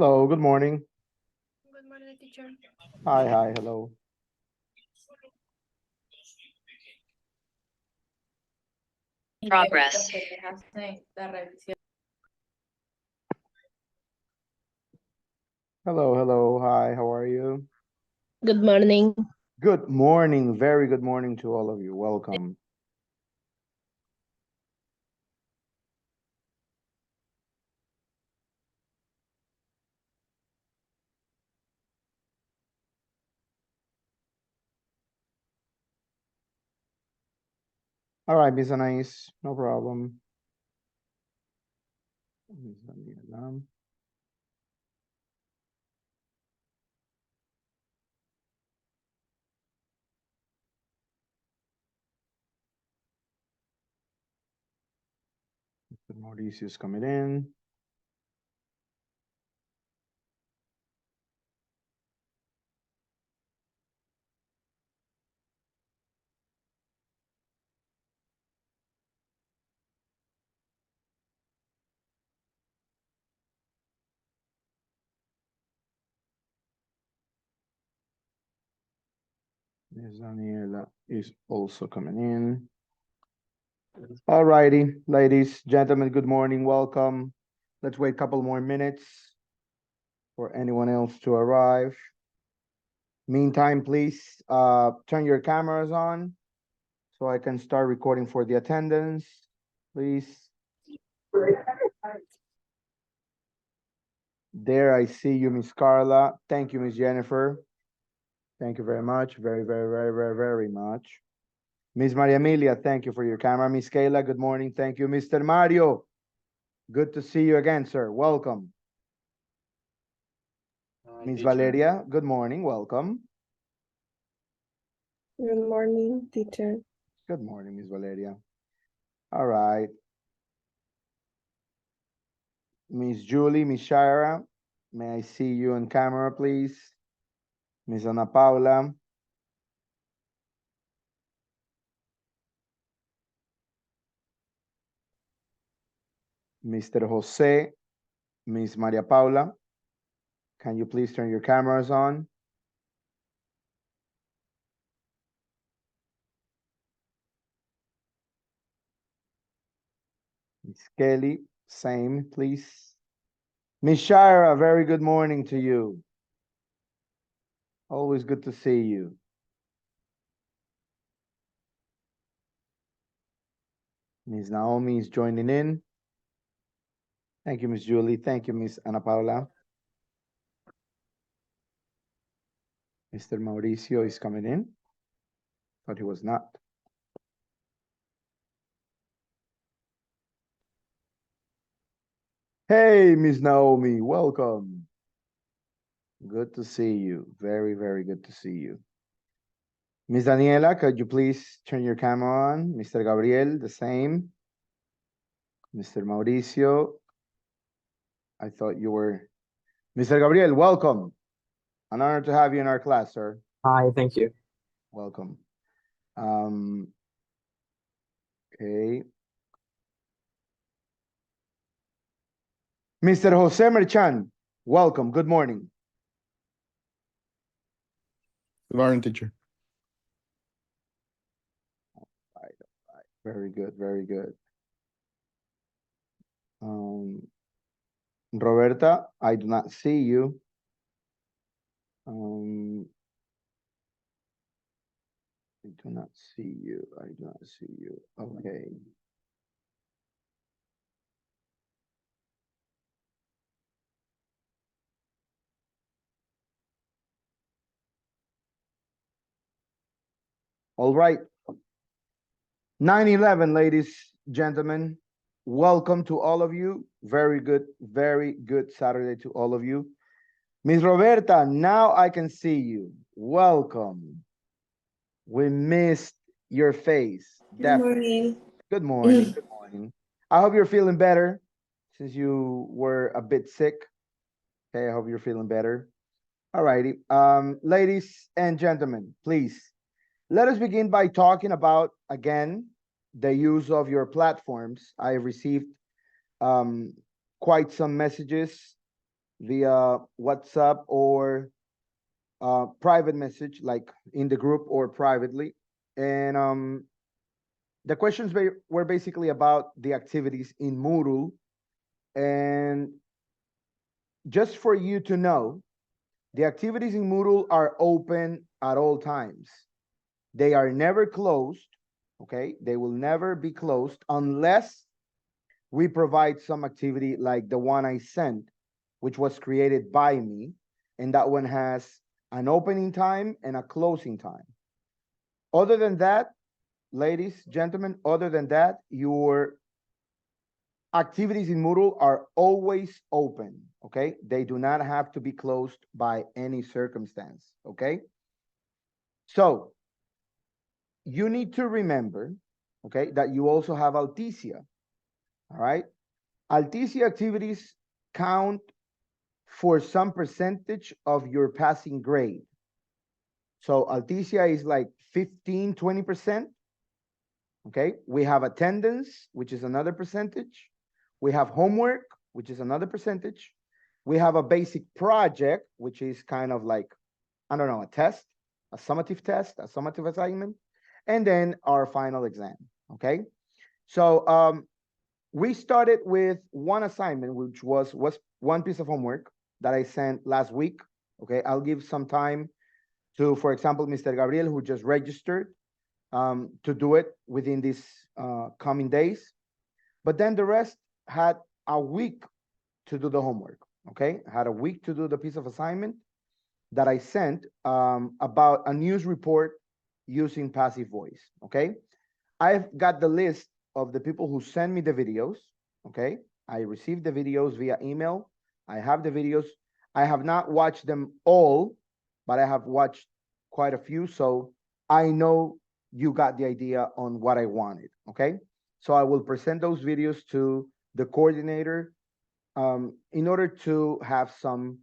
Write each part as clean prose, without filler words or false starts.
Hello, good morning. Good morning, teacher. Hi, hello. Progress. Hello, hi, how are you? Good morning. Good morning, very good morning to all of you. Welcome. All right, Miss Anais, no problem. Miss Daniela. Mr. Mauricio is coming in. Miss Daniela is also coming in. All righty, ladies, gentlemen, good morning, welcome. Let's wait a couple more minutes for anyone else to arrive. Meantime, please turn your cameras on so I can start recording for the attendance, please. There I see you, Miss Carla. Thank you, Miss Jennifer. Thank you very much. Very much. Miss Maria Emilia, thank you for your camera. Miss Kayla, good morning. Thank you. Mr. Mario, good to see you again, sir. Welcome. Miss Valeria, good morning. Welcome. Good morning, teacher. Good morning, Miss Valeria. All right. Miss Julie, Miss Shira, may I see you on camera, please? Miss Ana Paula. Mr. Jose, Miss Maria Paula, can you please turn your cameras on? Miss Kelly, same, please. Miss Shira, very good morning to you. Always good to see you. Miss Naomi is joining in. Thank you, Miss Julie. Thank you, Miss Ana Paula. Mr. Mauricio is coming in. Thought he was not. Hey, Miss Naomi, welcome. Good to see you. Very good to see you. Miss Daniela, could you please turn your camera on? Mr. Gabriel, the same. Mr. Mauricio, I thought you were. Mr. Gabriel, welcome. An honor to have you in our class, sir. Hi, thank you. Welcome. Okay. Mr. Jose Merchan, welcome. Good morning. Good morning, teacher. All right. Very good. Roberta, I do not see you. I do not see you. Okay. All right. 9/11, ladies, gentlemen. Welcome to all of you. Very good Saturday to all of you. Miss Roberta, now I can see you. Welcome. We missed your face. Good morning. Good morning. I hope you're feeling better since you were a bit sick. Okay, I hope you're feeling better. All righty. Ladies and gentlemen, please, let us begin by talking about, again, the use of your platforms. I have received quite some messages via WhatsApp or private message, like in the group or privately. And the questions were basically about the activities in Moodle. And just for you to know, the activities in Moodle are open at all times. They are never closed, okay? They will never be closed unless we provide some activity like the one I sent, which was created by me, and that one has an opening time and a closing time. Other than that, ladies, gentlemen, other than that, your activities in Moodle are always open, okay? They do not have to be closed by any circumstance, okay? So you need to remember, okay, that you also have Alticia, all right? Alticia activities count for some percentage of your passing grade. So Alticia is like 15, 20%. Okay, we have attendance, which is another percentage. We have homework, which is another percentage. We have a basic project, which is kind of like, I don't know, a test, a summative assignment, and then our final exam, okay? So we started with one assignment, which was one piece of homework that I sent last week, okay? I'll give some time to, for example, Mr. Gabriel, who just registered, to do it within these coming days. But then the rest had a week to do the homework, okay? Had a week to do the piece of assignment that I sent about a news report using passive voice, okay? I've got the list of the people who send me the videos, okay? I received the videos via email. I have the videos. I have not watched them all, but I have watched quite a few, so I know you got the idea on what I wanted, okay? So I will present those videos to the coordinator in order to have some,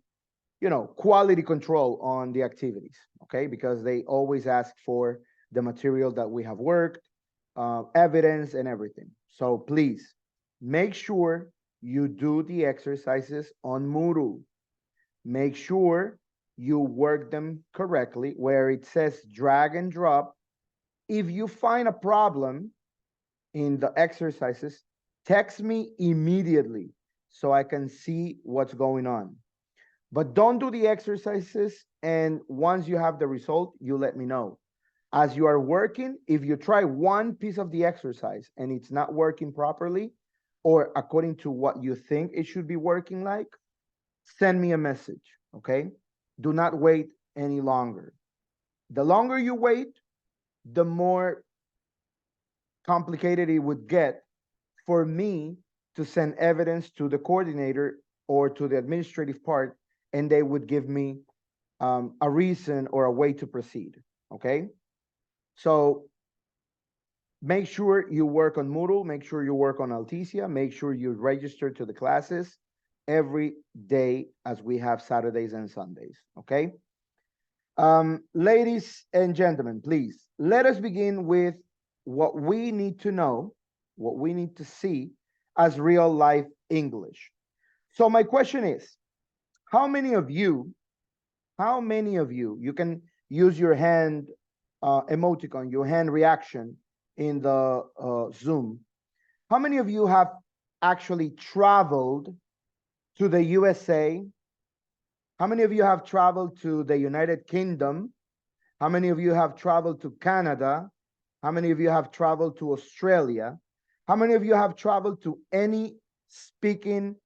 you know, quality control on the activities, okay? Because they always ask for the material that we have worked, evidence and everything. So please make sure you do the exercises on Moodle. Make sure you work them correctly where it says drag and drop. If you find a problem in the exercises, text me immediately so I can see what's going on. But don't do the exercises, and once you have the result, you let me know. As you are working, if you try one piece of the exercise and it's not working properly, or according to what you think it should be working like, send me a message, okay? Do not wait any longer. The longer you wait, the more complicated it would get for me to send evidence to the coordinator or to the administrative part, and they would give me a reason or a way to proceed, okay? So make sure you work on Moodle, make sure you work on Alticia, make sure you register to the classes every day as we have Saturdays and Sundays, okay? Ladies and gentlemen, please, let us begin with what we need to know, what we need to see as real life English. So my question is, how many of you, you can use your hand emoticon, your hand reaction in the Zoom. How many of you have actually traveled to the USA? How many of you have traveled to the United Kingdom? How many of you have traveled to Canada? How many of you have traveled to Australia? How many of you have traveled to any speaking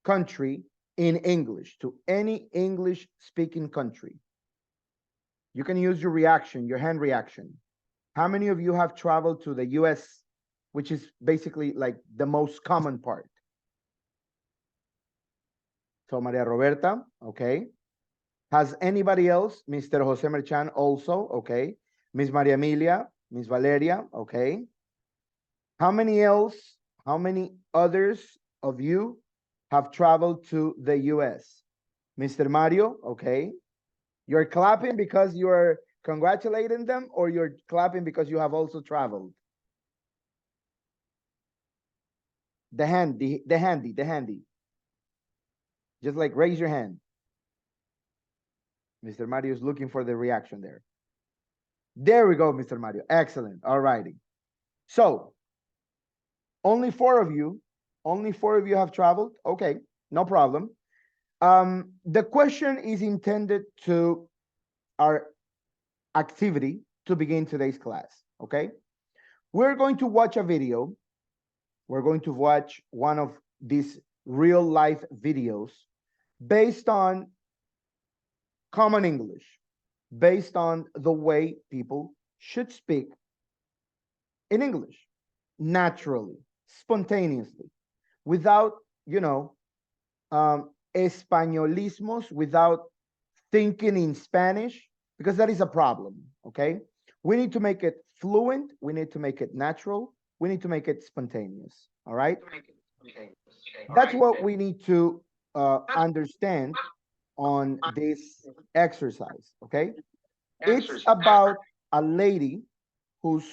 country in English, to any English speaking country? You can use your reaction, your hand reaction. How many of you have traveled to the US, which is basically like the most common part? So Maria Roberta, okay. Has anybody else? Mr. Jose Merchan also, okay. Miss Maria Emilia, Miss Valeria, okay. How many others of you have traveled to the US? Mr. Mario, okay. You're clapping because you're congratulating them, or you're clapping because you have also traveled? The handy. Just like raise your hand. Mr. Mario is looking for the reaction there. There we go, Mr. Mario. Excellent. All righty. So, only four of you have traveled. Okay, no problem. The question is intended to our activity to begin today's class. Okay, we're going to watch a video. We're going to watch one of these real life videos based on common English, based on the way people should speak in English, naturally, spontaneously, without, españolismos, without thinking in Spanish, because that is a problem, okay? We need to make it fluent, we need to make it natural, we need to make it spontaneous, all right? That's what we need to understand on this exercise, okay? It's about a lady who's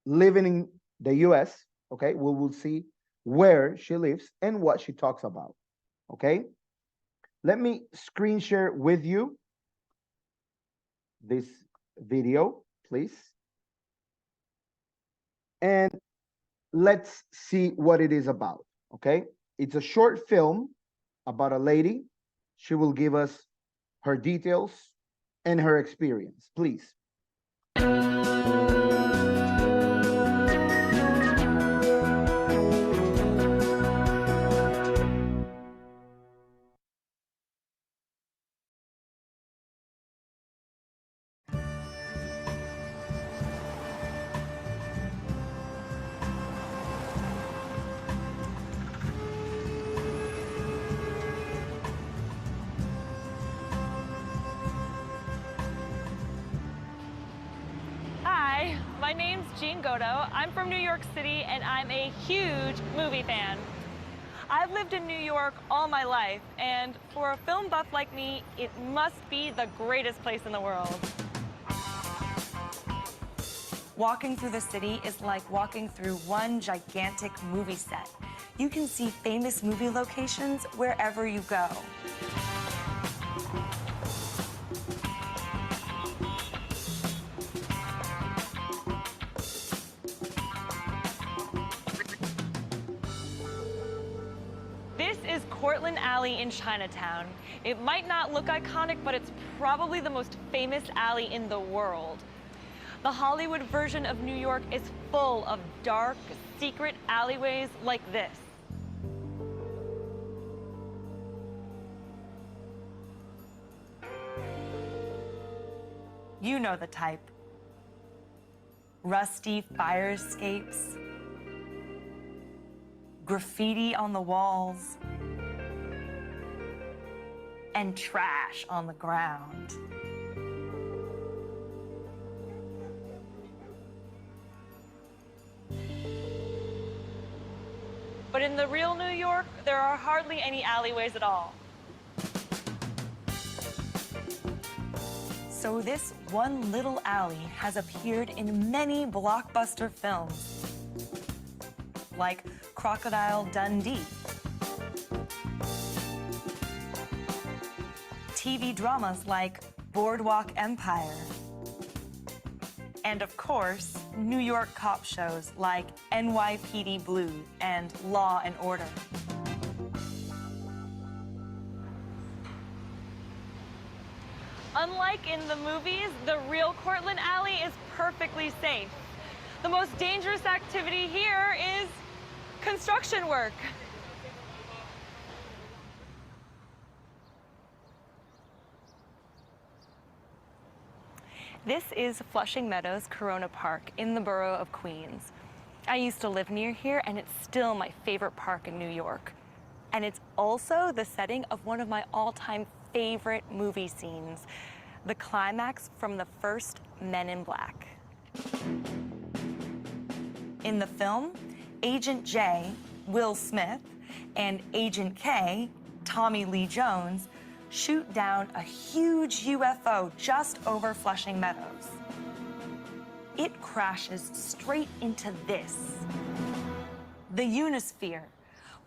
living in the US, okay? We will see where she lives and what she talks about, okay? Let me screen share with you this video, please. And let's see what it is about, okay? It's a short film about a lady. She will give us her details and her experience, please. Hi, my name's Jean Godo. I'm from New York City and I'm a huge movie fan. I've lived in New York all my life, and for a film buff like me, it must be the greatest place in the world. Walking through the city is like walking through one gigantic movie set. You can see famous movie locations wherever you go. This is Cortlandt Alley in Chinatown. It might not look iconic, but it's probably the most famous alley in the world. The Hollywood version of New York is full of dark, secret alleyways like this. You know the type. Rusty fire escapes, graffiti on the walls, and trash on the ground. But in the real New York, there are hardly any alleyways at all. So this one little alley has appeared in many blockbuster films, like Crocodile Dundee, TV dramas like Boardwalk Empire, and of course, New York cop shows like NYPD Blue and Law and Order. Unlike in the movies, the real Cortlandt Alley is perfectly safe. The most dangerous activity here is construction work. This is Flushing Meadows Corona Park in the borough of Queens. I used to live near here, and it's still my favorite park in New York. And it's also the setting of one of my all-time favorite movie scenes, the climax from the first Men in Black. In the film, Agent J, Will Smith, and Agent K, Tommy Lee Jones, shoot down a huge UFO just over Flushing Meadows. It crashes straight into this, the Unisphere,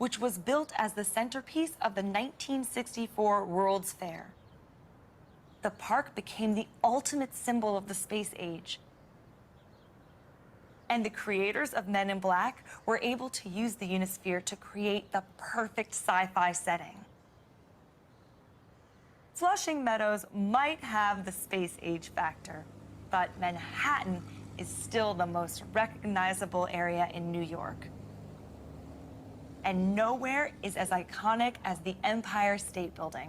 which was built as the centerpiece of the 1964 World's Fair. The park became the ultimate symbol of the space age. And the creators of Men in Black were able to use the Unisphere to create the perfect sci-fi setting. Flushing Meadows might have the space age factor, but Manhattan is still the most recognizable area in New York. And nowhere is as iconic as the Empire State Building.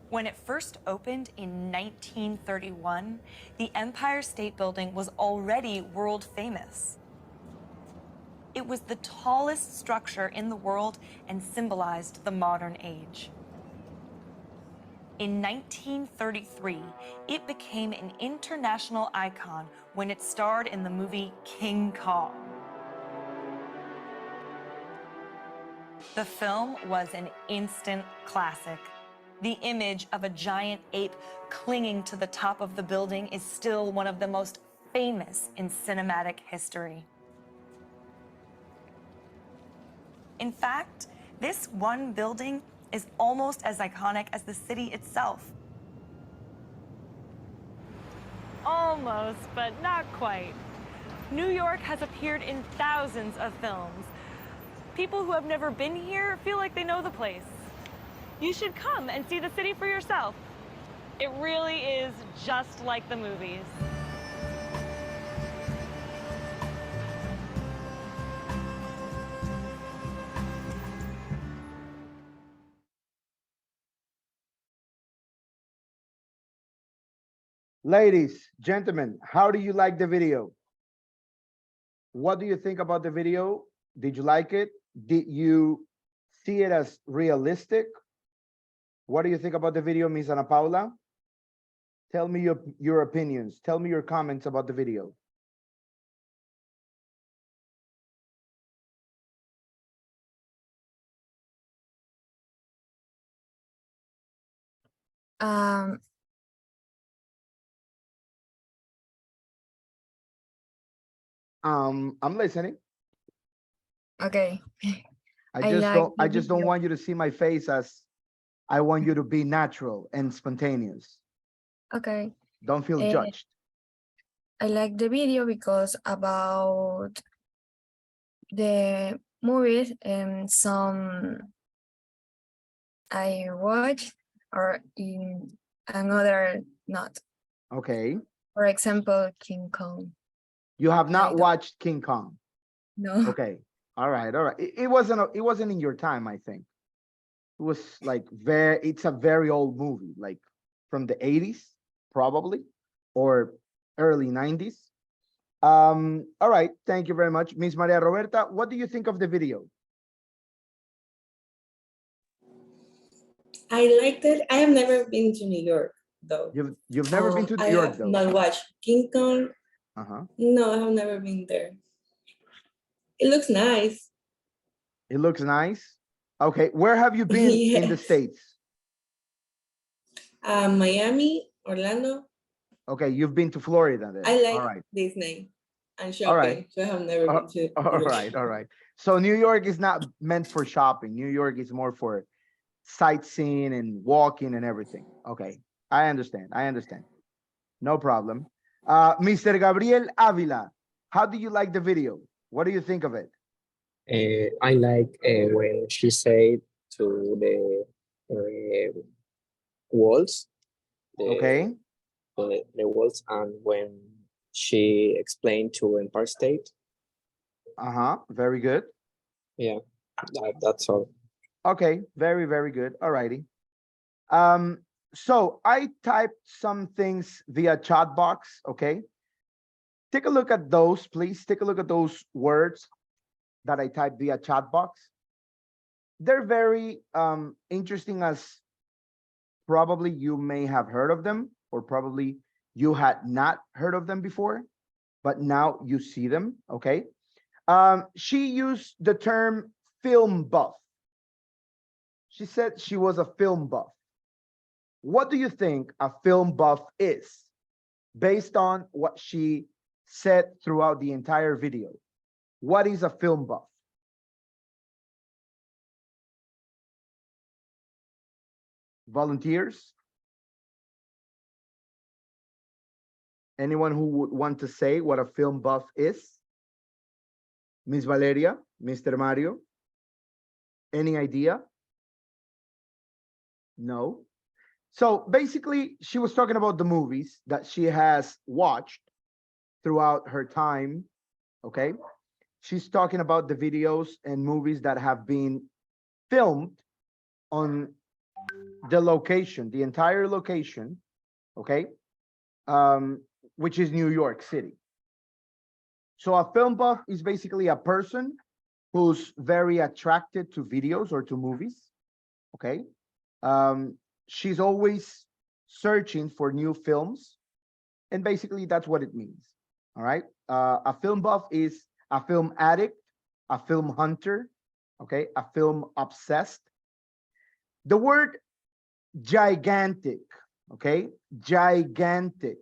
When it first opened in 1931, the Empire State Building was already world famous. It was the tallest structure in the world and symbolized the modern age. In 1933, it became an international icon when it starred in the movie King Kong. The film was an instant classic. The image of a giant ape clinging to the top of the building is still one of the most famous in cinematic history. In fact, this one building is almost as iconic as the city itself. Almost, but not quite. New York has appeared in thousands of films. People who have never been here feel like they know the place. You should come and see the city for yourself. It really is just like the movies. Ladies, gentlemen, how do you like the video? What do you think about the video? Did you like it? Did you see it as realistic? What do you think about the video, Miss Ana Paula? Tell me your opinions. Tell me your comments about the video. Um, I'm listening. okay. I I just like don't the I just don't video. want you to see my face as I want you to be natural and spontaneous. Okay. Don't feel Eh, judged. I like the video because about the movies and some I watched or in another not. Okay. For example, King Kong. You have I not don't- watched King Kong. No. Okay. All right. All right. It wasn't in your time, I think. It was like it's a very old movie, like from the 80s, probably, or early 90s. All right. Thank you very much. Miss Maria Roberta, what do you think of the video? I liked it. I have never been to New York, though. You've never been to New I York, have though. not watched King Kong. Uh-huh. No, I have never been there. It looks nice. It looks nice. Okay. Where have you been in the Yes. States? Miami, Orlando. Okay, you've been to Florida then. I All like right. Disney and All right. shopping, so I have never been to New All York. right. All right. So New York is not meant for shopping. New York is more for sightseeing and walking and everything. Okay. I understand. I understand. No problem. Mr. Gabriel Avila, how do you like the video? What do you think of it? I like when she said to the walls, Okay. the walls, and when she explained to Empire State. Uh-huh. Very good. Yeah, that's all. Okay. Very, very good. All righty. So I typed some things via chat box. Okay. Take a look at those, please. Take a look at those words that I typed via chat box. They're very interesting, as probably you may have heard of them, or probably you had not heard of them before, but now you see them. Okay. She used the term film buff. She said she was a film buff. What do you think a film buff is, based on what she said throughout the entire video? What is a film buff? Volunteers? Anyone who would want to say what a film buff is? Miss Valeria, Mr. Mario? Any idea? No. So basically, she was talking about the movies that she has watched throughout her time, okay? She's talking about the videos and movies that have been filmed on the location, the entire location, okay? Which is New York City. So a film buff is basically a person who's very attracted to videos or to movies, okay? She's always searching for new films, and basically that's what it means, all right? A film buff is a film addict, a film hunter, okay? A film obsessed. The word gigantic, okay? Gigantic.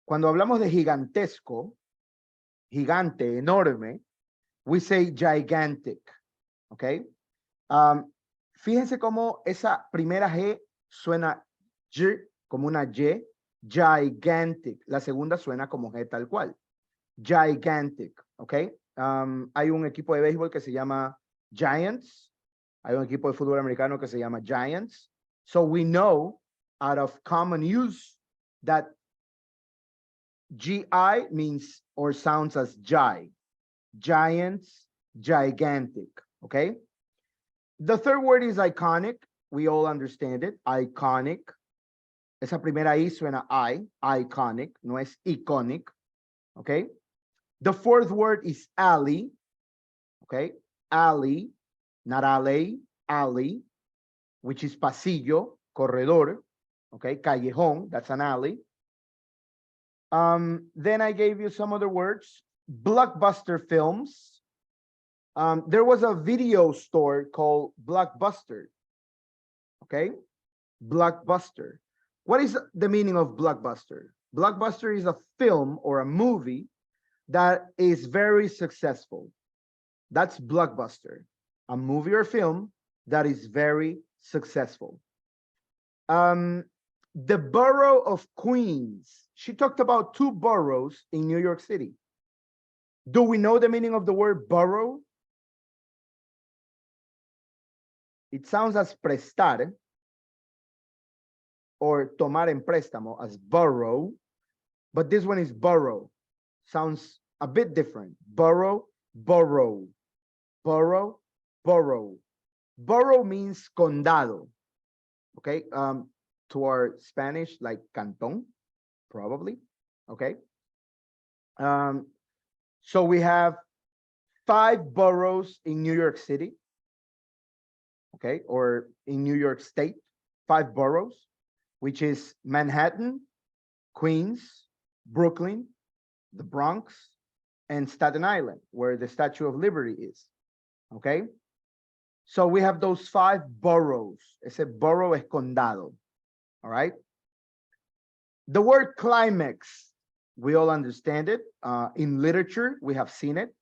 Cuando hablamos de gigantesco, gigante, enorme, we say gigantic, okay? Fíjense cómo esa primera G suena G, como una Y, gigantic. La segunda suena como G tal cual. Gigantic, okay? Hay un equipo de béisbol que se llama Giants. Hay un equipo de fútbol americano que se llama Giants. So we know out of common use that GI means or sounds as gi. Giants, gigantic, okay? The third word is iconic. We all understand it. Iconic. Esa primera I suena I, iconic, no es iconic, okay? The fourth word is alley, okay? Alley, not alley, alley, which is pasillo, corredor, okay? Callejón, that's an alley. Then I gave you some other words. Blockbuster films. There was a video store called Blockbuster, okay? Blockbuster. What is the meaning of Blockbuster? Blockbuster is a film or a movie that is very successful. That's Blockbuster, a movie or film that is very successful. The borough of Queens. She talked about two boroughs in New York City. Do we know the meaning of the word borough? It sounds as prestar or tomar en préstamo as borrow, but this one is borough. Sounds a bit different. Borough, borrow, borough, borrow. Borough means condado, okay? To our Spanish, like canton, probably, okay? So we have 5 boroughs in New York City, okay, or in New York State, 5 boroughs, which is Manhattan, Queens, Brooklyn, the Bronx, and Staten Island, where the Statue of Liberty is, okay? So we have those 5 boroughs. Ese borough es condado, all right? The word climax, we all understand it. In literature, we have seen it.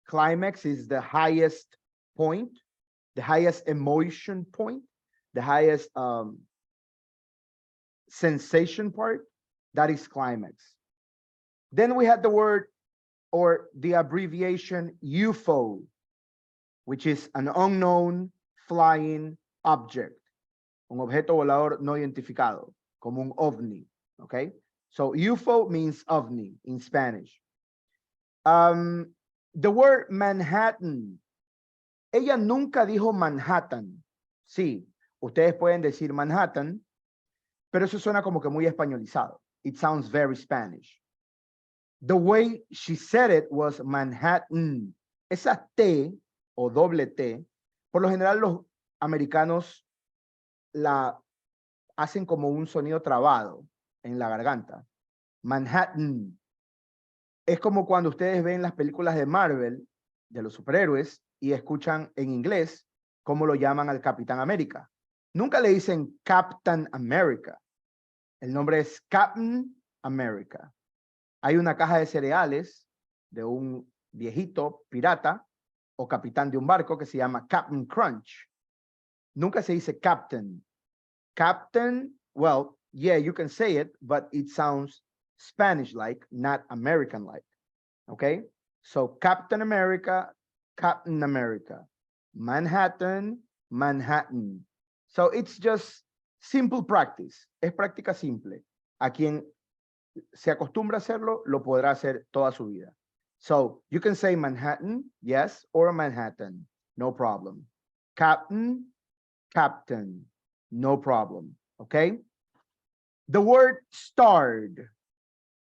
Climax is the highest point, the highest emotion point, the highest sensation part. That is climax. Then we had the word or the abbreviation UFO, which is an unknown flying object, un objeto volador no identificado, como un ovni, okay? So UFO means ovni in Spanish. The word Manhattan. Ella nunca dijo Manhattan. Sí, ustedes pueden decir Manhattan, pero eso suena como que muy españolizado. It sounds very Spanish. The way she said it was Manhattan. Esa T o doble T, por lo general los americanos la hacen como un sonido trabado en la garganta. Manhattan. Es como cuando ustedes ven las películas de Marvel, de los superhéroes, y escuchan en inglés cómo lo llaman al Capitán América. Nunca le dicen Captain America. El nombre es Captain America. Hay una caja de cereales de un viejito pirata o capitán de un barco que se llama Captain Crunch. Nunca se dice Captain. Captain, well, yeah, you can say it, but it sounds Spanish-like, not American-like. Okay? So Captain America, Captain America. Manhattan, Manhattan. So it's just simple practice. Es práctica simple. A quien se acostumbra a hacerlo, lo podrá hacer toda su vida. So you can say Manhattan, yes, or Manhattan, no problem. Captain, captain, no problem. Okay? The word starred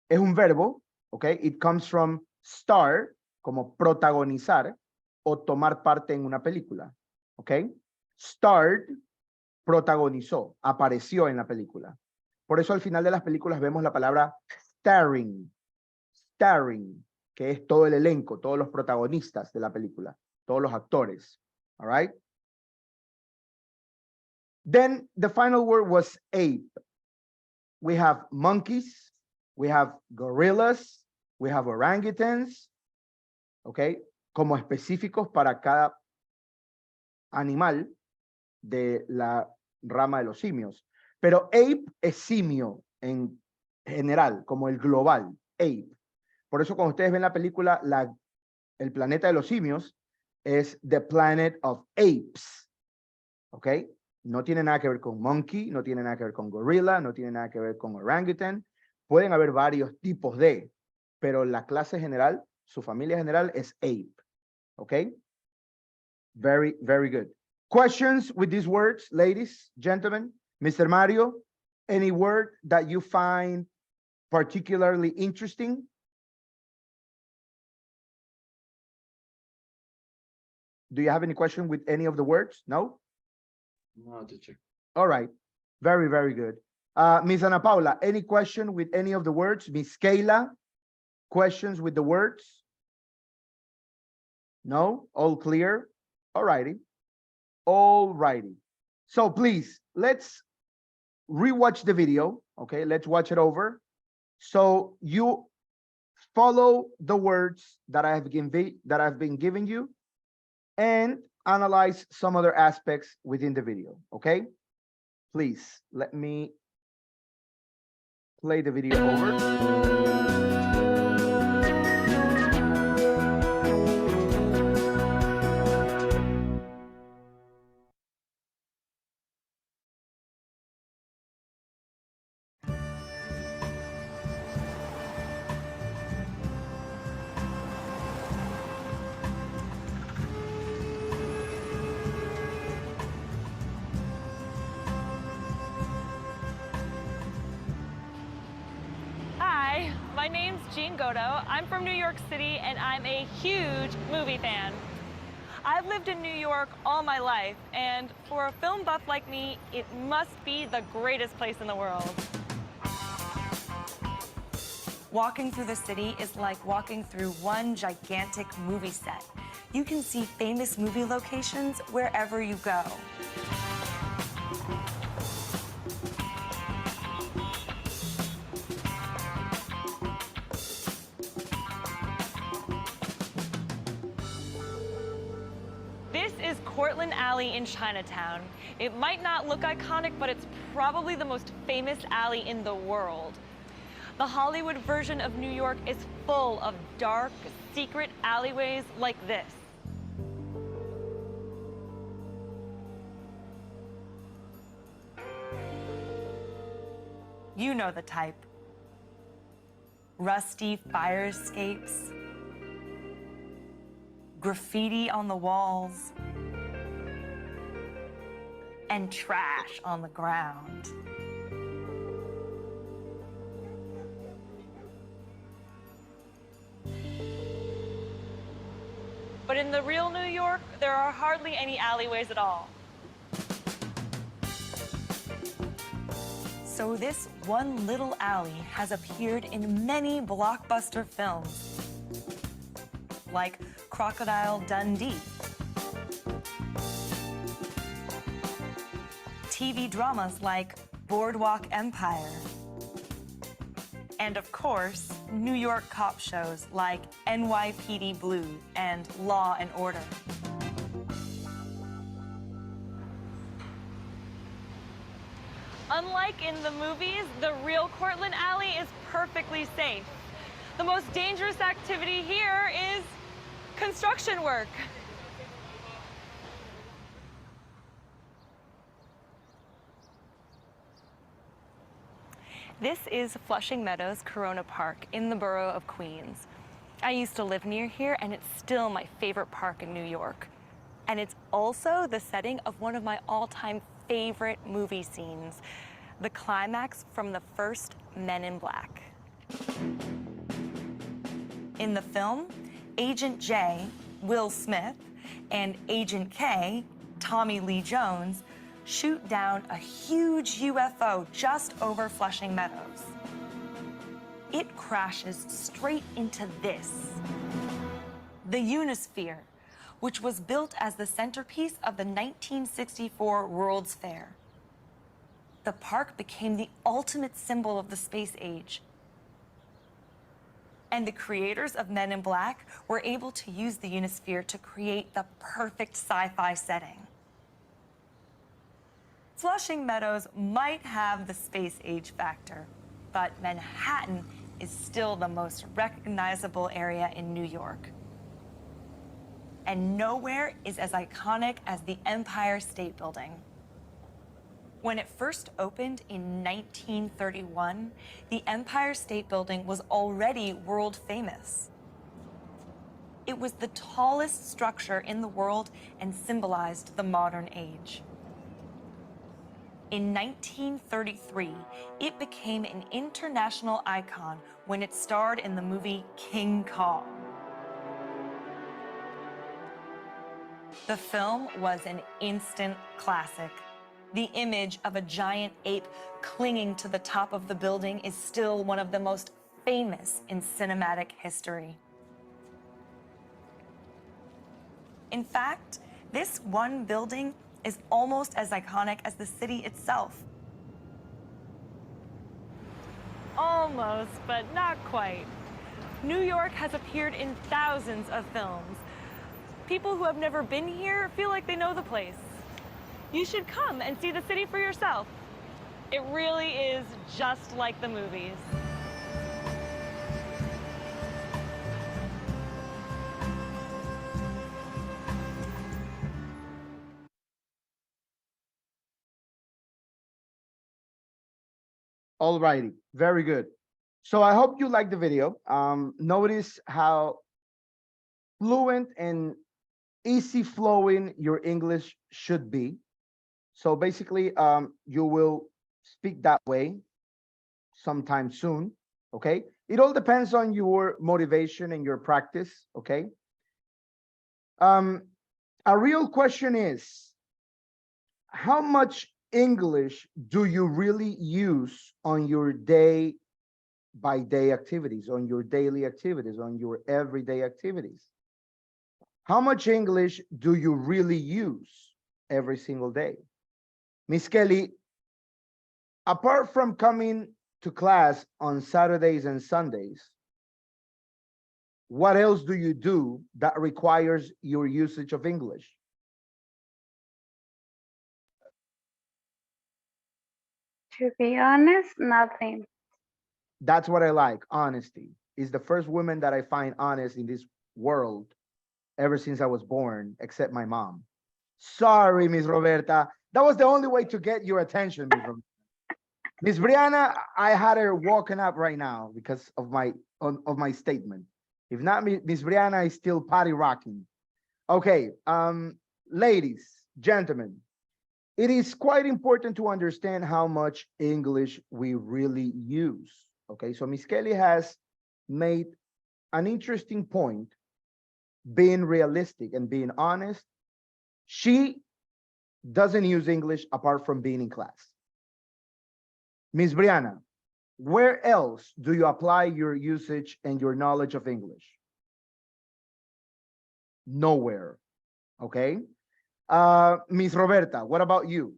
es un verbo, okay? It comes from star, como protagonizar o tomar parte en una película, okay? Starred, protagonizó, apareció en la película. Por eso al final de las películas vemos la palabra starring, starring, que es todo el elenco, todos los protagonistas de la película, todos los actores, all right? Then the final word was ape. We have monkeys, we have gorillas, we have orangutans, okay, como específicos para cada animal de la rama de los simios. Pero ape es simio en general, como el global, ape. Por eso cuando ustedes ven la película, el planeta de los simios es The Planet of Apes, okay. No tiene nada que ver con monkey, no tiene nada que ver con gorilla, no tiene nada que ver con orangutan. Pueden haber varios tipos de, pero la clase general, su familia general es ape. Okay? Very, very good. Questions with these words, ladies, gentlemen? Mr. Mario, any word that you find particularly interesting? Do you have any question with any of the words? No? No, teacher. All right. Very, very good. Miss Ana Paula, any question with any of the words? Miss Kayla, questions with the words? No? All clear? All righty. All righty. So please, let's rewatch the video. Okay, let's watch it over. So you follow the words that I've been giving you and analyze some other aspects within the video, okay? Please, let me play the video over. Hi, my name's Jean Godo. I'm from New York City and I'm a huge movie fan. I've lived in New York all my life, and for a film buff like me, it must be the greatest place in the world. Walking through the city is like walking through one gigantic movie set. You can see famous movie locations wherever you go. This is Cortlandt Alley in Chinatown. It might not look iconic, but it's probably the most famous alley in the world. The Hollywood version of New York is full of dark, secret alleyways like this. You know the type. Rusty fire escapes, graffiti on the walls, and trash on the ground. But in the real New York, there are hardly any alleyways at all. So this one little alley has appeared in many blockbuster films, like Crocodile Dundee, TV dramas like Boardwalk Empire, and of course, New York cop shows like NYPD Blue and Law and Order. Unlike in the movies, the real Cortlandt Alley is perfectly safe. The most dangerous activity here is construction work. This is Flushing Meadows Corona Park in the borough of Queens. I used to live near here, and it's still my favorite park in New York. And it's also the setting of one of my all-time favorite movie scenes, the climax from the first Men in Black. In the film, Agent J, Will Smith, and Agent K, Tommy Lee Jones, shoot down a huge UFO just over Flushing Meadows. It crashes straight into this, the Unisphere, which was built as the centerpiece of the 1964 World's Fair. The park became the ultimate symbol of the space age. And the creators of Men in Black were able to use the Unisphere to create the perfect sci-fi setting. Flushing Meadows might have the space age factor, but Manhattan is still the most recognizable area in New York. And nowhere is as iconic as the Empire State Building. When it first opened in 1931, the Empire State Building was already world famous. It was the tallest structure in the world and symbolized the modern age. In 1933, it became an international icon when it starred in the movie King Kong. The film was an instant classic. The image of a giant ape clinging to the top of the building is still one of the most famous in cinematic history. In fact, this one building is almost as iconic as the city itself. Almost, but not quite. New York has appeared in thousands of films. People who have never been here feel like they know the place. You should come and see the city for yourself. It really is just like the movies. Alrighty, very good. So I hope you like the video. Notice how fluent and easy flowing your English should be. So basically, you will speak that way sometime soon, okay? It all depends on your motivation and your practice, okay? A real question is, how much English do you really use on your day-by-day activities, on your daily activities, on your everyday activities? How much English do you really use every single day? Miss Kelly, apart from coming to class on Saturdays and Sundays, what else do you do that requires your usage of English? To be honest, nothing. That's what I like. Honesty is the first woman that I find honest in this world ever since I was born, except my mom. Sorry, Miss Roberta. That was the only way to get your attention, Miss Roberta. Miss Brianna, I had her walking up right now because of my statement. If not, Miss Brianna is still party rocking. Okay, ladies, gentlemen, it is quite important to understand how much English we really use. Okay, so Miss Kelly has made an interesting point, being realistic and being honest. She doesn't use English apart from being in class. Miss Brianna, where else do you apply your usage and your knowledge of English? Nowhere. Okay. Miss Roberta, what about you?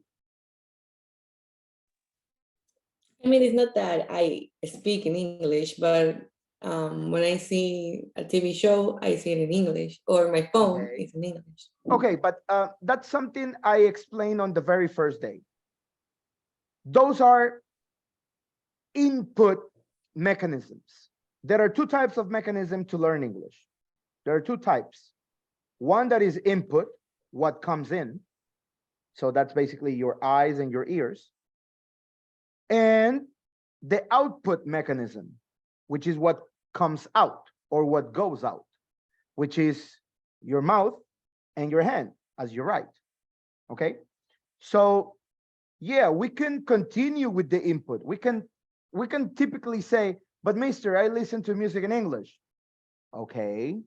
I mean, it's not that I speak in English, but when I see a TV show, I see it in English, or my phone is in English. Okay, but that's something I explained on the very first day. Those are input mechanisms. There are two types of mechanism to learn English. There are two types. One that is input, what comes in. So that's basically your eyes and your ears. And the output mechanism, which is what comes out or what goes out, which is your mouth and your hand as you write. Okay. So yeah, we can continue with the input. We can typically say, but mister, I listen to music in English. Okay.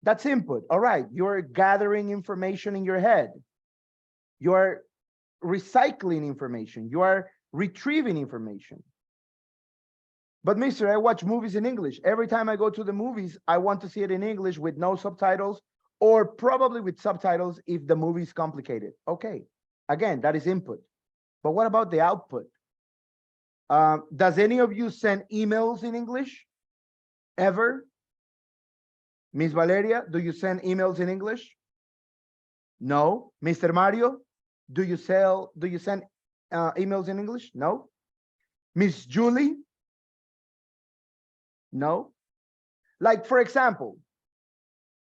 That's input. All right. You're gathering information in your head. You're recycling information. You are retrieving information. But mister, I watch movies in English. Every time I go to the movies, I want to see it in English with no subtitles, or probably with subtitles if the movie is complicated. Okay. Again, that is input. But what about the output? Does any of you send emails in English? Ever? Miss Valeria, do you send emails in English? No. Mr. Mario, do you send emails in English? No. Miss Julie? No. Like, for example,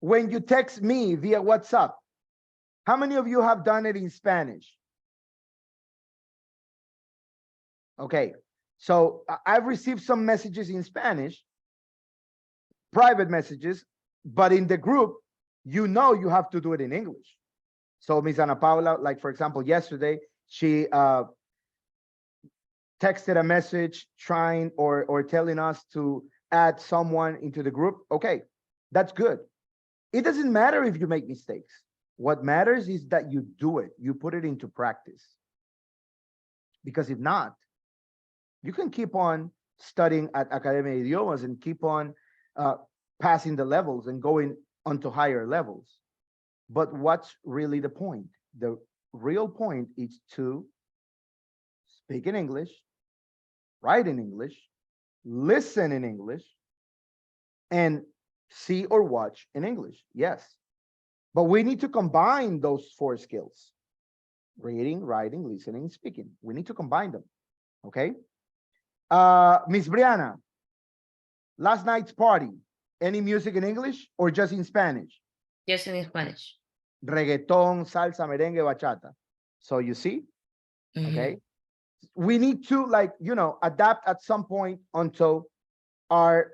when you text me via WhatsApp, how many of you have done it in Spanish? Okay, so I've received some messages in Spanish, private messages, but in the group, you know you have to do it in English. So Miss Ana Paula, like for example, yesterday, she texted a message trying or telling us to add someone into the group. Okay, that's good. It doesn't matter if you make mistakes. What matters is that you do it, you put it into practice. Because if not, you can keep on studying at Academia de Idiomas and keep on passing the levels and going onto higher levels. But what's really the point? The real point is to speak in English, write in English, listen in English, and see or watch in English. Yes. But we need to combine those 4 skills: reading, writing, listening, speaking. We need to combine them. Okay. Miss Brianna, last night's party, any music in English or just in Spanish? Just in Spanish. Reggaeton, salsa, merengue, bachata. So you see, okay, we need to, like, you know, adapt at some point until our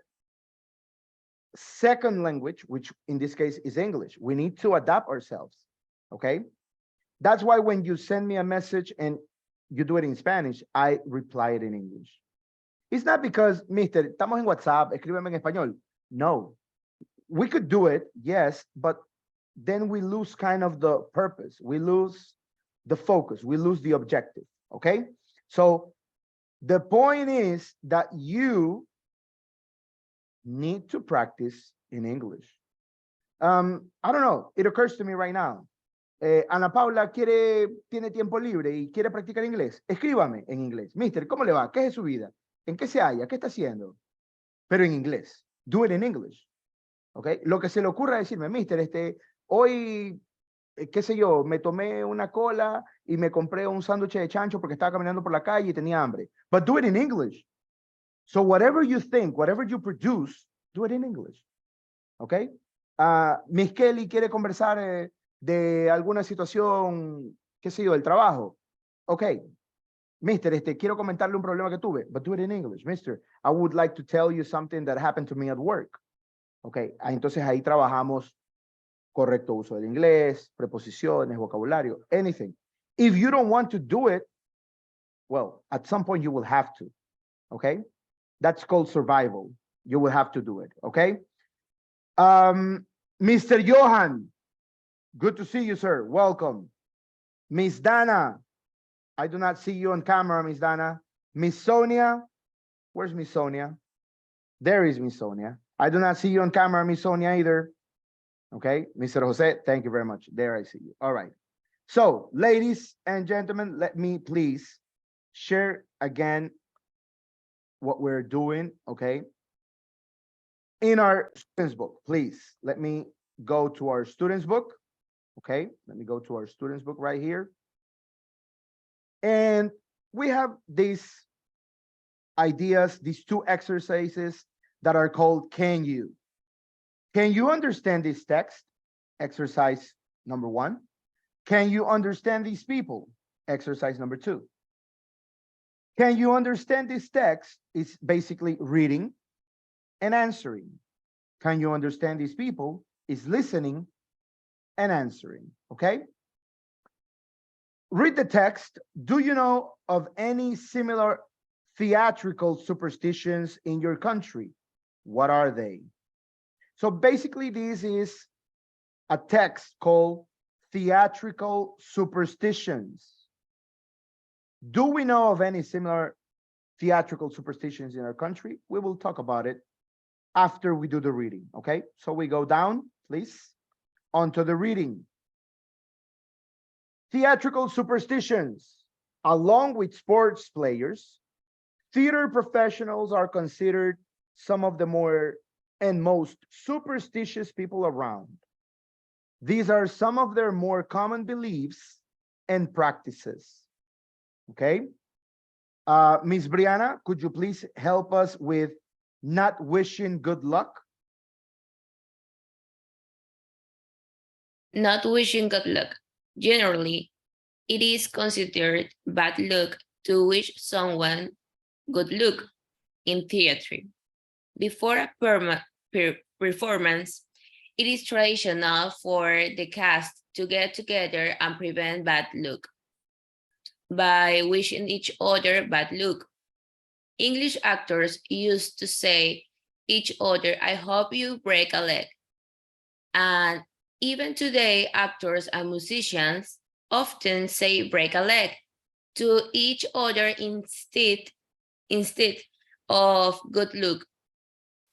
second language, which in this case is English. We need to adapt ourselves. Okay. That's why when you send me a message and you do it in Spanish, I reply it in English. It's not because, mister, estamos en WhatsApp, escríbeme en español. No, we could do it, yes, but then we lose kind of the purpose. We lose the focus. We lose the objective, okay? So the point is that you need to practice in English. I don't know, it occurs to me right now. Ana Paula tiene tiempo libre y quiere practicar inglés. Escríbame en inglés. Mister, ¿cómo le va? ¿Qué es su vida? ¿En qué se halla? ¿Qué está haciendo? Pero en inglés. Do it in English. ¿Ok? Lo que se le ocurra decirme, mister, hoy, qué sé yo, me tomé una cola y me compré un sándwich de chancho porque estaba caminando por la calle y tenía hambre. But do it in English. So whatever you think, whatever you produce, do it in English. ¿Ok? Miss Kelly quiere conversar de alguna situación, qué sé yo, del trabajo. Ok. Mister, quiero comentarle un problema que tuve, but do it in English. Mister, I would like to tell you something that happened to me at work. Ok, entonces ahí trabajamos correcto uso del inglés, preposiciones, vocabulario, anything. If you don't want to do it, well, at some point you will have to. Okay, that's called survival. You will have to do it. Okay. Mr. Johan, good to see you, sir. Welcome. Miss Dana, I do not see you on camera, Miss Dana. Miss Sonia, where's Miss Sonia? There is Miss Sonia. I do not see you on camera, Miss Sonia, either. Okay, Mr. Jose, thank you very much. There I see you. All right. So, ladies and gentlemen, let me please share again what we're doing, okay? In our students book, please, let me go to our students book, okay? Let me go to our students book right here. And we have these ideas, these two exercises that are called Can You? Can you understand this text? Exercise number 1. Can you understand these people? Exercise number 2. Can you understand this text? It's basically reading and answering. Can you understand these people? Is listening and answering, okay? Read the text. Do you know of any similar theatrical superstitions in your country? What are they? So basically, this is a text called Theatrical Superstitions. Do we know of any similar theatrical superstitions in our country? We will talk about it after we do the reading, okay? So we go down, please, onto the reading. Theatrical superstitions. Along with sports players, theater professionals are considered some of the more and most superstitious people around. These are some of their more common beliefs and practices. Okay? Miss Brianna, could you please help us with not wishing good luck? Not wishing good luck. Generally, it is considered bad luck to wish someone good luck in theater. Before a performance, it is traditional for the cast to get together and prevent bad luck by wishing each other bad luck. English actors used to say each other, "I hope you break a leg." And even today, actors and musicians often say break a leg to each other instead of good luck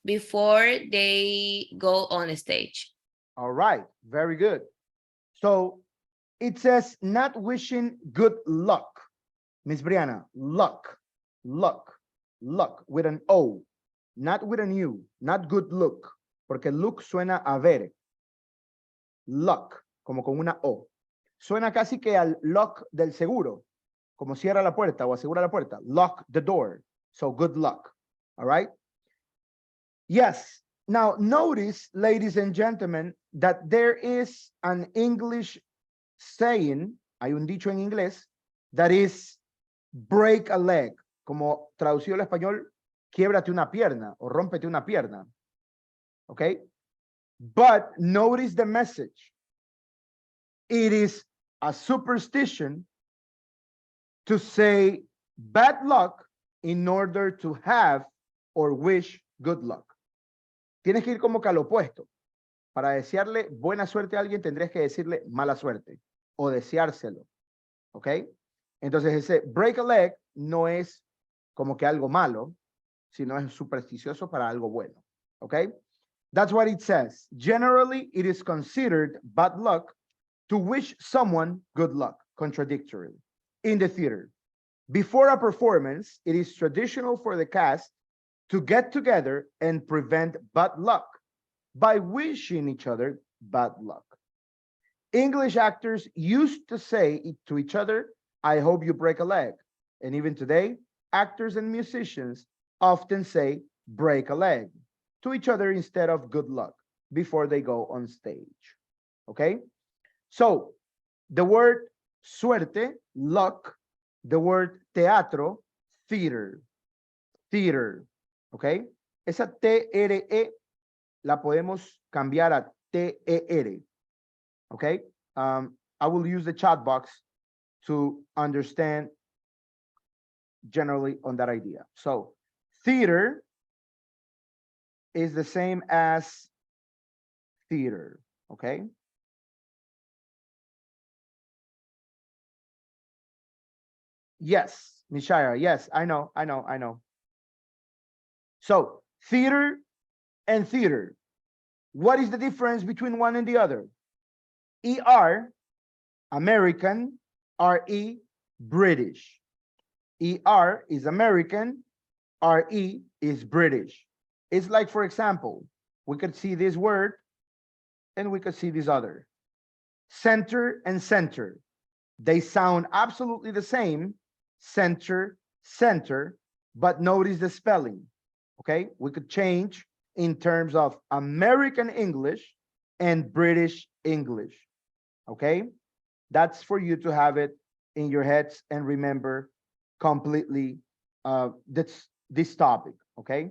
before they go on stage. All right, very good. So it says not wishing good luck. Miss Brianna, luck, with an O, not with an U, not good look, porque look suena a ver. Luck, como con una O. Suena casi que al lock del seguro, como cierra la puerta o asegura la puerta. Lock the door. So good luck. All right. Yes. Now notice, ladies and gentlemen, that there is an English saying, hay un dicho en inglés, that is break a leg. Como traducido al español, quiebrate una pierna o rómpete una pierna. Okay. But notice the message. It is a superstition to say bad luck in order to have or wish good luck. Tienes que ir como que al opuesto. Para desearle buena suerte a alguien, tendrías que decirle mala suerte o deseárselo. ¿Ok? Entonces ese break a leg no es como que algo malo, sino es supersticioso para algo bueno. ¿Ok? That's what it says. Generally, it is considered bad luck to wish someone good luck, contradictory, in the theater. Before a performance, it is traditional for the cast to get together and prevent bad luck by wishing each other bad luck. English actors used to say to each other, "I hope you break a leg." And even today, actors and musicians often say break a leg to each other instead of good luck before they go on stage. Okay? So the word suerte, luck, the word teatro, theater, okay? Esa TRE la podemos cambiar a TER, okay? I will use the chat box to understand generally on that idea. So theater is the same as theater, okay? Yes, Mishaya, yes, I know. So theater and theater. What is the difference between one and the other? ER, American, RE, British. ER is American, RE is British. It's like, for example, we could see this word and we could see this other. Center and center. They sound absolutely the same, center, center, but notice the spelling, okay? We could change in terms of American English and British English, okay? That's for you to have it in your heads and remember completely this topic, okay?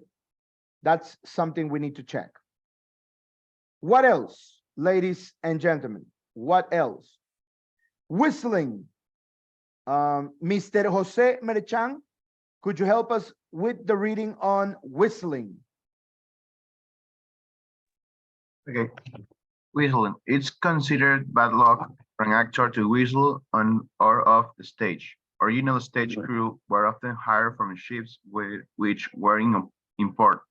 That's something we need to check. What else, ladies and gentlemen? What else? Whistling. Mr. Jose Merchan, could you help us with the reading on whistling? Okay. Whistling. It's considered bad luck for an actor to whistle on or off the stage. Original stage crew were often hired from ships which were in port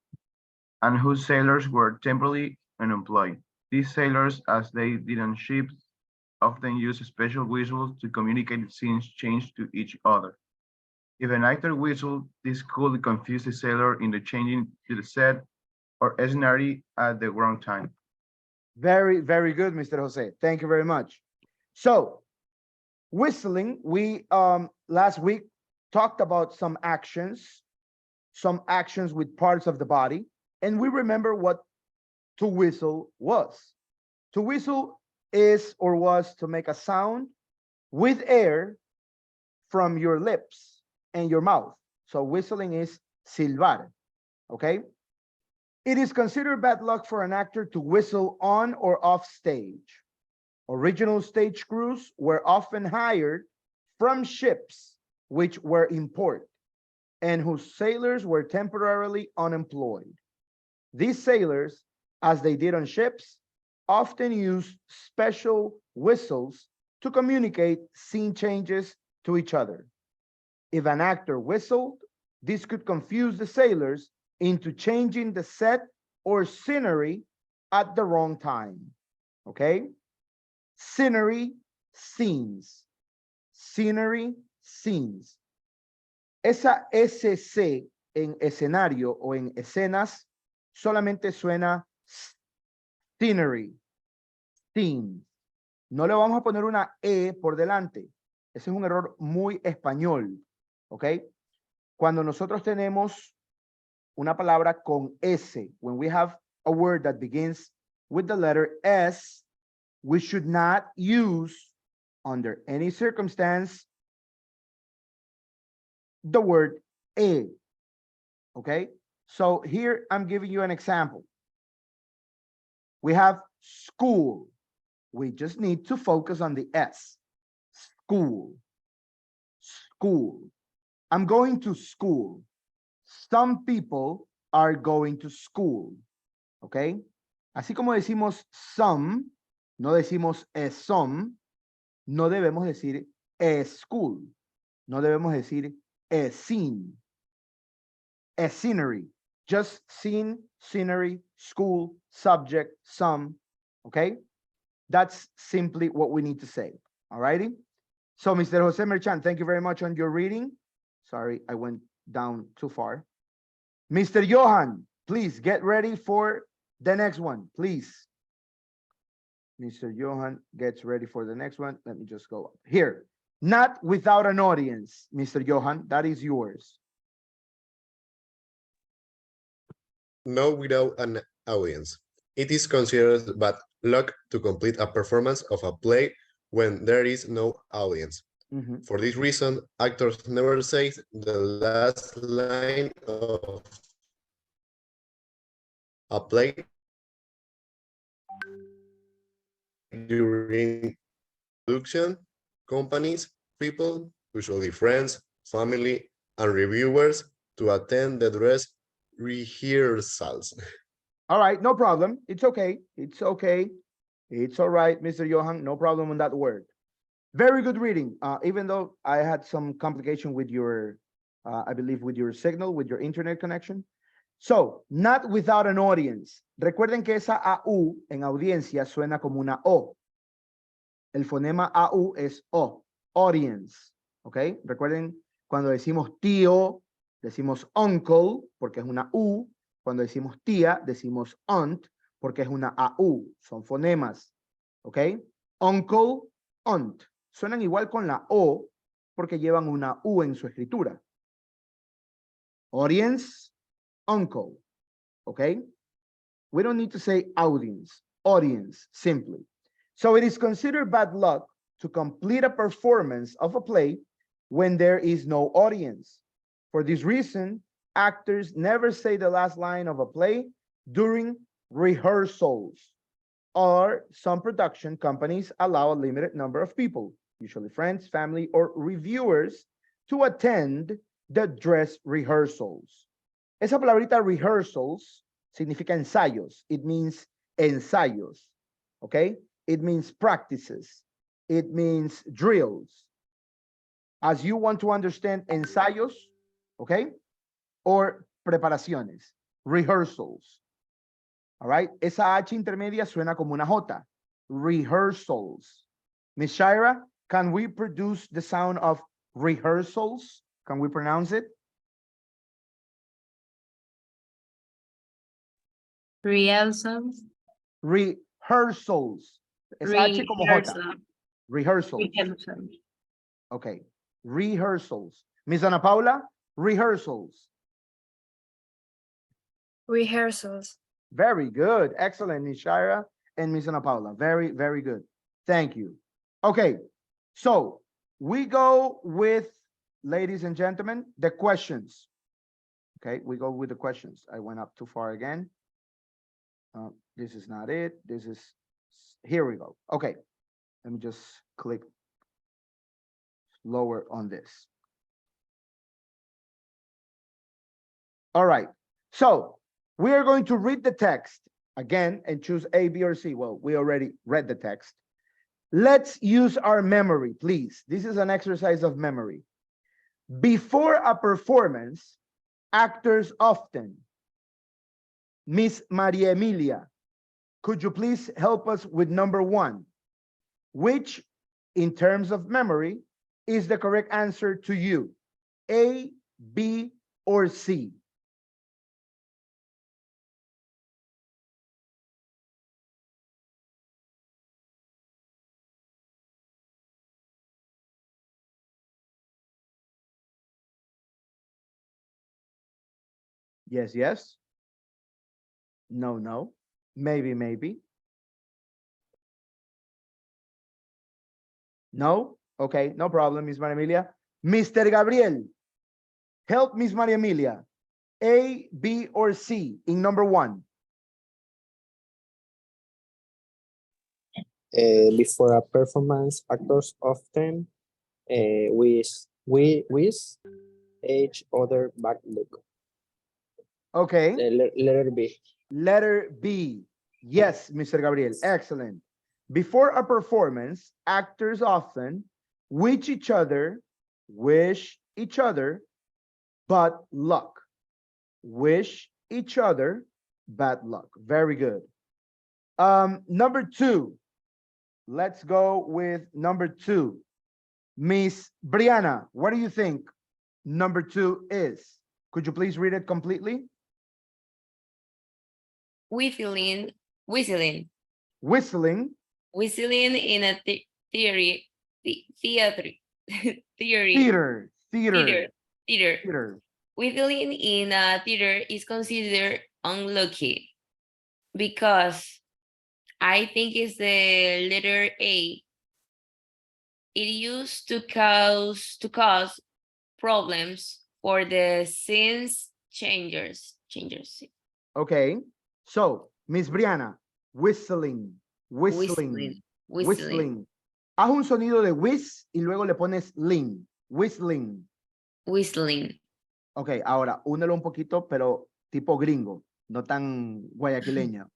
and whose sailors were temporarily unemployed. These sailors, as they did on ships, often used special whistles to communicate scenes change to each other. If an actor whistled, this could confuse the sailor into changing to the set or scenery at the wrong time. Very, very good, Mr. Jose. Thank you very much. So, whistling, we last week talked about some actions with parts of the body, and we remember what to whistle was. To whistle is or was to make a sound with air from your lips and your mouth. So whistling is silbar, okay? It is considered bad luck for an actor to whistle on or off stage. Original stage crews were often hired from ships which were in port and whose sailors were temporarily unemployed. These sailors, as they did on ships, often used special whistles to communicate scene changes to each other. If an actor whistled, this could confuse the sailors into changing the set or scenery at the wrong time, okay? Scenery, scenes. Scenery, scenes. Esa SC en escenario o en escenas solamente suena scenery, scenes. No le vamos a poner una E por delante. Ese es un error muy español, ¿ok? Cuando nosotros tenemos una palabra con S, when we have a word that begins with the letter S, we should not use, under any circumstance, the word E, okay? So here I'm giving you an example. We have school. We just need to focus on the S. School. School. I'm going to school. Some people are going to school. Okay? Así como decimos some, no decimos some, no debemos decir school. No debemos decir scene. A scenery. Just scene, scenery, school, subject, some. Okay? That's simply what we need to say. All righty? So, Mr. Jose Merchan, thank you very much on your reading. Sorry, I went down too far. Mr. Johan, please get ready for the next one, please. Mr. Johan gets ready for the next one. Let me just go up here. Not without an audience, Mr. Johan, that is yours. No without an audience. It is considered bad luck to complete a performance of a play when there is no audience. For this reason, actors never say the last line of a play during production. Companies, people, usually friends, family, and reviewers, to attend the dress rehearsals. All right, no problem. It's okay. It's okay. It's all right, Mr. Johan. No problem on that word. Very good reading. Even though I had some complication with your, I believe with your signal, with your internet connection. So, not without an audience. Recuerden que esa AU en audiencia suena como una O. El fonema AU es O, audience. ¿Ok? Recuerden cuando decimos tío, decimos uncle, porque es una U. Cuando decimos tía, decimos aunt, porque es una AU. Son fonemas. ¿Ok? Uncle, aunt. Suenan igual con la O, porque llevan una U en su escritura. Audience, uncle. Okay? We don't need to say audience, simply. So it is considered bad luck to complete a performance of a play when there is no audience. For this reason, actors never say the last line of a play during rehearsals, or some production companies allow a limited number of people, usually friends, family, or reviewers, to attend the dress rehearsals. Esa palabrita rehearsals significa ensayos. It means ensayos, okay? It means practices. It means drills. As you want to understand ensayos, okay? Or preparaciones, rehearsals. All right? Esa H intermedia suena como una J. Rehearsals. Miss Shira, can we produce the sound of rehearsals? Can we pronounce it? Rehearsals. Rehearsals. Esa H como J. Rehearsals. Okay. Rehearsals. Miss Ana Paula, rehearsals. Rehearsals. Very good. Excellent, Miss Shira and Miss Ana Paula. Very, very good. Thank you. Okay. So we go with, ladies and gentlemen, the questions. Okay, we go with the questions. I went up too far again. This is not it. This is, here we go. Okay, let me just click lower on this. All right, so we are going to read the text again and choose A, B, or C. Well, we already read the text. Let's use our memory, please. This is an exercise of memory. Before a performance, actors often. Miss Maria Emilia, could you please help us with number 1? Which, in terms of memory, is the correct answer to you? A, B, or C? Yes, yes. No, no. Maybe, maybe. No? Okay, no problem, Miss Maria Emilia. Mr. Gabriel, help Miss Maria Emilia. A, B, or C in number 1? Before a performance, actors often wish each other bad luck. Okay. Letter B. Letter B. Yes, Mr. Gabriel. Excellent. Before a performance, actors often wish each other bad luck. Wish each other bad luck. Very good. Number 2. Let's go with number 2. Miss Brianna, what do you think number 2 is? Could you please read it completely? Whistling in a theater. Whistling in a theater is considered unlucky because I think it's the letter A. It used to cause problems for the scenes changers. Okay, so Miss Brianna, whistling. Haz un sonido de whiz y luego le pones ling. Whistling. Ok, ahora únelo un poquito, pero tipo gringo, no tan guayaquileña.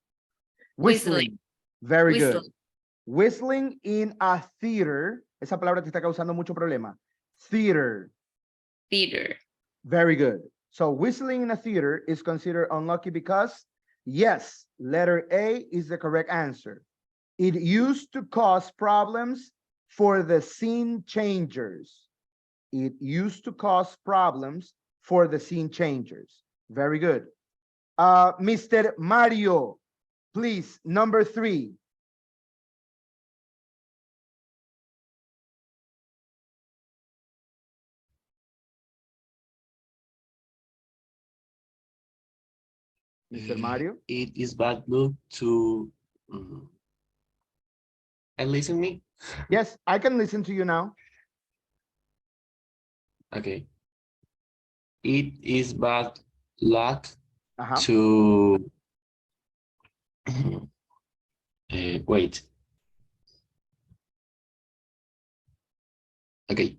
Whistling. Very good. Whistling in a theater. Esa palabra te está causando mucho problema. Theater. Very good. So whistling in a theater is considered unlucky because, yes, letter A is the correct answer. It used to cause problems for the scene changers. It used to cause problems for the scene changers. Very good. Mr. Mario, please, number 3. Mr. Mario? It is bad luck to. And listen me. Yes, I can listen to you now. Okay. It is bad luck Uh-huh. to. Wait. Okay.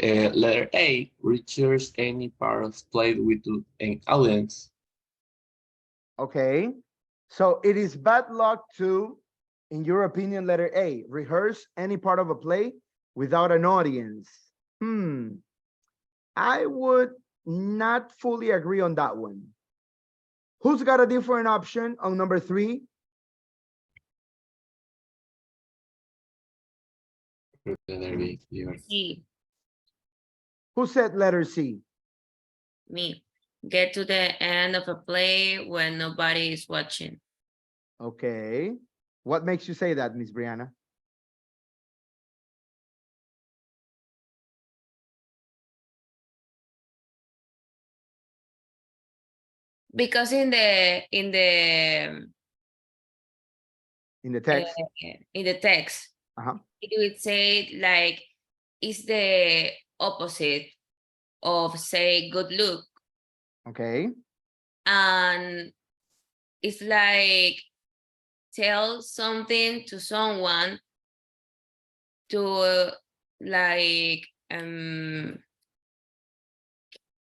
Letter A reaches any part of play with an audience. Okay. So it is bad luck to, in your opinion, letter A, rehearse any part of a play without an audience. I would not fully agree on that one. Who's got a different option on number 3? Letter B. Here. C, Who said letter C? me. Get to the end of a play when nobody is watching. Okay. What makes you say that, Miss Brianna? Because in the text? in the text, it would say like it's the opposite of say good look. Okay. And it's like tell something to someone to like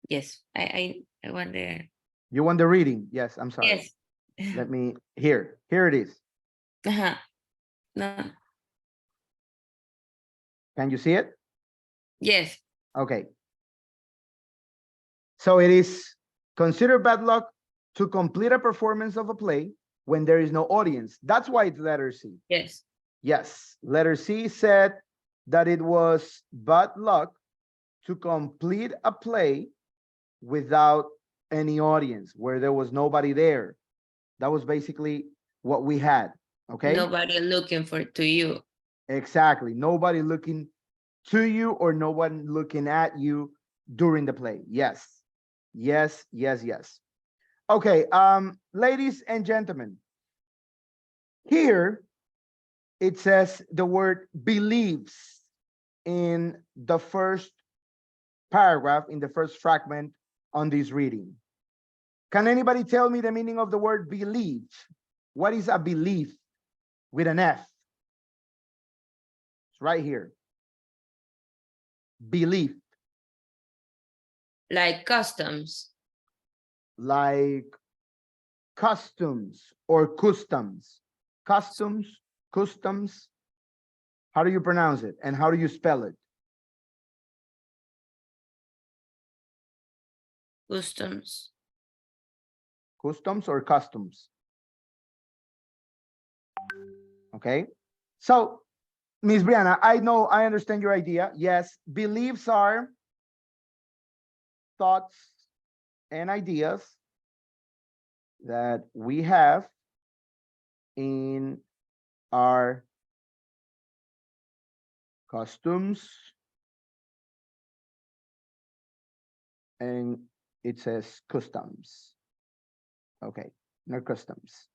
yes, I want the You want the reading? Yes, I'm sorry. yes. Let me, here it is. No. Can you see it? Yes. Okay. So it is considered bad luck to complete a performance of a play when there is no audience. That's why it's letter C. Yes. Yes, letter C said that it was bad luck to complete a play without any audience, where there was nobody there. That was basically what we had, okay? Nobody looking to you. Exactly, nobody looking to you or no one looking at you during the play. Yes, yes, yes, yes. Okay, ladies and gentlemen, here it says the word believes in the first paragraph, in the first fragment on this reading. Can anybody tell me the meaning of the word believe? What is a belief with an F? It's right here. Belief. Like customs. Like customs or customs. Customs, customs. How do you pronounce it? And how do you spell it? Customs. Customs or customs? Okay. So, Ms. Brianna, I understand your idea. Yes, beliefs are thoughts and ideas that we have in our customs, and it says customs. Okay, in our customs.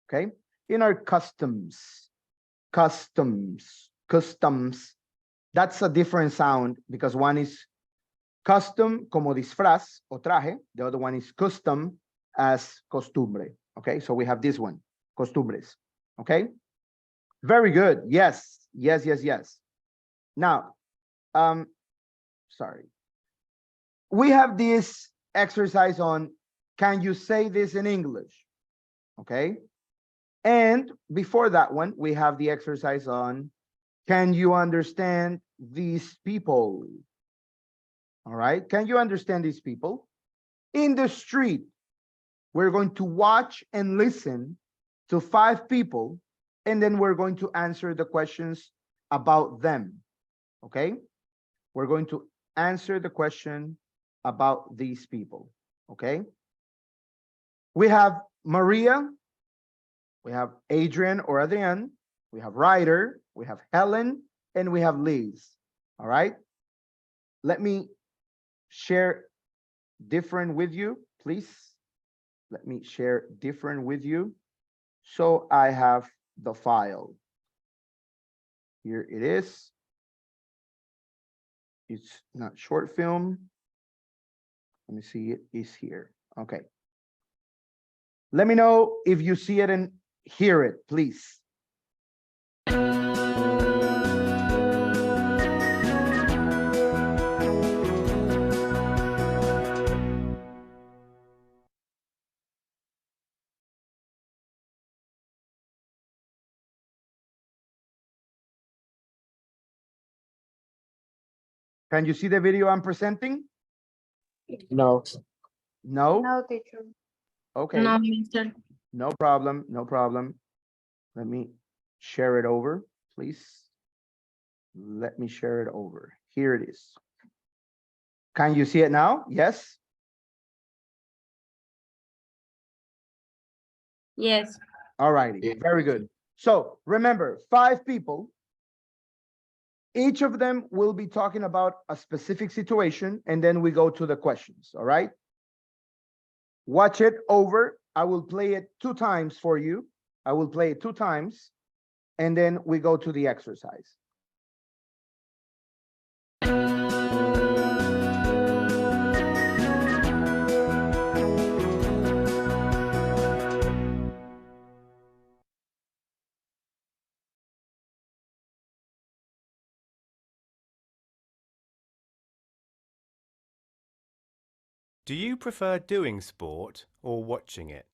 Okay, in our customs, customs, that's a different sound because one is custom como disfraz o traje, the other one is custom as costumbre. Okay, so we have this one, costumbres. Okay, very good. Yes, yes, yes, yes. Now, sorry. We have this exercise on, can you say this in English? Okay. And before that one, we have the exercise on, can you understand these people? All right. Can you understand these people? In the street, we're going to watch and listen to 5 people, and then we're going to answer the questions about them. Okay. We're going to answer the question about these people. Okay. We have Maria, we have Adrian or Adrian, we have Ryder, we have Helen, and we have Liz. All right. Let me share different with you, please. Let me share different with you. So I have the file. Here it is. It's not short film. Let me see, it is here. Okay. Let me know if you see it and hear it, please. Can you see the video I'm presenting? No. No? No, teacher. Okay. No, mister. No problem, no problem. Let me share it over, please. Let me share it over. Here it is. Can you see it now? Yes? Yes. All righty, very good. So remember, 5 people. Each of them will be talking about a specific situation, and then we go to the questions, all right? Watch it over. I will play it 2 times for you. I will play it 2 times, and then we go to the exercise. Do you prefer doing sport or watching it?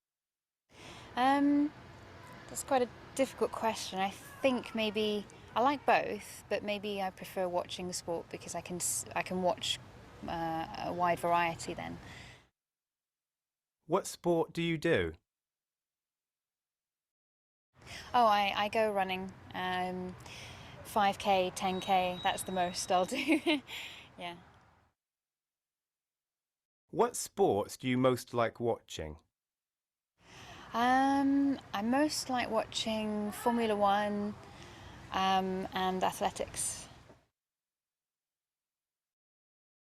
That's quite a difficult question. I think maybe I like both, but maybe I prefer watching the sport because I can watch a wide variety then. What sport do you do? Oh, I go running. 5K, 10K, that's the most I'll do. Yeah. What sports do you most like watching? I most like watching Formula One and athletics.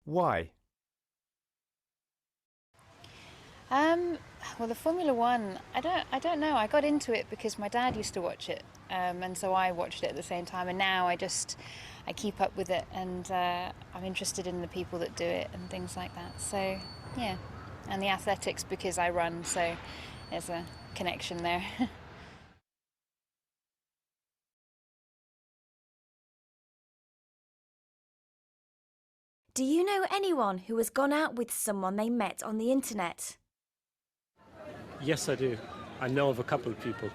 Why? Well, the Formula One, I don't know. I got into it because my dad used to watch it, and so I watched it at the same time. And now I keep up with it, and I'm interested in the people that do it and things like that. So yeah, and the athletics because I run, so there's a connection there. Do you know anyone who has gone out with someone they met on the internet? Yes, I do. I know of a couple of people.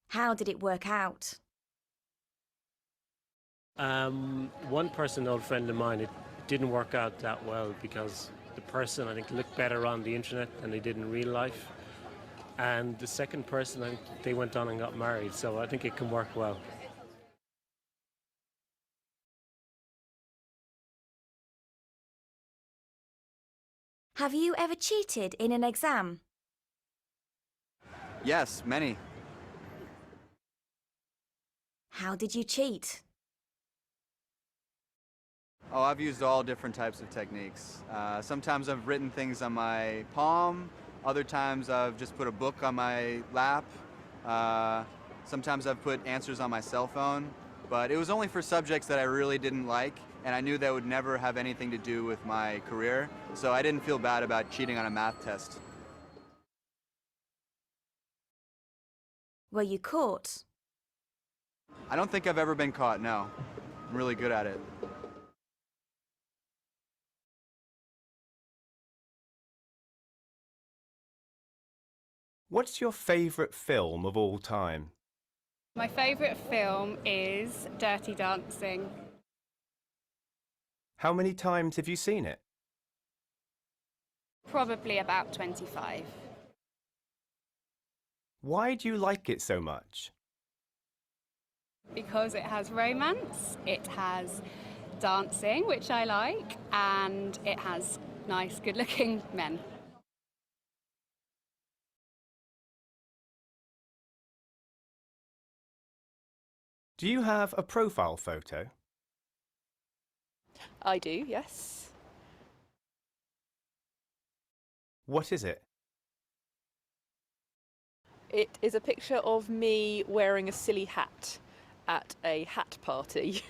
How did it work out? One person, an old friend of mine, it didn't work out that well because the person, I think, looked better on the internet than they did in real life. And the second person, I think they went on and got married, so I think it can work well. Have you ever cheated in an exam? Yes, many. How did you cheat? Oh, I've used all different types of techniques. Sometimes I've written things on my palm. Other times I've just put a book on my lap. Sometimes I've put answers on my cell phone. But it was only for subjects that I really didn't like, and I knew that would never have anything to do with my career. So I didn't feel bad about cheating on a math test. Were you caught? I don't think I've ever been caught, no. I'm really good at it. What's your favourite film of all time? My favourite film is Dirty Dancing. How many times have you seen it? Probably about 25. Why do you like it so much? Because it has romance, it has dancing, which I like, and it has nice, good-looking men. Do you have a profile photo? I do, yes. What is it? It is a picture of me wearing a silly hat at a hat party.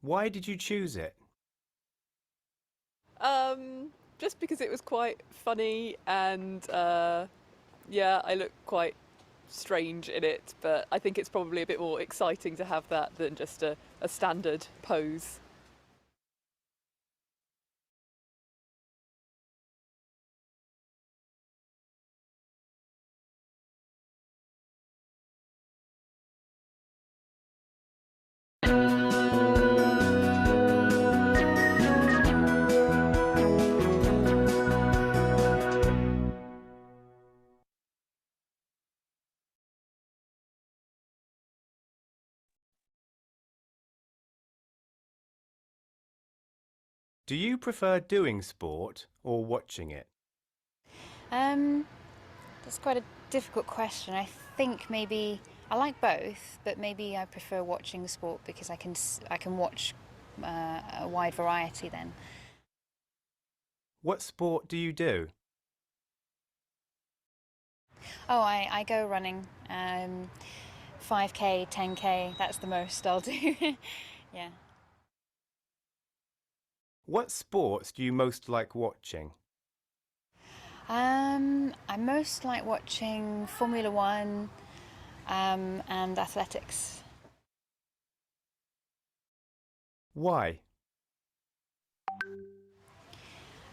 Why did you choose it? Just because it was quite funny and yeah, I look quite strange in it, but I think it's probably a bit more exciting to have that than just a standard pose. Do you prefer doing sport or watching it? That's quite a difficult question. I think maybe I like both, but maybe I prefer watching the sport because I can watch a wide variety then. What sport do you do? Oh, I go running. 5K, 10K, that's the most I'll do. Yeah. What sports do you most like watching? I most like watching Formula One and athletics. Why?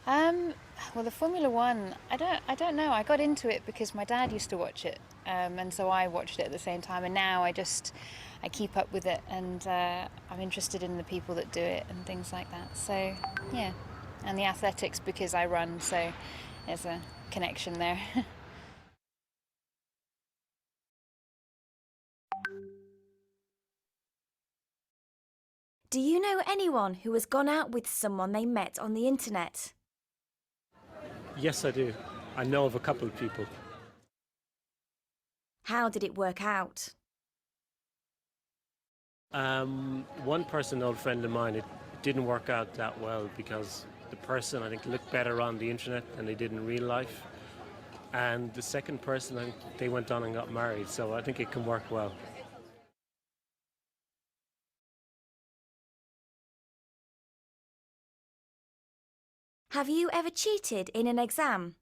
Well, the Formula One, I don't know. I got into it because my dad used to watch it, and so I watched it at the same time. And now I keep up with it, and I'm interested in the people that do it and things like that. So yeah, and the athletics because I run, so there's a connection there. Do you know anyone who has gone out with someone they met on the internet? Yes, I do. I know of a couple of people. How did it work out? One person, an old friend of mine, it didn't work out that well because the person, I think, looked better on the internet than they did in real life. And the second person, I think they went on and got married, so I think it can work well. Have you ever cheated in an exam?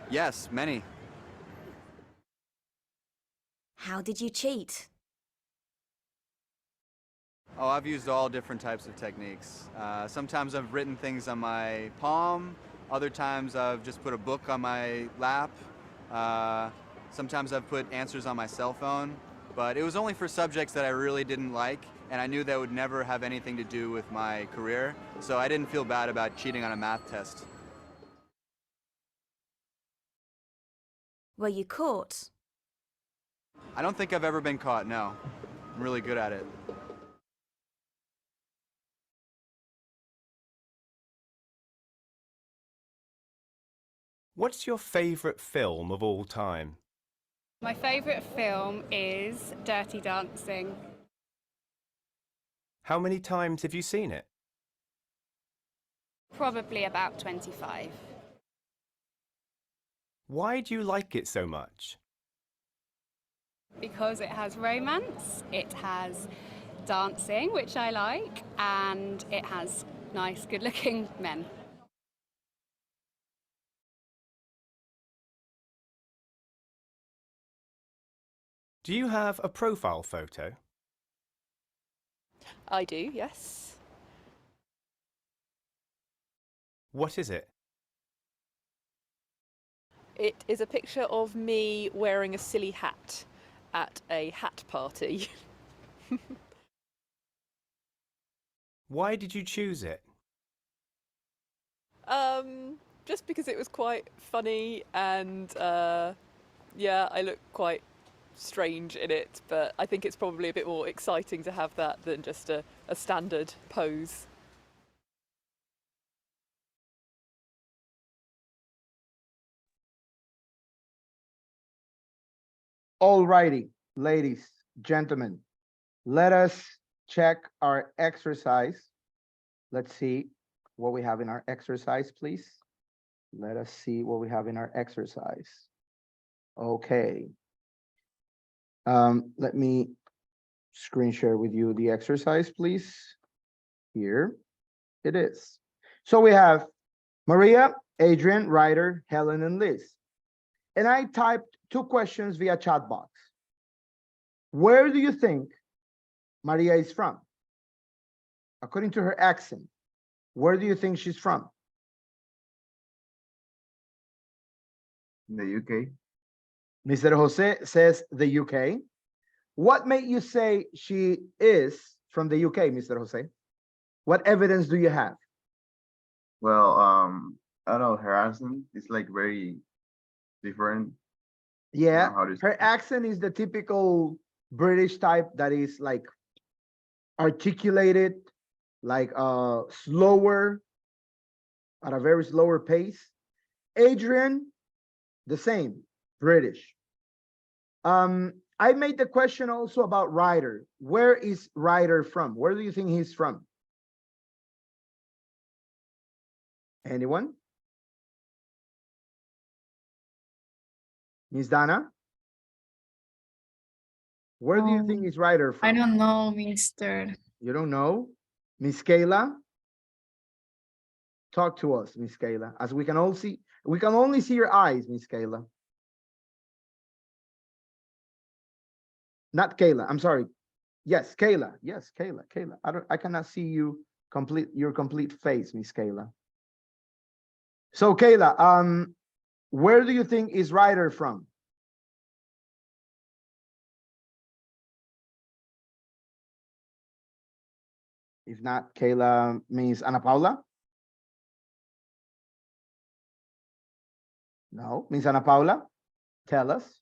Yes, many. How did you cheat? Oh, I've used all different types of techniques. Sometimes I've written things on my palm. Other times I've just put a book on my lap. Sometimes I've put answers on my cell phone. But it was only for subjects that I really didn't like, and I knew that would never have anything to do with my career. So I didn't feel bad about cheating on a math test. Were you caught? I don't think I've ever been caught, no. I'm really good at it. What's your favourite film of all time? My favourite film is Dirty Dancing. How many times have you seen it? Probably about 25. Why do you like it so much? Because it has romance, it has dancing, which I like, and it has nice, good-looking men. Do you have a profile photo? I do, yes. What is it? It is a picture of me wearing a silly hat at a hat party. Why did you choose it? Just because it was quite funny and yeah, I look quite strange in it, but I think it's probably a bit more exciting to have that than just a standard pose. Alrighty, ladies, gentlemen, let us check our exercise. Let's see what we have in our exercise, please. Let us see what we have in our exercise. Okay. Let me screen share with you the exercise, please. Here it is. So we have Maria, Adrian, Ryder, Helen, and Liz. And I typed 2 questions via chat box. Where do you think Maria is from? According to her accent, where do you think she's from? In the UK. Mr. Jose says the UK. What made you say she is from the UK, Mr. Jose? What evidence do you have? Well, I don't know, her accent is like very different. Yeah, How to her accent is the typical British type that is like articulated, like slower, at a very slower pace. Adrian, the same, British. I made the question also about Ryder. Where is Ryder from? Where do you think he's from? Anyone? Miss Dana? Where do you think is Ryder from? I don't know, Mr. You don't know? Miss Kayla? Talk to us, Miss Kayla. As we can all see, we can only see your eyes, Miss Kayla. Not Kayla, I'm sorry. Yes, Kayla. Yes, Kayla. I cannot see you your complete face, Miss Kayla. So Kayla, where do you think is Ryder from? If not, Kayla means Ana Paula? No, Miss Ana Paula? Tell us.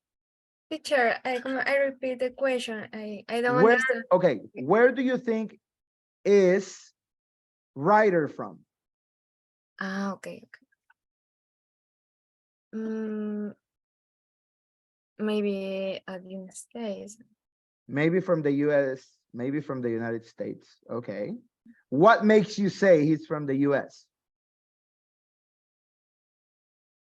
Teacher, I repeat the question. I don't Where, understand. okay, where do you think is Ryder from? Okay. Maybe at the United States. Maybe from the US, maybe from the United States. Okay. What makes you say he's from the US?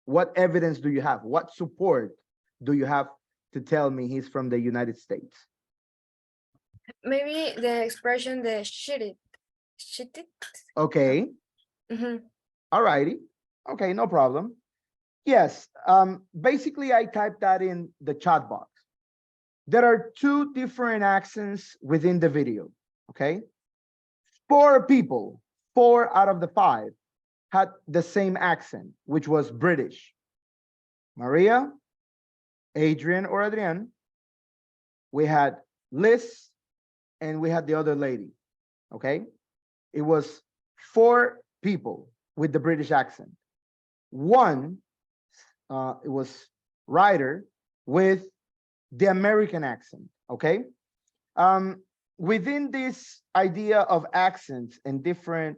What evidence do you have? What support do you have to tell me he's from the United States? Maybe the expression the shit it. Okay. All righty. Okay, no problem. Yes, basically I typed that in the chat box. There are 2 different accents within the video, okay? 4 people, 4 out of the 5 had the same accent, which was British. Maria, Adrian or Adrian, we had Liz, and we had the other lady, okay? It was 4 people with the British accent. 1, it was Ryder with the American accent, okay? Within this idea of accents and different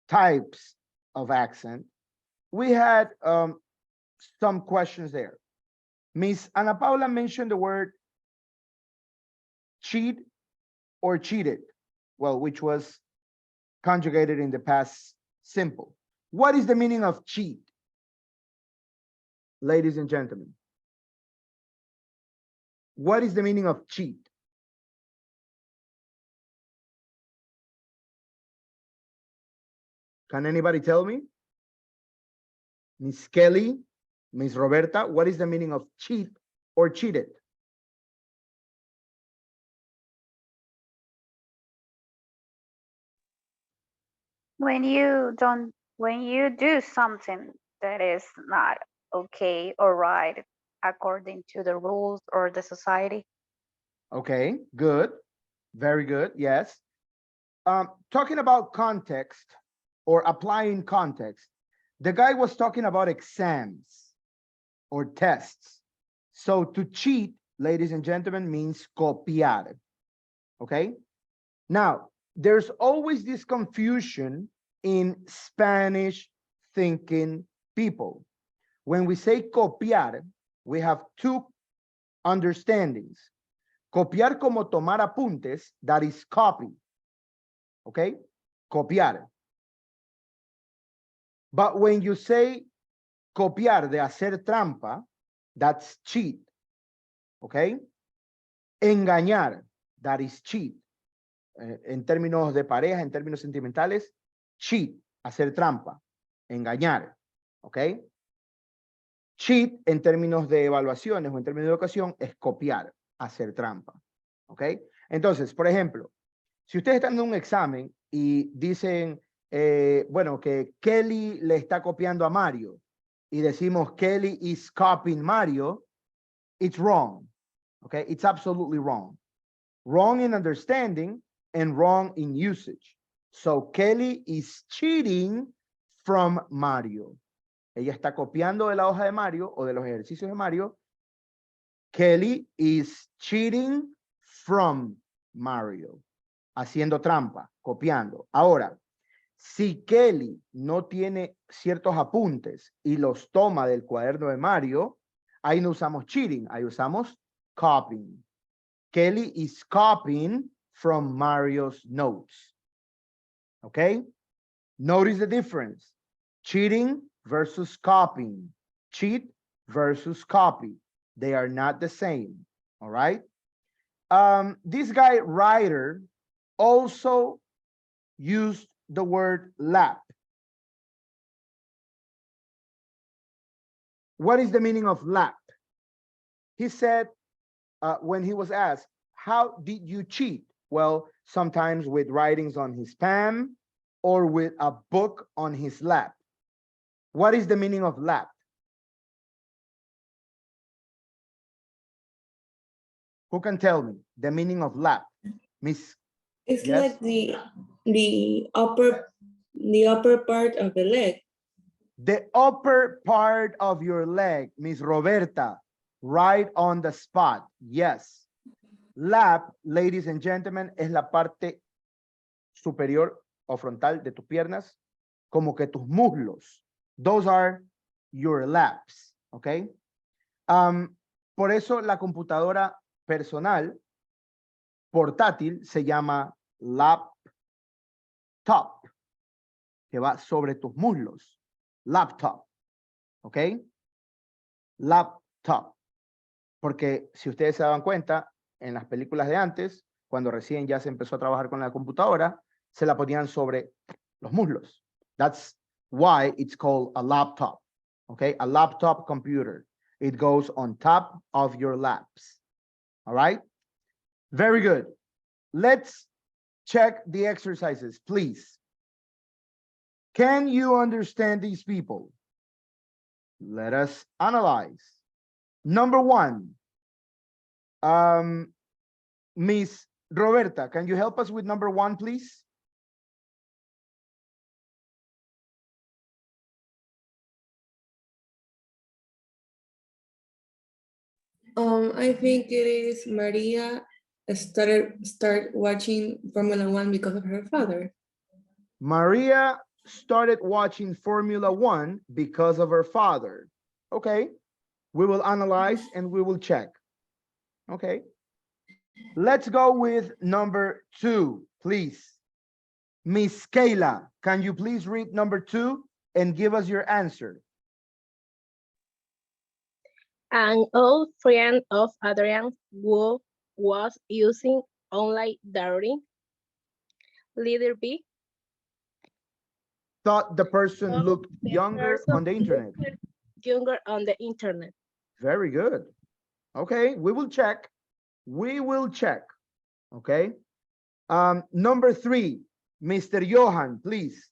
types of accent, we had some questions there. Miss Ana Paula mentioned the word cheat or cheated, well, which was conjugated in the past simple. What is the meaning of cheat, ladies and gentlemen? What is the meaning of cheat? Can anybody tell me? Miss Kelly, Miss Roberta, what is the meaning of cheat or cheated? When you do something that is not okay or right according to the rules or the society. Okay, good. Very good. Yes. Talking about context or applying context, the guy was talking about exams or tests. So to cheat, ladies and gentlemen, means copiar. Okay. Now, there's always this confusion in Spanish thinking people. When we say copiar, we have 2 understandings. Copiar como tomar apuntes, that is copy. Okay? Copiar. But when you say copiar, de hacer trampa, that's cheat. Okay? Engañar, that is cheat. En términos de pareja, en términos sentimentales, cheat, hacer trampa, engañar. Okay? Cheat en términos de evaluaciones o en términos de educación es copiar, hacer trampa. ¿Ok? Entonces, por ejemplo, si ustedes están en un examen y dicen, bueno, que Kelly le está copiando a Mario y decimos Kelly is copying Mario, it's wrong. ¿Ok? It's absolutely wrong. Wrong in understanding and wrong in usage. So Kelly is cheating from Mario. Ella está copiando de la hoja de Mario o de los ejercicios de Mario. Kelly is cheating from Mario. Haciendo trampa, copiando. Ahora, si Kelly no tiene ciertos apuntes y los toma del cuaderno de Mario, ahí no usamos cheating, ahí usamos copying. Kelly is copying from Mario's notes. Okay? Notice the difference. Cheating versus copying. Cheat versus copy. They are not the same. All right? This guy, Ryder, also used the word lap. What is the meaning of lap? He said, when he was asked, how did you cheat? Well, sometimes with writings on his palm or with a book on his lap. What is the meaning of lap? Who can tell me the meaning of lap? Miss? It's Yes? like the upper part of the leg. The upper part of your leg, Miss Roberta, right on the spot. Yes. Lap, ladies and gentlemen, es la parte superior o frontal de tus piernas, como que tus muslos. Those are your laps, okay? Por eso la computadora personal, portátil, se llama laptop, que va sobre tus muslos. Laptop, ¿ok? Laptop. Porque si ustedes se daban cuenta, en las películas de antes, cuando recién ya se empezó a trabajar con la computadora, se la ponían sobre los muslos. That's why it's called a laptop, ¿ok? A laptop computer. It goes on top of your laps, all right? Very good. Let's check the exercises, please. Can you understand these people? Let us analyze. Number one, Miss Roberta, can you help us with number one, please? I think it is Maria start watching Formula One because of her father. Maria started watching Formula One because of her father. Okay, we will analyze and we will check. Okay, let's go with number two, please. Miss Kayla, can you please read number two and give us your answer? An old friend of Adrian who was using online dating. Leader B. Thought the person looked younger on the internet. Younger on the internet. Very good. Okay, we will check. We will check. Okay. Number three, Mr. Johan, please.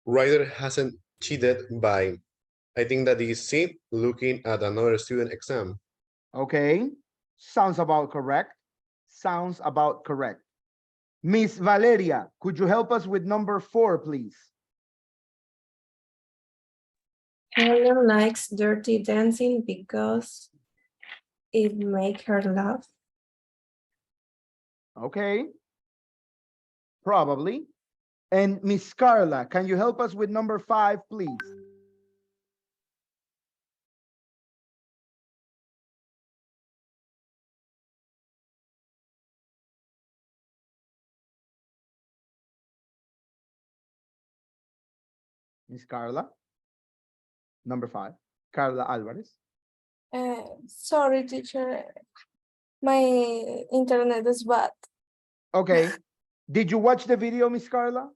Ryder hasn't cheated by, I think that is C, looking at another student exam. Okay, sounds about correct. Sounds about correct. Miss Valeria, could you help us with number four, please? Helen likes Dirty Dancing because it makes her laugh. Okay, probably. And Miss Carla, can you help us with number five, please? Miss Carla. Number 5, Carla Alvarez. Sorry, teacher. My internet is bad. Okay. Did you watch the video, Miss Carla?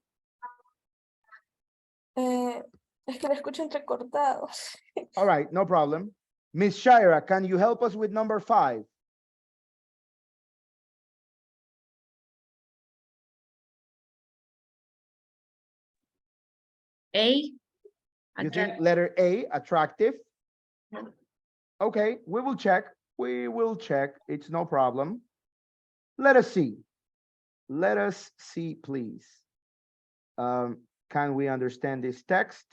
Es que lo escucho entrecortado. All right, no problem. Miss Shira, can you help us with number 5? A. You think letter A, attractive? Okay, we will check. We will check. It's no problem. Let us see. Let us see, please. Can we understand this text?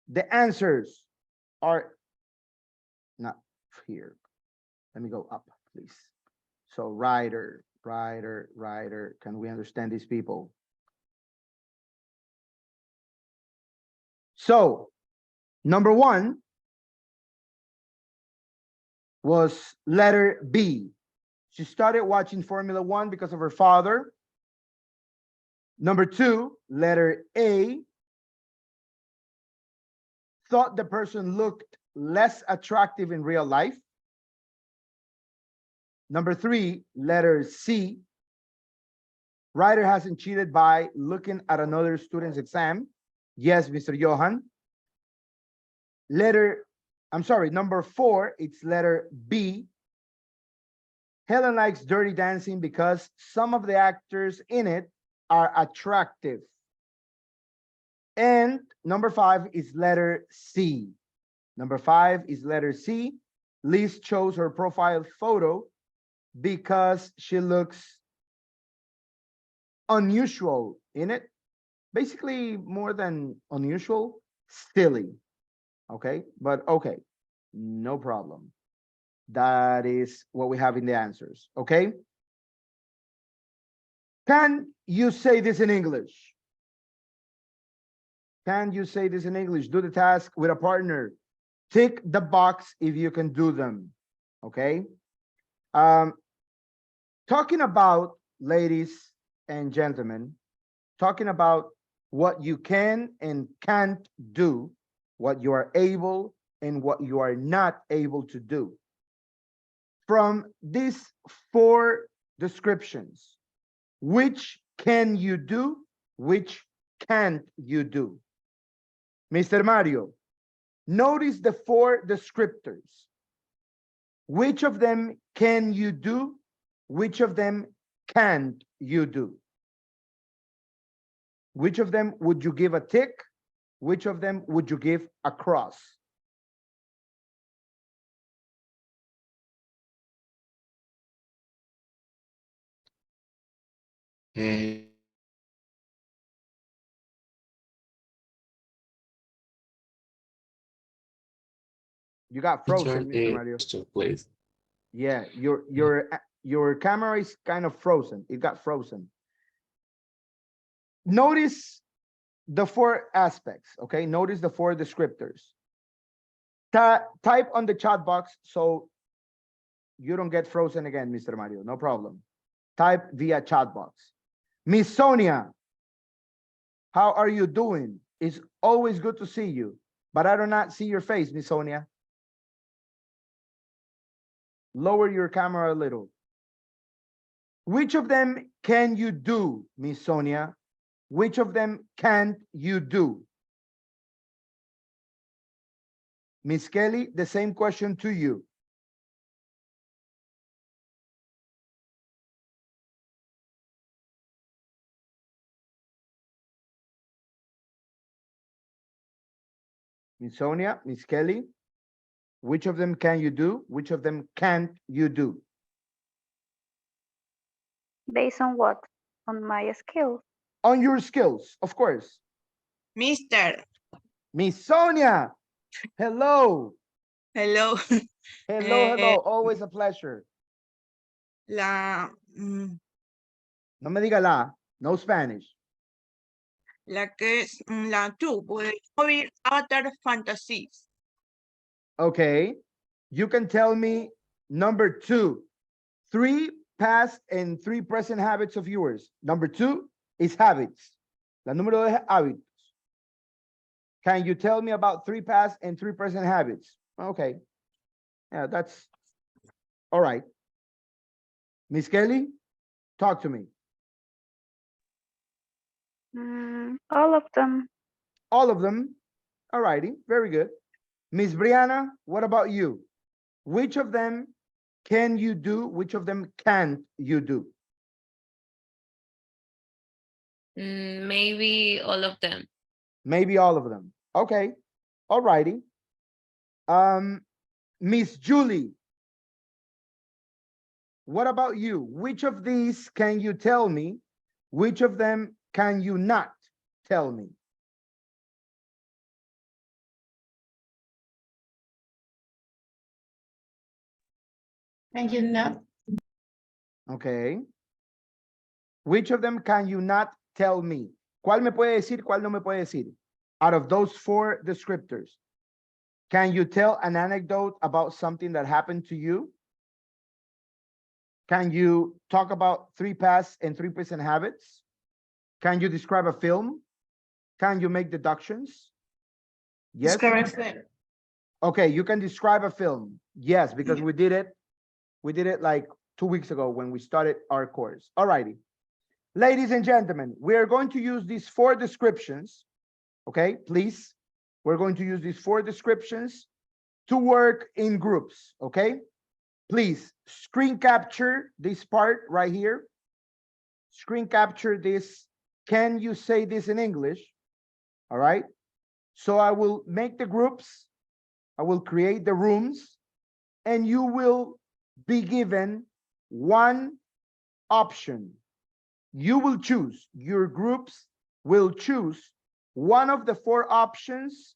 The answers are not here. Let me go up, please. So writer. Can we understand these people? So number 1 was letter B. She started watching Formula 1 because of her father. Number 2, letter A, thought the person looked less attractive in real life. Number 3, letter C, writer hasn't cheated by looking at another student's exam. Yes, Mr. Johan. Number 4, it's letter B. Helen likes Dirty Dancing because some of the actors in it are attractive. And number 5 is letter C. Number 5 is letter C. Liz chose her profile photo because she looks unusual in it. Basically, more than unusual, silly. Okay, but okay, no problem. That is what we have in the answers. Okay. Can you say this in English? Can you say this in English? Do the task with a partner. Tick the box if you can do them. Okay. Talking about, ladies and gentlemen, talking about what you can and can't do, what you are able and what you are not able to do. From these 4 descriptions, which can you do? Which can't you do? Mr. Mario, notice the 4 descriptors. Which of them can you do? Which of them can't you do? Which of them would you give a tick? Which of them would you give a cross? Eh, You got frozen, Mr. Mario. Please. Yeah, your camera is kind of frozen. It got frozen. Notice the 4 aspects, okay? Notice the 4 descriptors. Type on the chat box so you don't get frozen again, Mr. Mario. No problem. Type via chat box. Miss Sonia, how are you doing? It's always good to see you, but I do not see your face, Miss Sonia. Lower your camera a little. Which of them can you do, Miss Sonia? Which of them can't you do? Miss Kelly, the same question to you. Miss Sonia, Miss Kelly, which of them can you do? Which of them can't you do? Based on what? On my skills. On your skills, of course. Mister. Miss Sonia, hello. Hello. Hello. Always a pleasure. La, No me diga la, no Spanish. la que es la 2, puedes oír Avatar Fantasies. Okay, you can tell me number 2, 3 past and 3 present habits of yours. Number 2 is habits. La número 2 es hábitos. Can you tell me about 3 past and 3 present habits? Okay. Yeah, that's all right. Miss Kelly, talk to me. All of them. All of them. All righty. Very good. Miss Brianna, what about you? Which of them can you do? Which of them can't you do? Maybe all of them. Maybe all of them. Okay. All righty. Miss Julie, what about you? Which of these can you tell me? Which of them can you not tell me? Can you not? Okay. Which of them can you not tell me? ¿Cuál me puede decir? ¿Cuál no me puede decir? Out of those 4 descriptors, can you tell an anecdote about something that happened to you? Can you talk about 3 past and 3 present habits? Can you describe a film? Can you make deductions? Yes. Describe a film. Okay, you can describe a film. Yes, because we did it. We did it like 2 weeks ago when we started our course. All righty. Ladies and gentlemen, we are going to use these 4 descriptions. Okay, please. We're going to use these 4 descriptions to work in groups. Okay, please screen capture this part right here. Screen capture this. Can you say this in English? All right. So I will make the groups. I will create the rooms, and you will be given 1 option. You will choose, your groups will choose one of the 4 options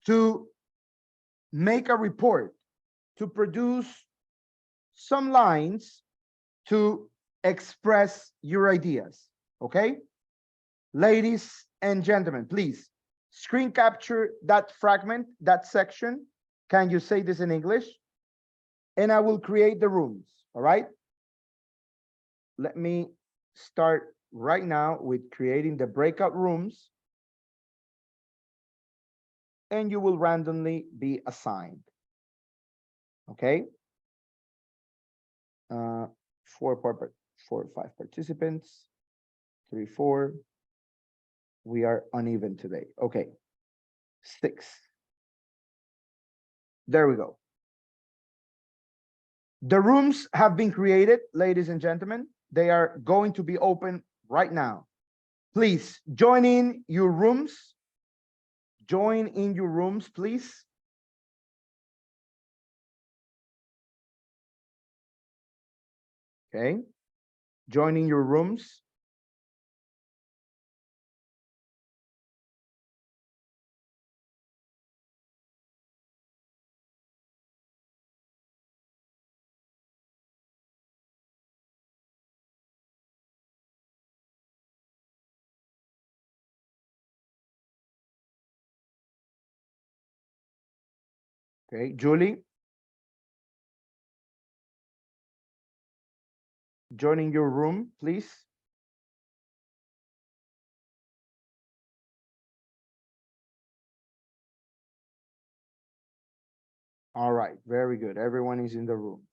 to make a report, to produce some lines to express your ideas. Okay? Ladies and gentlemen, please screen capture that fragment, that section. Can you say this in English? And I will create the rooms. All right? Let me start right now with creating the breakout rooms, and you will randomly be assigned. Okay? 4 or 5 participants, 3, 4. We are uneven today. Okay, 6. There we go. The rooms have been created, ladies and gentlemen. They are going to be open right now. Please join in your rooms. Join in your rooms, please. Okay. Join in your rooms. Okay, Julie. Joining your room, please. All right, very good. Everyone is in the room.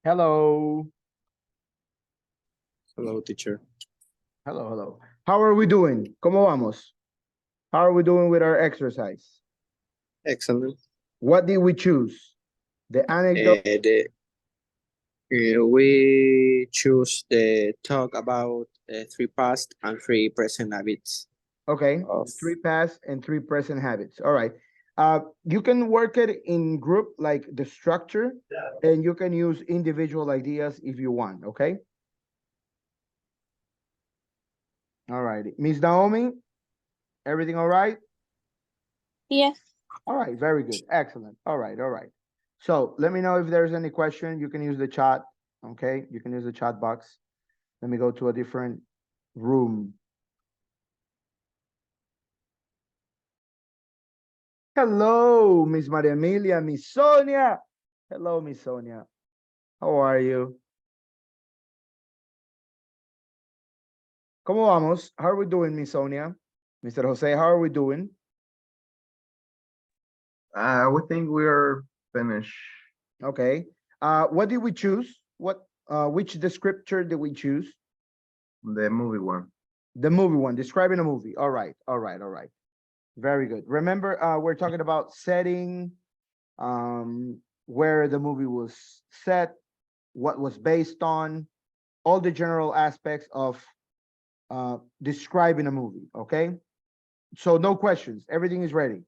Hello. Hello, teacher. Hello, hello. How are we doing? ¿Cómo vamos? How are we doing with our exercise? Excellent. What did we choose? The anecdote. We choose the talk about 3 past and 3 present habits. Okay, 3 past and 3 present habits. All right. You can work it in group, like the structure, and you can use individual ideas if you want, okay? All righty. Miss Naomi, everything all right? Yes. All right, very good. Excellent. All right, all right. So let me know if there's any question. You can use the chat, okay? You can use the chat box. Let me go to a different room. Hello, Miss Maria Emilia, Miss Sonia. Hello, Miss Sonia. How are you? ¿Cómo vamos? How are we doing, Miss Sonia? Mr. Jose, how are we doing? We think we are finished. Okay. What did we choose? Which descriptor did we choose? The movie one. The movie one, describing a movie. All right, all right, all right. Very good. Remember, we're talking about setting, where the movie was set, what was based on, all the general aspects of describing a movie, okay? So no questions, everything is ready.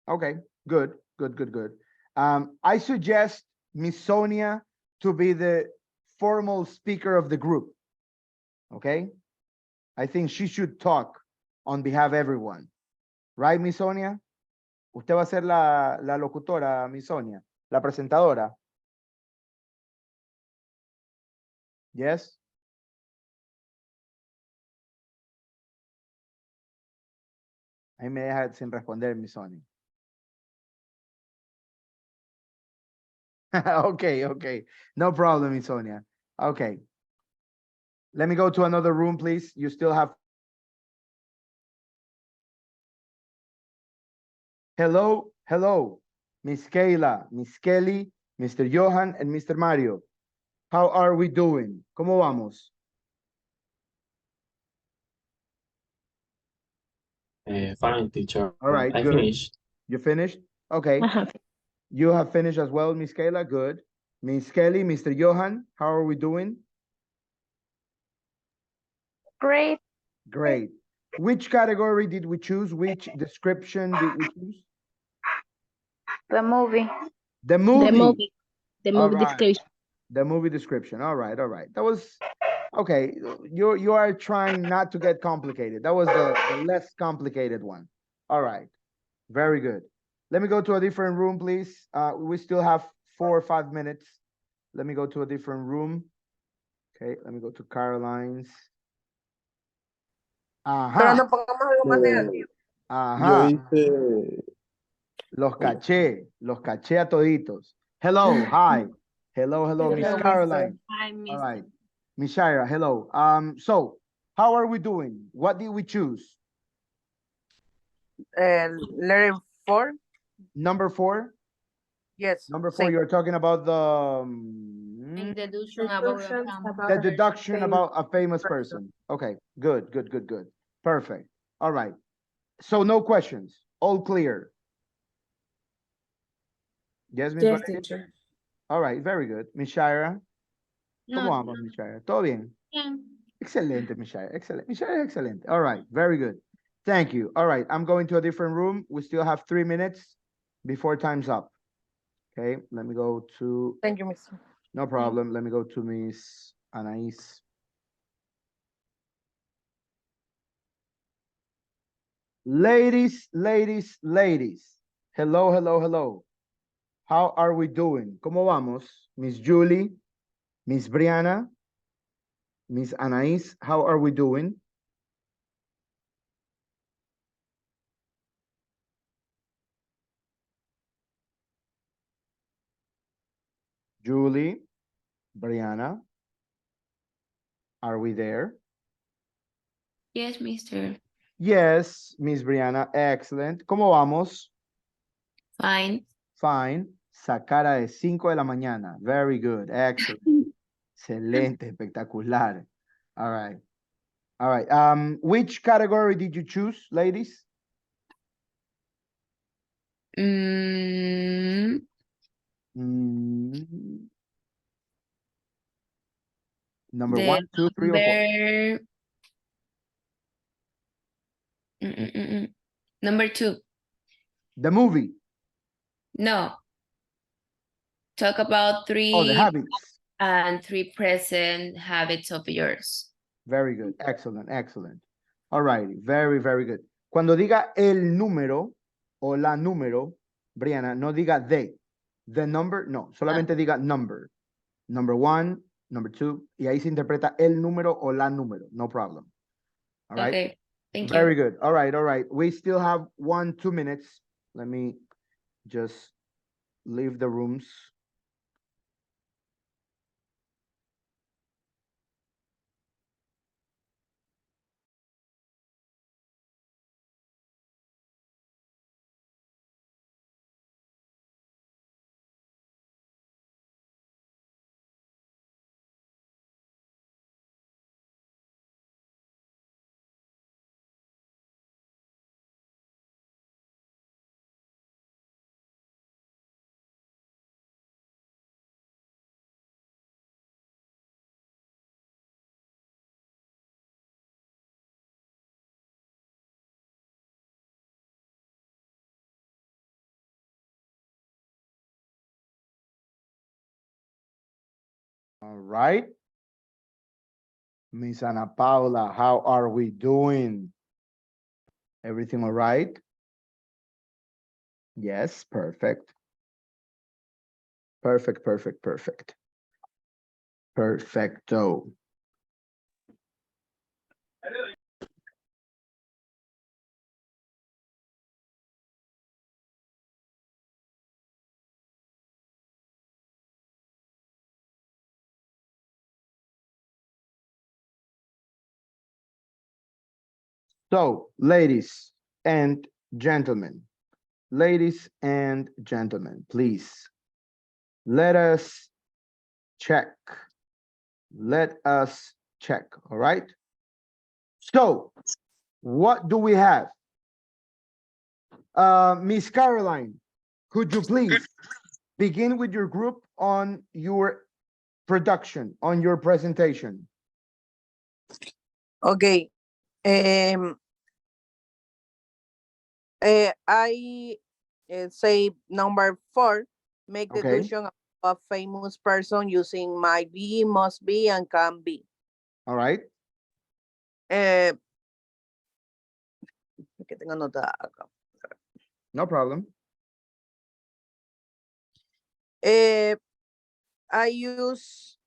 Okay, good, good, good, good. I suggest Miss Sonia to be the formal speaker of the group, okay? I think she should talk on behalf of everyone. Right, Miss Sonia? Usted va a ser la locutora, Miss Sonia, la presentadora. Yes? Ahí me deja sin responder, Miss Sonia. Okay, okay. No problem, Miss Sonia. Okay. Let me go to another room, please. You still have. Hello, hello. Miss Kayla, Miss Kelly, Mr. Johan, and Mr. Mario. How are we doing? ¿Cómo vamos? Fine, teacher. All right, I good. finished. You finished? Okay. You have finished as well, Miss Kayla. Good. Miss Kelly, Mr. Johan, how are we doing? Great. Great. Which category did we choose? Which description did we choose? The movie. The movie. The movie. The All movie right. description. The movie description. All right, all right. That was okay. You are trying not to get complicated. That was the less complicated one. All right. Very good. Let me go to a different room, please. We still have 4 or 5 minutes. Let me go to a different room. Okay, let me go to Caroline's. Pero no pongamos algo más negativo. Ajá. Yo hice. Los caché a toditos. Hello, hi. Hello, hello, Miss Caroline. Hi, All right. Miss Shira, hello. So how are we doing? What did we choose? Letter 4. Number 4? Yes. Number 4, you're talking about the Deduction about the deduction about a famous person. Okay, good, good, good, good. Perfect. All right. So no questions. All clear. Yes, Miss Yes, Valeria? teacher. All right, very good. Miss Shira? ¿Cómo No. vamos, Miss Shira? ¿Todo bien? Yeah. Excelente, Miss Shira. Excellent. Miss Shira, excellent. All right, very good. Thank you. All right, I'm going to a different room. We still have 3 minutes before time's up. Okay, let me go to. Thank you, Mr. No problem. Let me go to Miss Anais. Ladies, ladies, ladies. Hello, hello, hello. How are we doing? ¿Cómo vamos? Miss Julie, Miss Brianna, Miss Anais, how are we doing? Julie, Brianna, are we there? Yes, mister. Yes, Miss Brianna, excellent. ¿Cómo vamos? Fine. Fine. Sacara de 5 de la mañana. Very good. Excellent. Excelente, espectacular. All right. All right. Which category did you choose, ladies? Mm, Number the 1, 2, 3, or 4? number, number 2. The movie. No. Talk about Oh, the 3 habits. and 3 present habits of yours. Very good. Excellent. Excellent. All righty. Very, very good. Cuando diga el número o la número, Brianna, no diga de. The number, no. Solamente diga number. Number 1, number 2. Y ahí se interpreta el número o la número. No problem. All right. Okay. Thank you. Very good. All right. All right. We still have 2 minutes. Let me just leave the rooms. All right. Miss Ana Paula, how are we doing? Everything all right? Yes, perfect. Perfect, perfect, perfect. Perfecto. So, ladies and gentlemen, please, let us check. Let us check, all right? So, what do we have? Miss Caroline, could you please begin with your group on your production, on your presentation? Okay. I say number 4, make deduction of a famous person using might be, must be, and can be. All right. Que tengo anotada acá. No problem. I use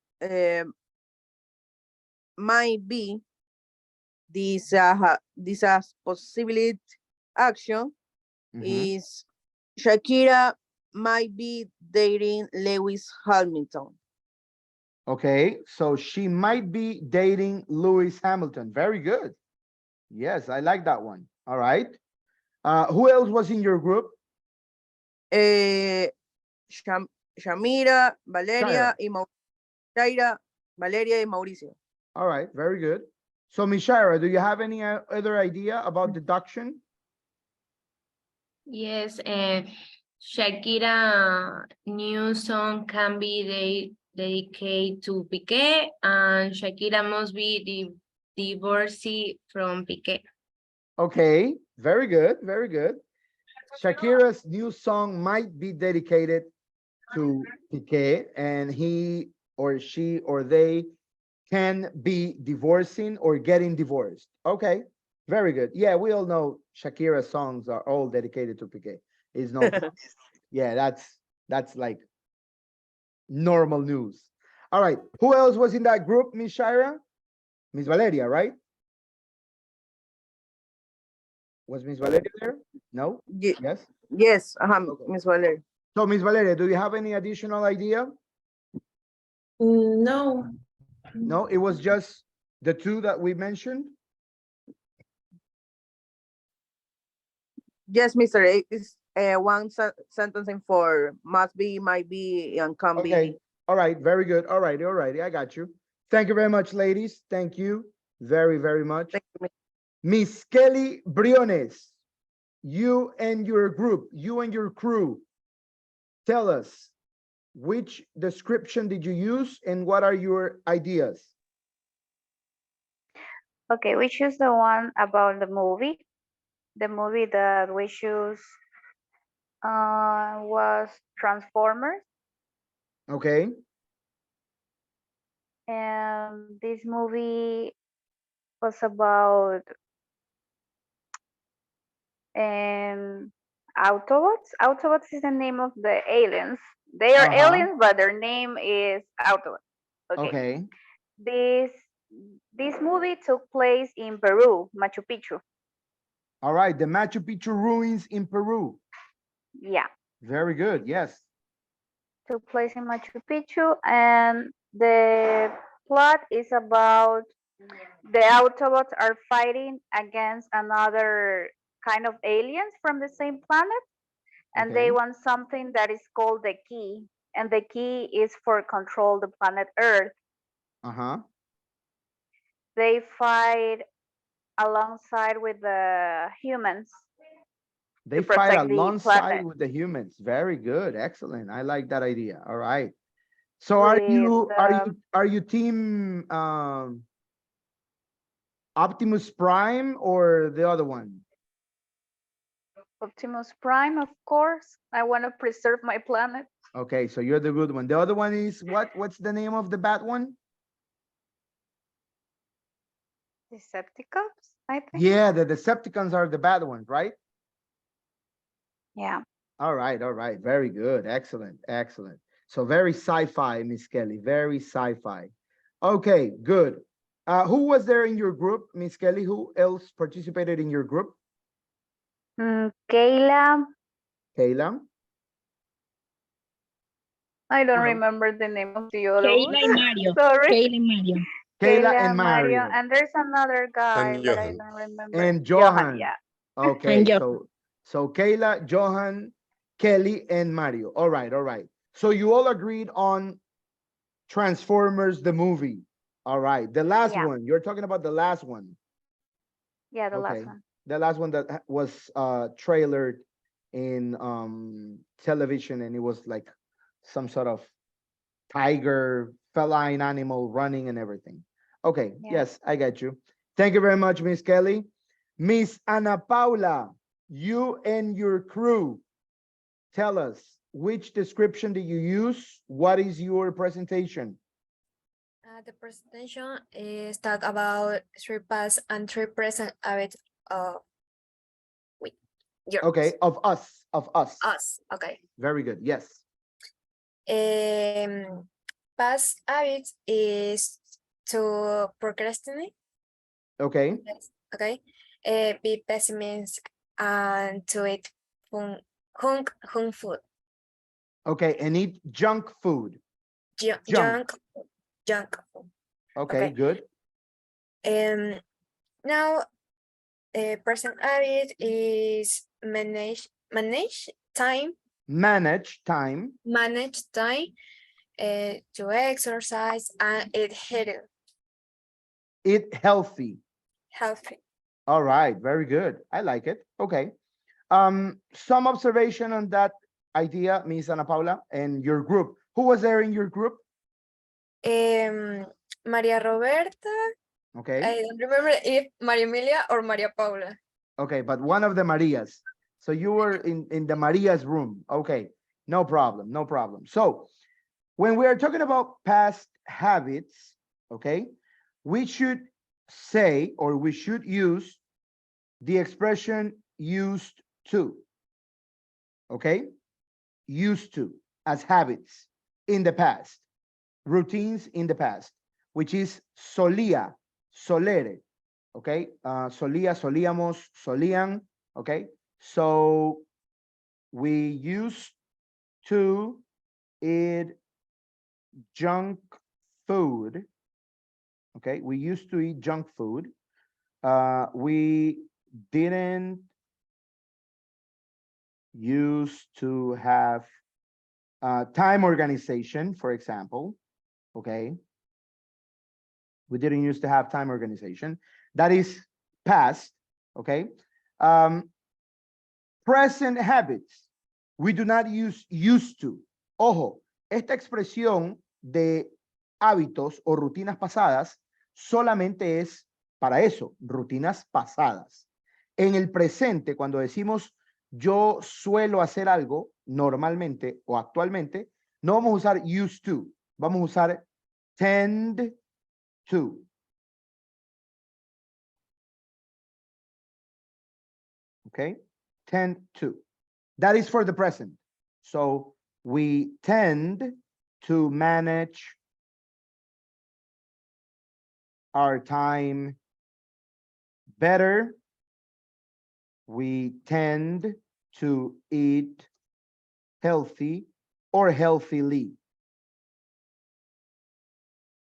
might be this as possibility action is Shakira might be dating Lewis Hamilton. Okay, so she might be dating Lewis Hamilton. Very good. Yes, I like that one. All right. Who else was in your group? Shamira, Valeria, Shaira, Valeria, y Mauricio. All right, very good. So, Miss Shaira, do you have any other idea about deduction? Yes, Shakira new song can be dedicated to Piqué, and Shakira must be divorcee from Piqué. Okay, very good, very good. Shakira's new song might be dedicated to Piqué, and he or she or they can be divorcing or getting divorced. Okay, very good. Yeah, we all know Shakira's songs are all dedicated to Piqué. It's no problem. Yeah, that's like normal news. All right, who else was in that group, Miss Shaira? Miss Valeria, right? Was Miss Valeria there? No? Yes? Yes, Miss Valeria. So, Miss Valeria, do you have any additional idea? No. No, it was just the 2 that we mentioned? Yes, Mr. one sentencing for must be, might be, and can Okay, be. all right, very good. All righty, I got you. Thank you very much, ladies. Thank you very, very much. Miss Kelly Briones, you and your group, you and your crew, tell us which description did you use and what are your ideas? Okay, we choose the one about the movie. The movie that we choose was Transformers. Okay, And this movie was about Autobots. Autobots is the name of the aliens. They are aliens, but their name is Autobots. okay, This movie took place in Peru, Machu Picchu. all right, the Machu Picchu ruins in Peru. Yeah, Very good, yes. took place in Machu Picchu, and the plot is about the Autobots are fighting against another kind of aliens from the same planet, and they Okay. want something that is called the key, and the key is for control the planet Earth. Uh-huh. They fight alongside with the humans. They to fight protect the alongside planet. with the humans. Very good, excellent. I like that idea. All right. So are With you team Optimus Prime or the other one? Optimus Prime, of course. I want to preserve my planet. Okay, so you're the good one. The other one is what? What's the name of the bad one? Decepticons, I think. Yeah, the Decepticons are the bad ones, right? Yeah. All right, very good. Excellent, excellent. So very sci-fi, Miss Kelly, very sci-fi. Okay, good. Who was there in your group, Miss Kelly? Who else participated in your group? Kayla. Kayla? I don't remember the name of the other Kayla one. and Mario. Sorry. Kayla and Mario. Kayla and Mario. And there's another guy, And but I Johan. don't remember. And Johan. yeah. Okay, And Johan. so Kayla, Johan, Kelly, and Mario. All right. So you all agreed on Transformers, the movie. All right. The last Yeah. one. You're talking about the last one. Yeah, the Okay. last one. The last one that was trailered in television, and it was like some sort of tiger, feline animal running and everything. Okay, Yeah. yes, I get you. Thank you very much, Miss Kelly. Miss Ana Paula, you and your crew, tell us, which description did you use? What is your presentation? The presentation is talk about three past and three present habits of yours. Okay, of us. Us. Okay. Very good, yes. Past habits is to procrastinate. Okay, Okay. Be pessimistic and to eat junk food. okay, and eat junk food. Junk food. Okay, Okay. good. Now, present habit is manage time. Manage time. Manage time to exercise and eat Eat healthy. healthy. All right, very good. I like it. Okay. Some observation on that idea, Miss Ana Paula, and your group. Who was there in your group? Maria Roberta. Okay. I don't remember if Maria Emilia or Maria Paula. Okay, but one of the Marias. So you were in the Maria's room. Okay, no problem, no problem. So when we are talking about past habits, okay, we should say, or we should use the expression used to. Okay, used to as habits in the past, routines in the past, which is solía, solere. Okay, solía, solíamos, solían. Okay, so we used to eat junk food. Okay, we used to eat junk food. We didn't used to have time organization, for example, okay? We didn't used to have time organization. That is past, okay? Present habits. We do not use used to. Ojo, esta expresión de hábitos o rutinas pasadas solamente es para eso, rutinas pasadas. En el presente, cuando decimos yo suelo hacer algo normalmente o actualmente, no vamos a usar used to, vamos a usar tend to. Okay, tend to. That is for the present. So we tend to manage our time better. We tend to eat healthy or healthily,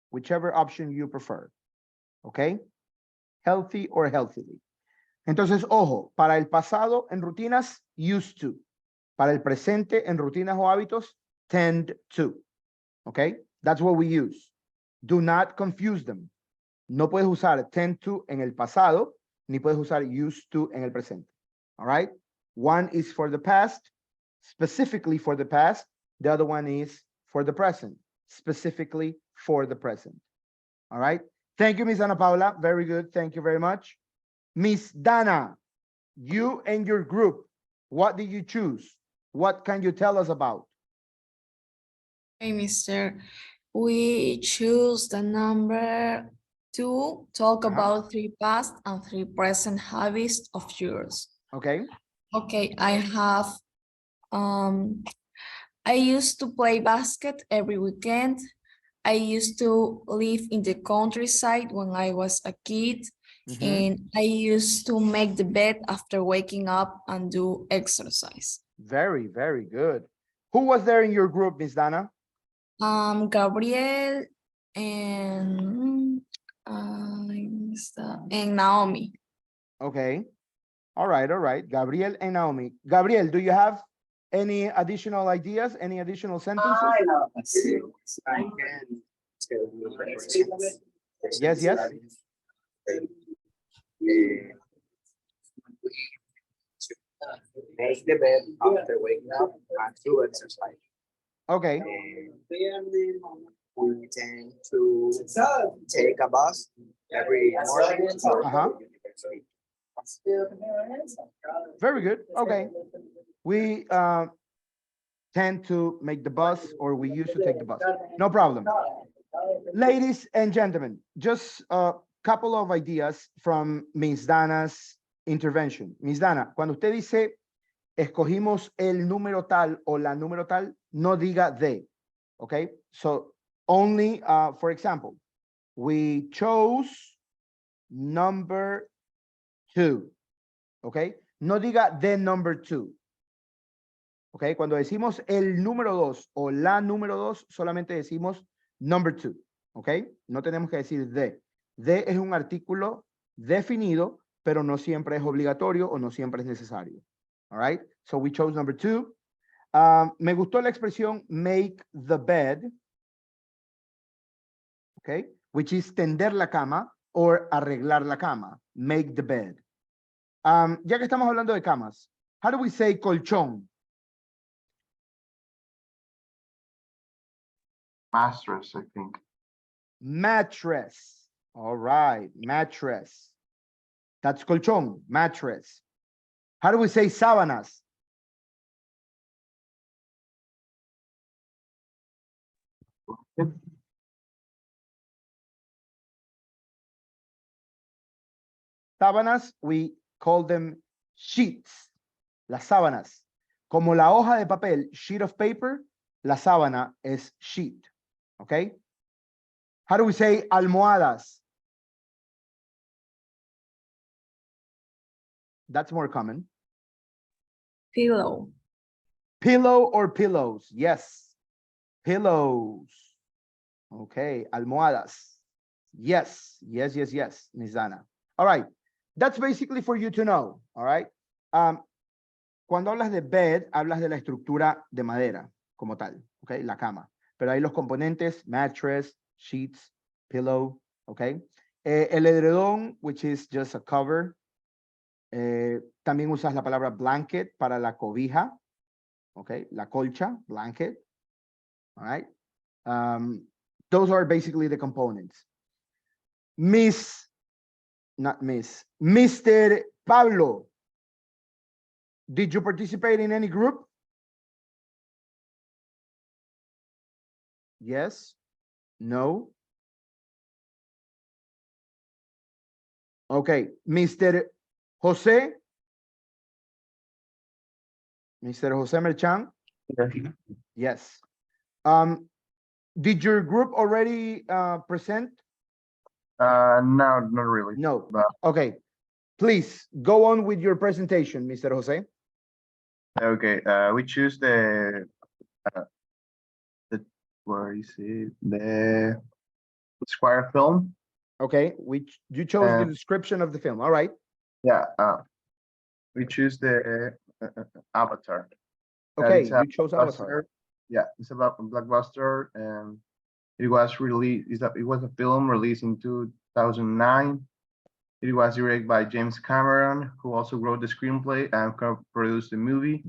whichever option you prefer. Okay, healthy or healthily. Entonces, ojo, para el pasado en rutinas, used to. Para el presente en rutinas o hábitos, tend to. Okay, that's what we use. Do not confuse them. No puedes usar tend to en el pasado, ni puedes usar used to en el presente. All right, one is for the past, specifically for the past. The other one is for the present, specifically for the present. All right, thank you, Miss Ana Paula. Very good. Thank you very much. Miss Dana, you and your group, what did you choose? What can you tell us about? Hey, Mister. We choose the number 2, talk about 3 past and 3 present habits of yours. Okay. Okay, I have, I used to play basket every weekend. I used to live in the countryside when I was a kid. And I used to make the bed after waking up and do exercise. Very, very good. Who was there in your group, Miss Dana? Gabriel and Naomi. Okay. All right. Gabriel and Naomi. Gabriel, do you have any additional ideas? Any additional sentences? I can tell you. Yes. Make the bed after waking up and do exercise. Okay. We tend to take a bus every morning. Very good. Okay. We tend to make the bus, or we used to take the bus. No problem. Ladies and gentlemen, just a couple of ideas from Miss Dana's intervention. Miss Dana, cuando usted dice escogimos el número tal o la número tal, no diga de. Okay, so only for example, we chose number 2. Okay, no diga the number 2. Okay, cuando decimos el número 2 o la número 2, solamente decimos number 2. Okay, no tenemos que decir de. De es un artículo definido, pero no siempre es obligatorio o no siempre es necesario. All right, so we chose number 2. Me gustó la expresión make the bed, okay, which is tender la cama or arreglar la cama, make the bed. Ya que estamos hablando de camas, how do we say colchón? Mattress, I think. Mattress. All right, mattress. That's colchón, mattress. How do we say sábanas? Sábanas, we call them sheets. Las sábanas. Como la hoja de papel, sheet of paper, la sábana es sheet. Okay? How do we say almohadas? That's more common. Pillow. Pillow or pillows? Yes. Pillows. Okay. Almohadas. Yes. Yes, Miss Dana. All right. That's basically for you to know. All right. Cuando hablas de bed, hablas de la estructura de madera como tal, ¿ok? La cama. Pero hay los componentes, mattress, sheets, pillow, ¿ok? El edredón, which is just a cover. También usas la palabra blanket para la cobija, ¿ok? La colcha, blanket, all right? Those are basically the components. Mr. Pablo, did you participate in any group? Yes? No? Okay, Mr. Jose? Mr. Jose Merchan? Yes. Did your group already present? No, not really. No. But Okay. Please go on with your presentation, Mr. Jose. okay, we choose the where is it? The Square film. Okay, you chose the And- description of the film. All right. Yeah, we choose the Avatar. Okay, It's a you chose Avatar. blockbuster. Yeah, it's about a blockbuster, and it was released. It was a film released in 2009. It was directed by James Cameron, who also wrote the screenplay and produced the movie.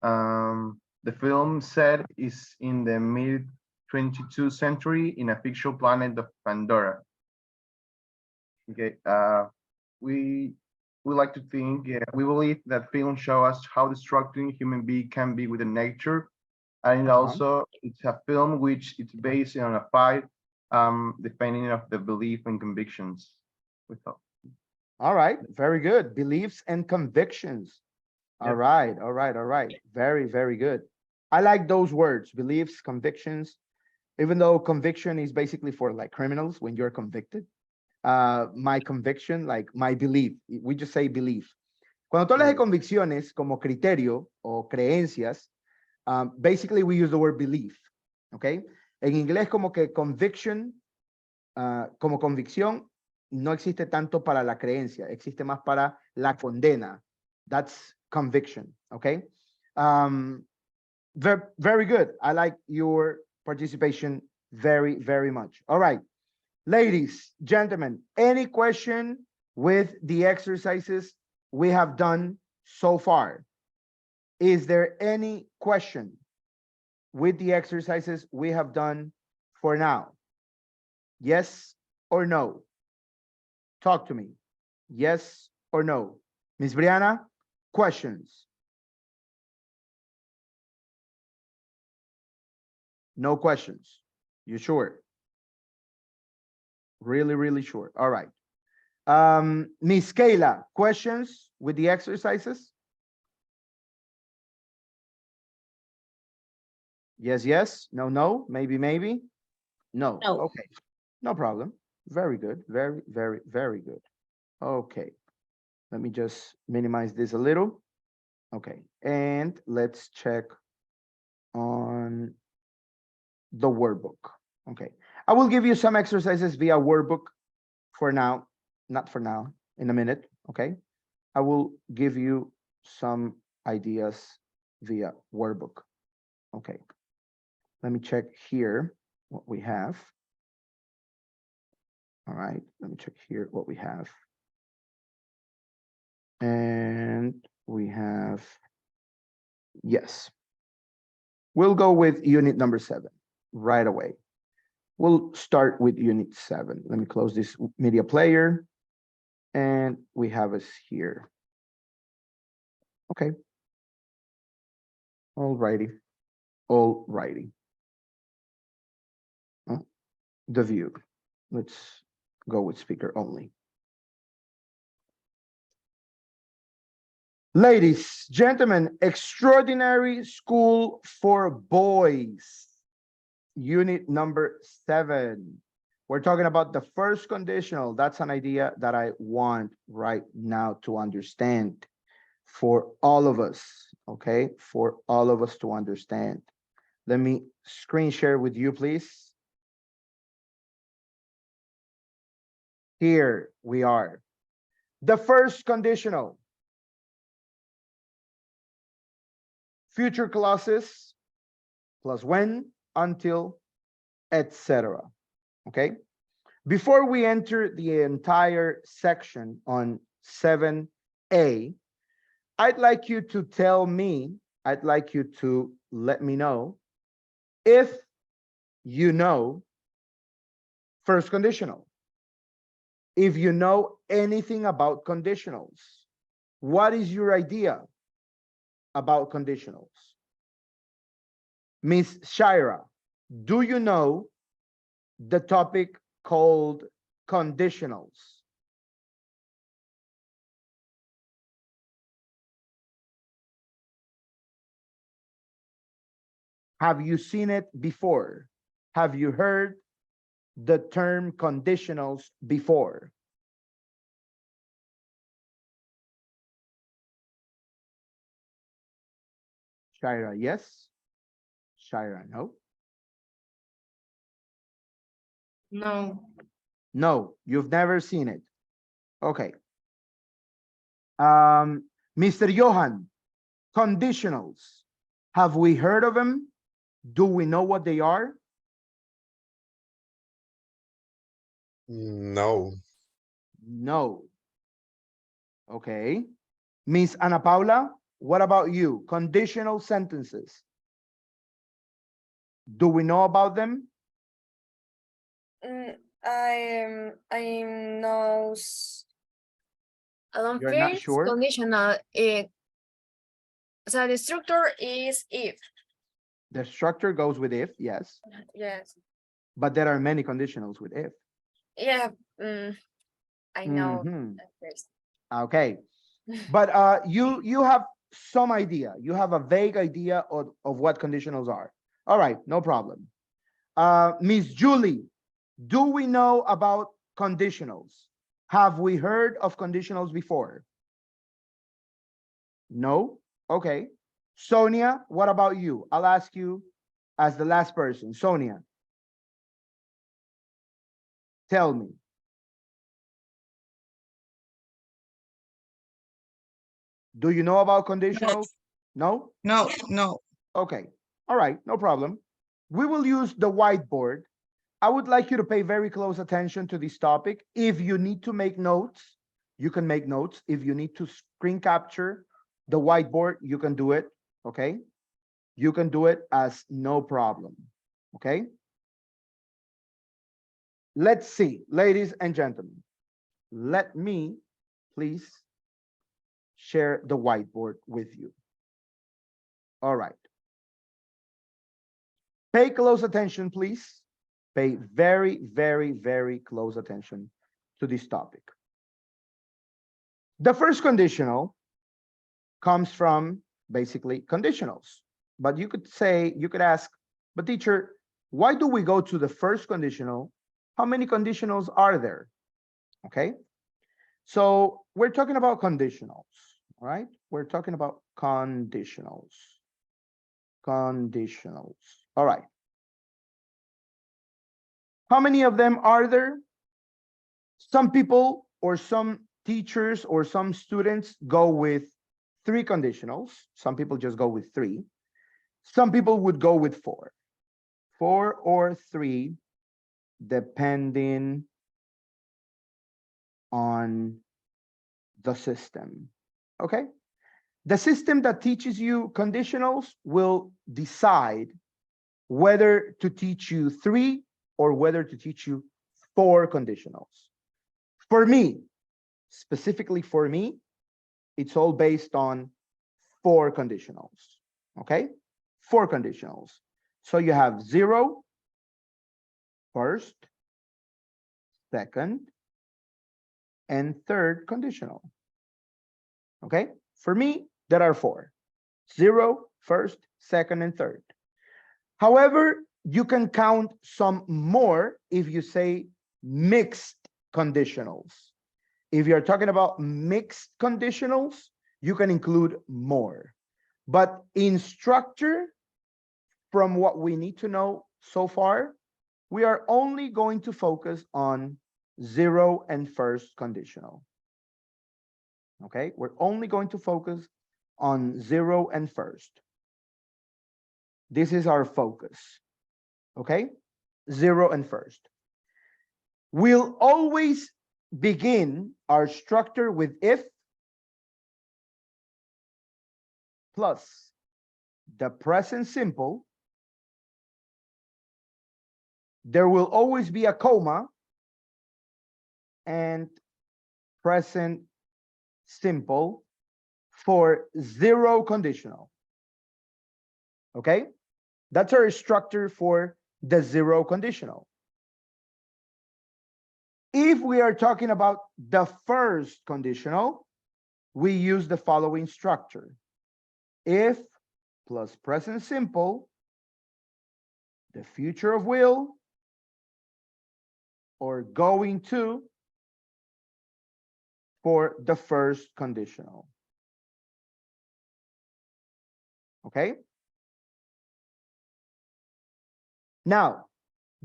The film set is in the mid 22nd century in a fictional planet of Pandora. Okay, we like to think, we believe that films show us how destructive human being can be with the nature, and also it's a film which it's based on a fight, depending of the belief and convictions. All right, very good. Beliefs and convictions. All Yep. right, all right, all right. Very, very good. I like those words, beliefs, convictions, even though conviction is basically for like criminals when you're convicted. My conviction, like my belief, we just say belief. Cuando tú hablas de convicciones como criterio o creencias, basically we use the word belief, okay? En inglés como que conviction, como convicción, no existe tanto para la creencia, existe más para la condena. That's conviction, okay? Very good. I like your participation very, very much. All right. Ladies, gentlemen, any question with the exercises we have done so far? Is there any question with the exercises we have done for now? Yes or no? Talk to me. Yes or no? Ms. Brianna, questions? No questions. You sure? Really, really sure. All right. Miss Kayla, questions with the exercises? Yes, yes. No, no. Maybe, maybe. No. No. Okay. No problem. Very good. Very, very, very good. Okay. Let me just minimize this a little. Okay. And let's check on the workbook. Okay. I will give you some exercises via workbook for now, not for now, in a minute, okay? I will give you some ideas via workbook. Okay. Let me check here what we have. All right, let me check here what we have. And we have, yes. We'll go with unit number 7 right away. We'll start with unit 7. Let me close this media player. And we have us here. Okay. All righty. All righty. The view. Let's go with speaker only. Ladies, gentlemen, Extraordinary School for Boys. Unit number 7. We're talking about the first conditional. That's an idea that I want right now to understand for all of us, okay? For all of us to understand. Let me screen share with you, please. Here we are. The first conditional. future clauses plus when, until, etc. Okay? Before we enter the entire section on 7a, I'd like you to tell me, I'd like you to let me know if you know first conditional. If you know anything about conditionals, what is your idea about conditionals? Miss Shira, do you know the topic called conditionals? Have you seen it before? Have you heard the term conditionals before? Shira, yes. Shira, no. No. No, you've never seen it. Okay. Mr. Johan, conditionals. Have we heard of them? Do we know what they are? No. No. Okay. Miss Ana Paula, what about you? Conditional sentences. Do we know about them? I know You're not first sure? conditional. So the structure is if. The structure goes with if, yes. Yes. But there are many conditionals with if. Yeah. I know Mhm. at first. Okay. But you have some idea. You have a vague idea of what conditionals are. All right, no problem. Miss Julie, do we know about conditionals? Have we heard of conditionals before? No? Okay. Sonia, what about you? I'll ask you as the last person. Sonia, tell me. Do you know about conditionals? No? No, no. Okay. All right, no problem. We will use the whiteboard. I would like you to pay very close attention to this topic. If you need to make notes, you can make notes. If you need to screen capture the whiteboard, you can do it, okay? You can do it as no problem, okay? Let's see, ladies and gentlemen. Let me please share the whiteboard with you. All right. Pay close attention, please. Pay very, very, very close attention to this topic. The first conditional comes from basically conditionals. But you could say, you could ask, but teacher, why do we go to the first conditional? How many conditionals are there? Okay. So we're talking about conditionals, all right? We're talking about conditionals. Conditionals. All right. How many of them are there? Some people or some teachers or some students go with 3 conditionals. Some people just go with 3. Some people would go with 4. 4 or 3, depending on the system. Okay? The system that teaches you conditionals will decide whether to teach you 3 or whether to teach you 4 conditionals. For me, specifically for me, it's all based on 4 conditionals, okay? 4 conditionals. So you have 0, first, second, and third conditional, okay? For me, there are 4. 0, first, second, and third. However, you can count some more if you say mixed conditionals. If you're talking about mixed conditionals, you can include more. But in structure, from what we need to know so far, we are only going to focus on 0 and first conditional. Okay, we're only going to focus on 0 and first. This is our focus. Okay? 0 and first. We'll always begin our structure with if plus the present simple. There will always be a comma and present simple for 0 conditional. Okay? That's our structure for the 0 conditional. If we are talking about the first conditional, we use the following structure. If plus present simple, the future of will, or going to for the first conditional. Okay? Now,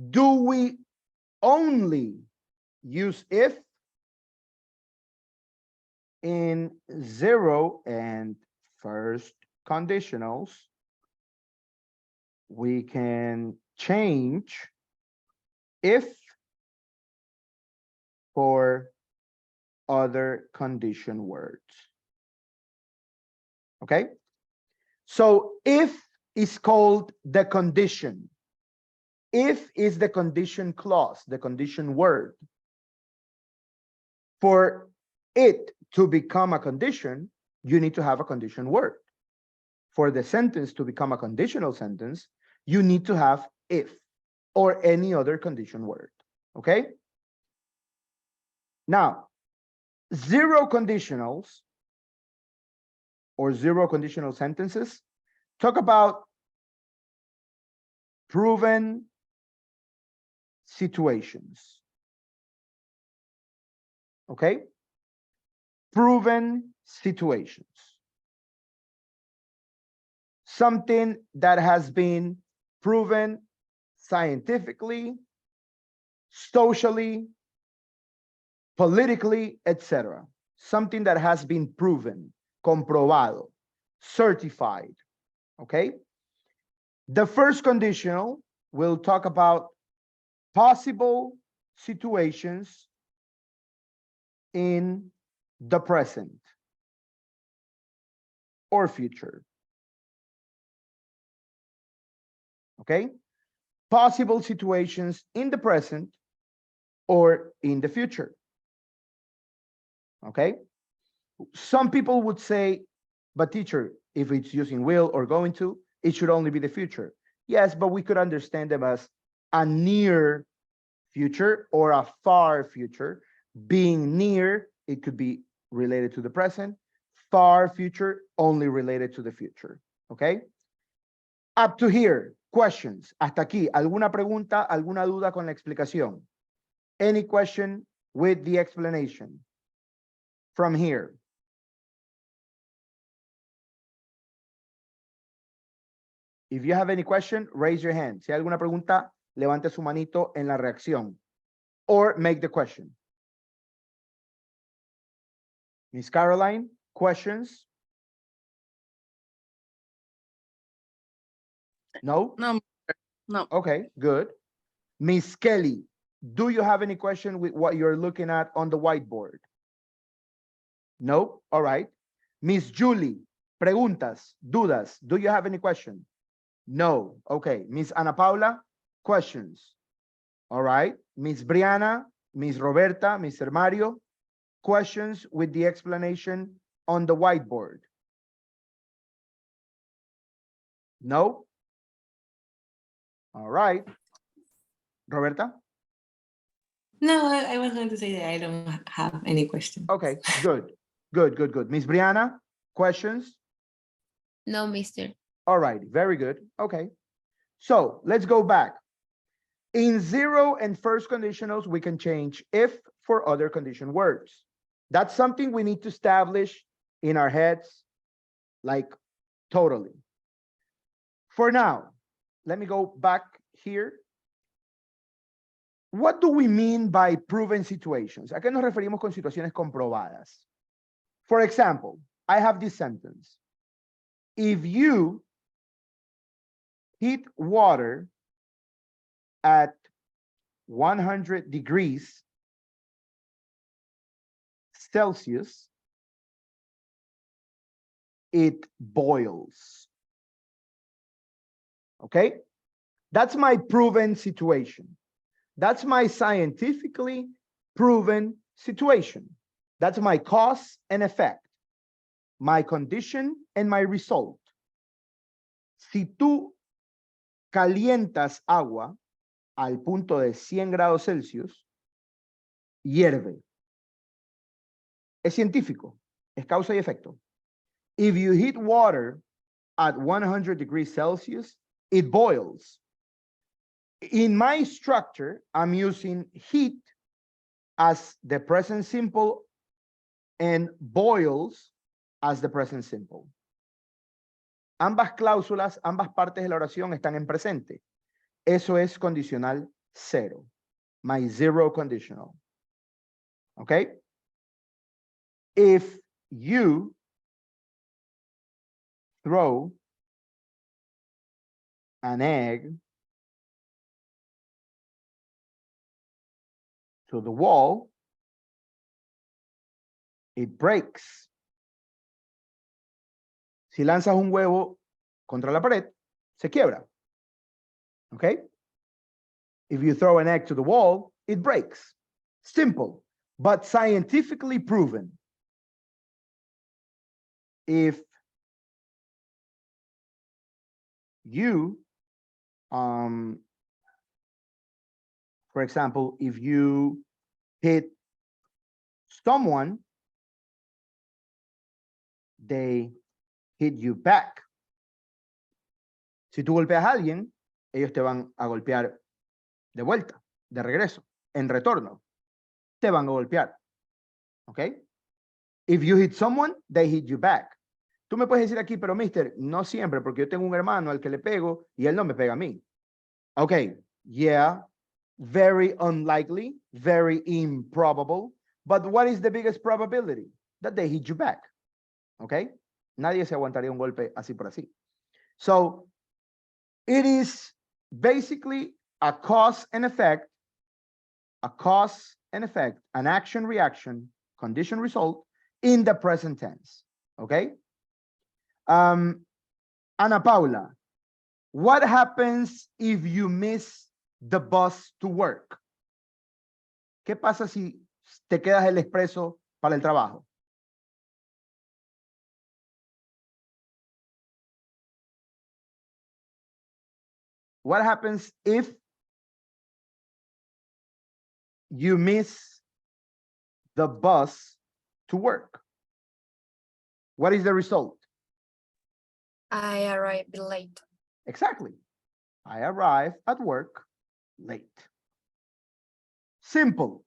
do we only use if in 0 and first conditionals? We can change if for other condition words. Okay? So if is called the condition. If is the condition clause, the condition word. For it to become a condition, you need to have a condition word. For the sentence to become a conditional sentence, you need to have if or any other condition word. Okay? Now, 0 conditionals or 0 conditional sentences talk about proven situations. Okay? Proven situations. Something that has been proven scientifically, socially, politically, etc. Something that has been proven, comprobado, certified. Okay? The first conditional will talk about possible situations in the present or future. Okay? Possible situations in the present or in the future. Okay? Some people would say, but teacher, if it's using will or going to, it should only be the future. Yes, but we could understand them as a near future or a far future. Being near, it could be related to the present. Far future, only related to the future. Okay? Up to here, questions. Hasta aquí, ¿alguna pregunta, alguna duda con la explicación? Any question with the explanation? From here. If you have any question, raise your hand. Si hay alguna pregunta, levante su manito en la reacción. Or make the question. Miss Caroline, questions? No? No. Okay, good. Miss Kelly, do you have any question with what you're looking at on the whiteboard? No? All right. Miss Julie, preguntas, dudas. Do you have any question? No. Okay. Miss Ana Paula, questions. All right. Miss Brianna, Miss Roberta, Mr. Mario, questions with the explanation on the whiteboard? No? All right. Roberta? No, I was going to say that I don't have any questions. Okay, good. Good. Miss Brianna, questions? No, mister. All right, very good. Okay. So let's go back. In 0 and first conditionals, we can change if for other condition words. That's something we need to establish in our heads, like totally. For now, let me go back here. What do we mean by proven situations? ¿A qué nos referimos con situaciones comprobadas? For example, I have this sentence. If you heat water at 100 degrees Celsius, it boils. Okay? That's my proven situation. That's my scientifically proven situation. That's my cause and effect, my condition and my result. Si tú calientas agua al punto de 100 grados Celsius, hierve. Es científico, es causa y efecto. If you heat water at 100 degrees Celsius, it boils. In my structure, I'm using heat as the present simple and boils as the present simple. Ambas cláusulas, ambas partes de la oración están en presente. Eso es condicional cero. My zero conditional. Okay? If you throw an egg to the wall, it breaks. Si lanzas un huevo contra la pared, se quiebra. Okay? If you throw an egg to the wall, it breaks. Simple, but scientifically proven. If you, for example, if you hit someone, they hit you back. Si tú golpeas a alguien, ellos te van a golpear de vuelta, de regreso, en retorno. Te van a golpear. ¿Ok? If you hit someone, they hit you back. Tú me puedes decir aquí, pero mister, no siempre, porque yo tengo un hermano al que le pego y él no me pega a mí. Okay, yeah, very unlikely, very improbable, but what is the biggest probability? That they hit you back. Okay? Nadie se aguantaría un golpe así por así. So, it is basically a cause and effect, an action reaction, condition result in the present tense. Okay? Ana Paula, what happens if you miss the bus to work? ¿Qué pasa si te quedas el expreso para el trabajo? What happens if you miss the bus to work? What is the result? I arrived late. Exactly. I arrive at work late. Simple.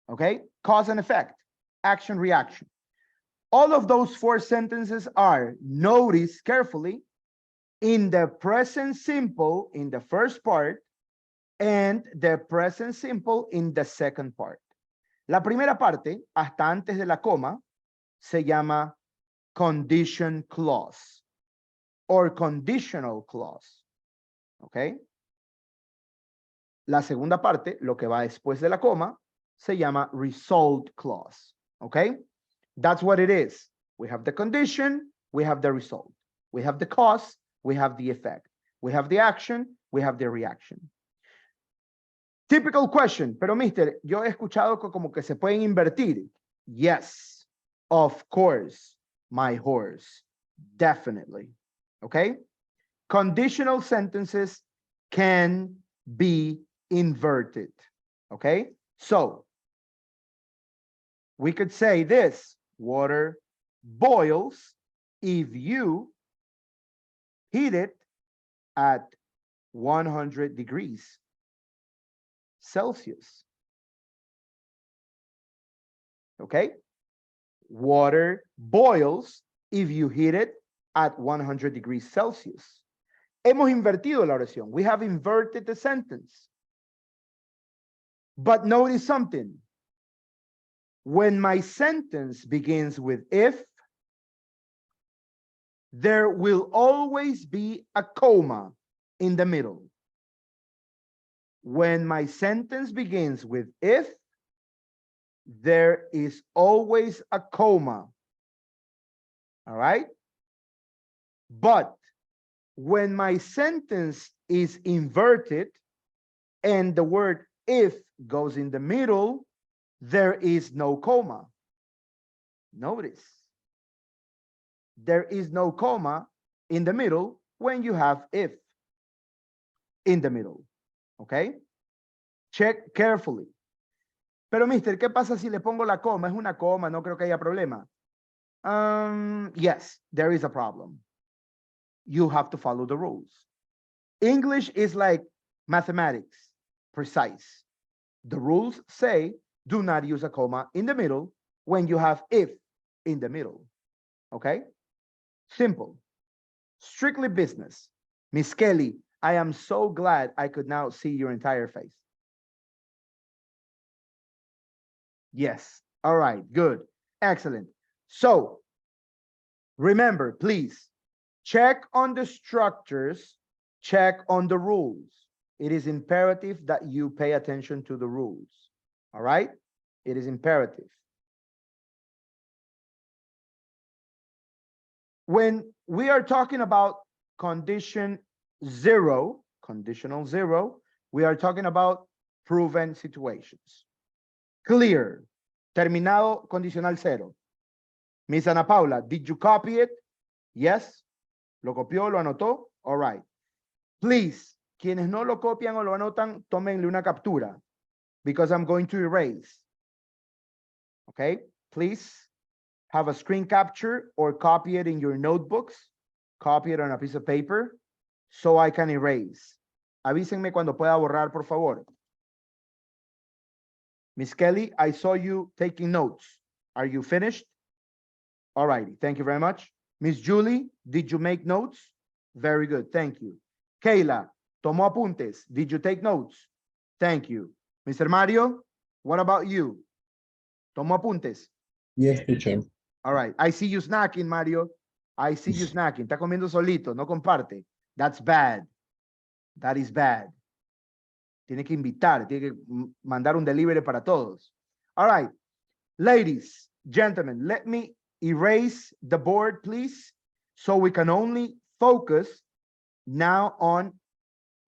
Okay? Cause and effect, action, reaction. All of those four sentences are, notice carefully, in the present simple in the first part and the present simple in the second part. La primera parte, hasta antes de la coma, se llama condition clause or conditional clause. ¿Ok? La segunda parte, lo que va después de la coma, se llama result clause. ¿Ok? That's what it is. We have the condition, we have the result. We have the cause, we have the effect. We have the action, we have the reaction. Typical question, pero mister, yo he escuchado como que se pueden invertir. Yes, of course, my horse. Definitely. Okay? Conditional sentences can be inverted. Okay? So, we could say this, water boils if you heat it at 100 degrees Celsius. Okay? Water boils if you heat it at 100 degrees Celsius. Hemos invertido la oración. We have inverted the sentence. But notice something. When my sentence begins with if, there will always be a comma in the middle. When my sentence begins with if, there is always a comma. All right? But when my sentence is inverted and the word if goes in the middle, there is no comma. Notice, there is no comma in the middle when you have if in the middle. Okay? Check carefully. Pero, mister, ¿qué pasa si le pongo la coma? Es una coma, no creo que haya problema. Yes, there is a problem. You have to follow the rules. English is like mathematics, precise. The rules say do not use a comma in the middle when you have if in the middle. Okay? Simple. Strictly business. Miss Kelly, I am so glad I could now see your entire face. Yes. All right. Good. Excellent. So, remember, please, check on the structures, check on the rules. It is imperative that you pay attention to the rules. All right? It is imperative. When we are talking about conditional zero, we are talking about proven situations. Clear. Terminado condicional cero. Miss Ana Paula, did you copy it? Yes. ¿Lo copió, lo anotó? All right. Please, quienes no lo copian o lo anotan, tómenle una captura because I'm going to erase. Okay? Please have a screen capture or copy it in your notebooks. Copy it on a piece of paper so I can erase. Avísenme cuando pueda borrar, por favor. Miss Kelly, I saw you taking notes. Are you finished? All righty. Thank you very much. Miss Julie, did you make notes? Very good. Thank you. Kayla, tomó apuntes. Did you take notes? Thank you. Mr. Mario, what about you? Tomó apuntes. Yes, teacher. All right. I see you snacking, Mario. I see you snacking. Está comiendo solito, no comparte. That's bad. That is bad. Tiene que invitar, tiene que mandar un delivery para todos. All right. Ladies, gentlemen, let me erase the board, please, so we can only focus now on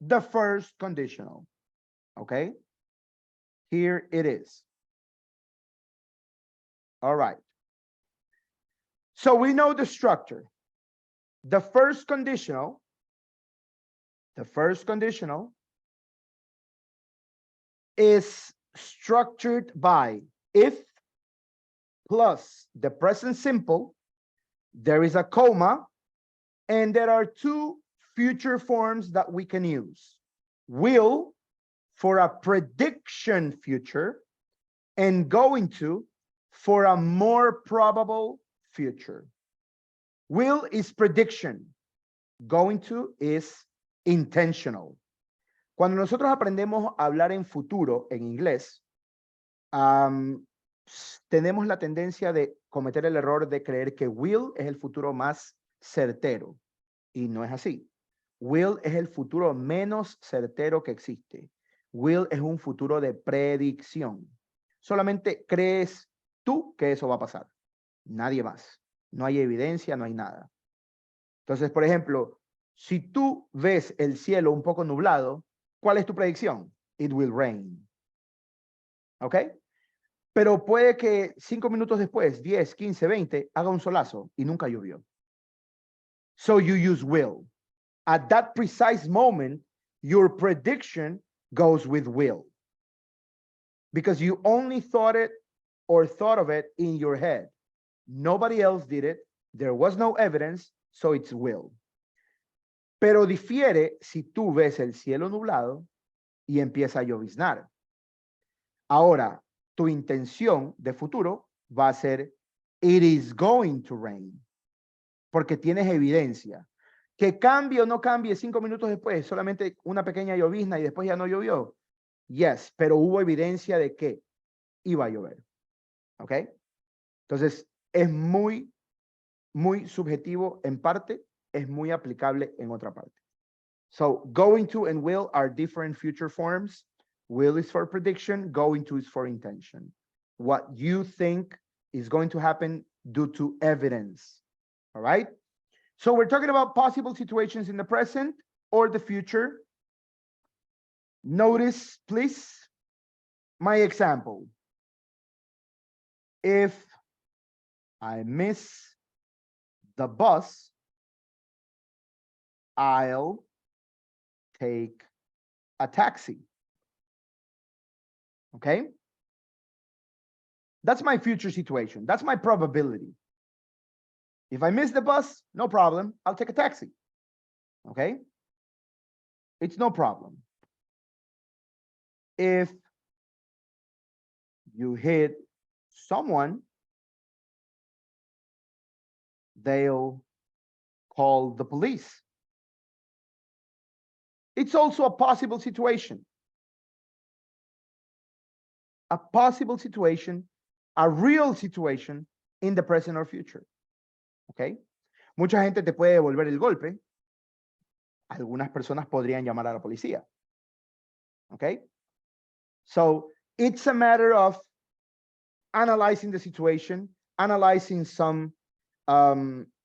the first conditional. Okay? Here it is. All right. So we know the structure. The first conditional is structured by if plus the present simple, there is a comma, and there are two future forms that we can use. Will for a prediction future, and going to for a more probable future. Will is prediction. Going to is intentional. Cuando nosotros aprendemos a hablar en futuro, en inglés, tenemos la tendencia de cometer el error de creer que will es el futuro más certero. Y no es así. Will es el futuro menos certero que existe. Will es un futuro de predicción. Solamente crees tú que eso va a pasar. Nadie más. No hay evidencia, no hay nada. Entonces, por ejemplo, si tú ves el cielo un poco nublado, ¿cuál es tu predicción? It will rain. ¿Ok? Pero puede que 5 minutos después, 10, 15, 20, haga un solazo y nunca llovió. So you use will. At that precise moment, your prediction goes with will. Because you only thought it or thought of it in your head. Nobody else did it. There was no evidence, so it's will. Pero difiere si tú ves el cielo nublado y empieza a lloviznar. Ahora, tu intención de futuro va a ser it is going to rain. Porque tienes evidencia. Que cambie o no cambie 5 minutos después, solamente una pequeña llovizna y después ya no llovió. Yes, pero hubo evidencia de que iba a llover. ¿Ok? Entonces, es muy, muy subjetivo en parte, es muy aplicable en otra parte. So going to and will are different future forms. Will is for prediction, going to is for intention. What you think is going to happen due to evidence. All right? So we're talking about possible situations in the present or the future. Notice, please, my example. If I miss the bus, I'll take a taxi. Okay? That's my future situation. That's my probability. If I miss the bus, no problem. I'll take a taxi. Okay? It's no problem. If you hit someone, they'll call the police. It's also a possible situation. A possible situation, a real situation in the present or future. Okay? Mucha gente te puede devolver el golpe. Algunas personas podrían llamar a la policía. Okay? So it's a matter of analyzing the situation, analyzing some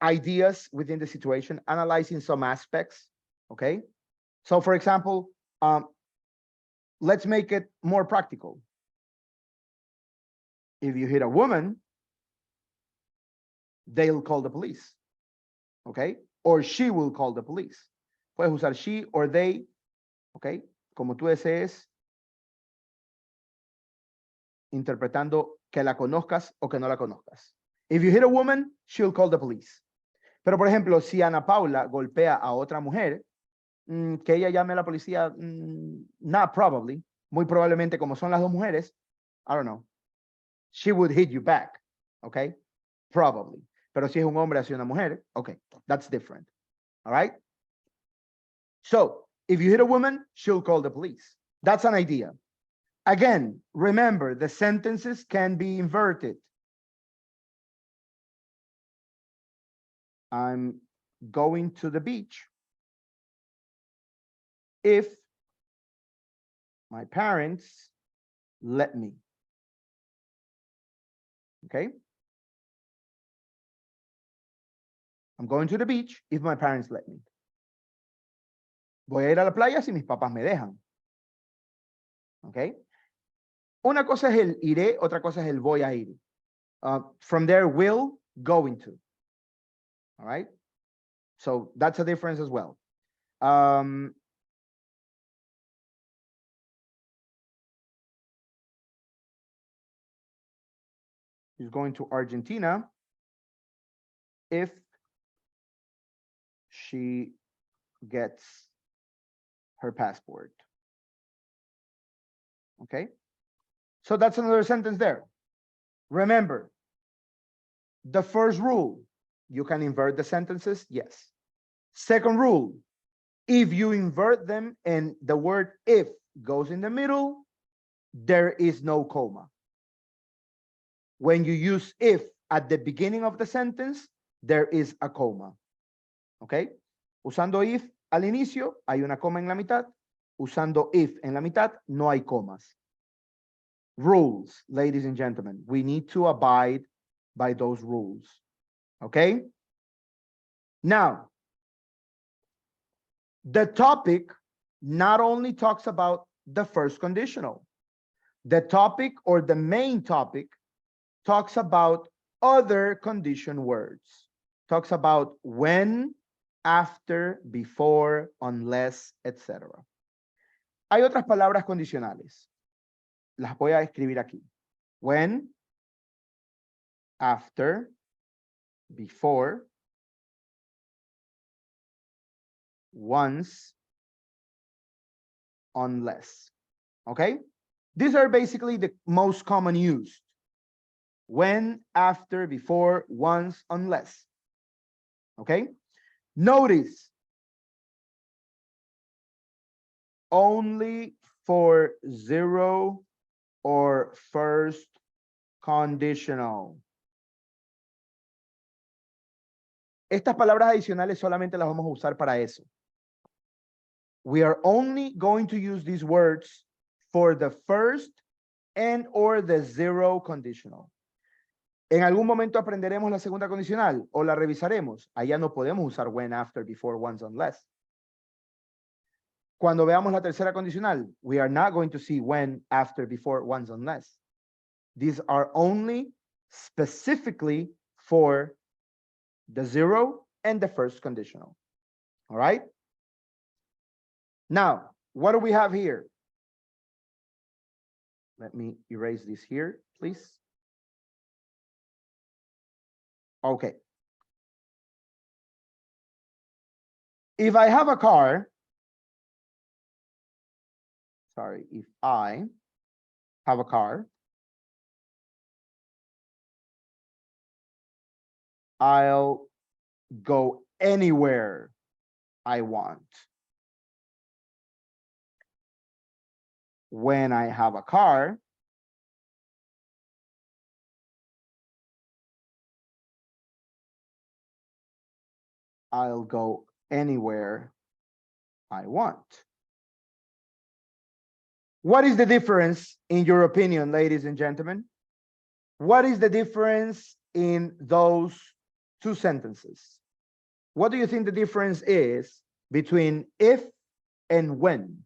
ideas within the situation, analyzing some aspects. Okay? So for example, let's make it more practical. If you hit a woman, they'll call the police. Okay? Or she will call the police. Puedes usar she or they. Okay? Como tú desees. Interpretando que la conozcas o que no la conozcas. If you hit a woman, she'll call the police. Pero por ejemplo, si Ana Paula golpea a otra mujer, que ella llame a la policía, not probably. Muy probablemente, como son las dos mujeres, I don't know. She would hit you back. Okay? Probably. Pero si es un hombre hacia una mujer, okay, that's different. All right? So, if you hit a woman, she'll call the police. That's an idea. Again, remember, the sentences can be inverted. I'm going to the beach if my parents let me. Okay? I'm going to the beach if my parents let me. Voy a ir a la playa si mis papás me dejan. Okay? Una cosa es el iré, otra cosa es el voy a ir. From there, will, going to. All right? So that's a difference as well. He's going to Argentina if she gets her passport. Okay? So that's another sentence there. Remember, the first rule, you can invert the sentences, yes. Second rule, if you invert them and the word if goes in the middle, there is no comma. When you use if at the beginning of the sentence, there is a comma. Okay? Usando if al inicio, hay una coma en la mitad. Usando if en la mitad, no hay comas. Rules, ladies and gentlemen. We need to abide by those rules. Okay? Now, the topic not only talks about the first conditional. The topic or the main topic talks about other condition words. Talks about when, after, before, unless, etc. Hay otras palabras condicionales. Las voy a escribir aquí. When, after, before, once, unless. Okay? These are basically the most common used. When, after, before, once, unless. Okay? Notice, only for zero or first conditional. Estas palabras adicionales solamente las vamos a usar para eso. we are only going to use these words for the first and or the zero conditional. En algún momento aprenderemos la segunda condicional o la revisaremos. Allá no podemos usar when, after, before, once, unless. Cuando veamos la tercera condicional, we are not going to see when, after, before, once, unless. These are only specifically for the zero and the first conditional. All right? Now, what do we have here? Let me erase this here, please. Okay. If I have a car, sorry, if I have a car, I'll go anywhere I want. When I have a car, I'll go anywhere I want. What is the difference, in your opinion, ladies and gentlemen? What is the difference in those two sentences? What do you think the difference is between if and when?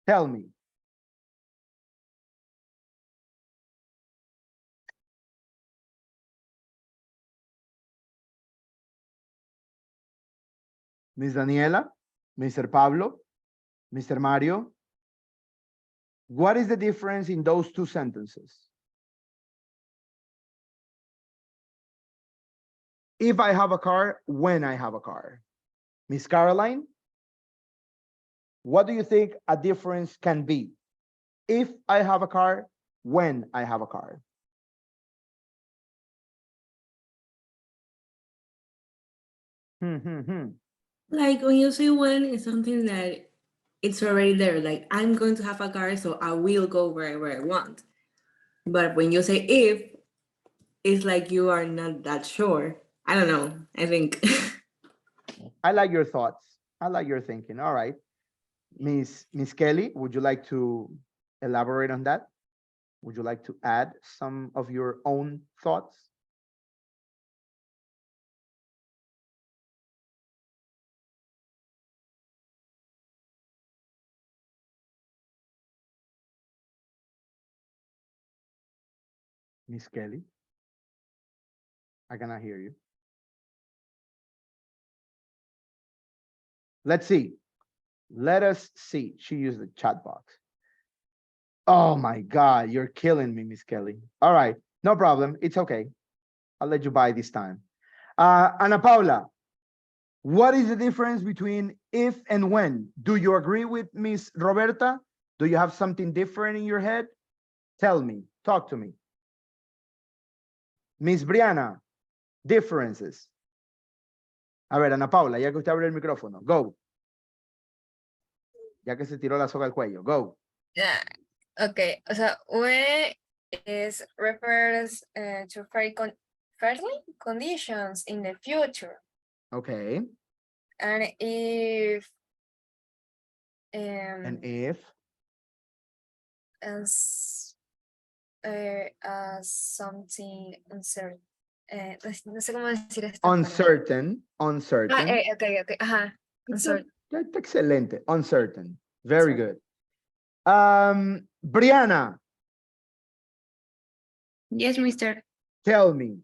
Tell me. Ms. Daniela, Mr. Pablo, Mr. Mario, what is the difference in those two sentences? If I have a car, when I have a car. Miss Caroline, what do you think a difference can be? If I have a car, when I have a car. Like when you say when, it's something that it's already there. Like I'm going to have a car, so I will go wherever I want. But when you say if, it's like you are not that sure. I don't know. I think. I like your thoughts. I like your thinking. All right. Miss Kelly, would you like to elaborate on that? Would you like to add some of your own thoughts? Miss Kelly, I cannot hear you. Let's see. Let us see. She used the chat box. Oh my God, you're killing me, Miss Kelly. All right, no problem. It's okay. I'll let you buy this time. Ana Paula, what is the difference between if and when? Do you agree with Miss Roberta? Do you have something different in your head? Tell me, talk to me. Miss Brianna, differences. A ver, Ana Paula, ya que usted abrió el micrófono, go. Ya que se tiró la soga al cuello, go. Yeah. Okay. So when is refers to fairly conditions in the future. Okay. And if as something uncertain. No sé cómo decir esto. Uncertain. Okay. Ajá. Uncertain. That's excelente. Uncertain. Very good. Brianna. Yes, mister. Tell me,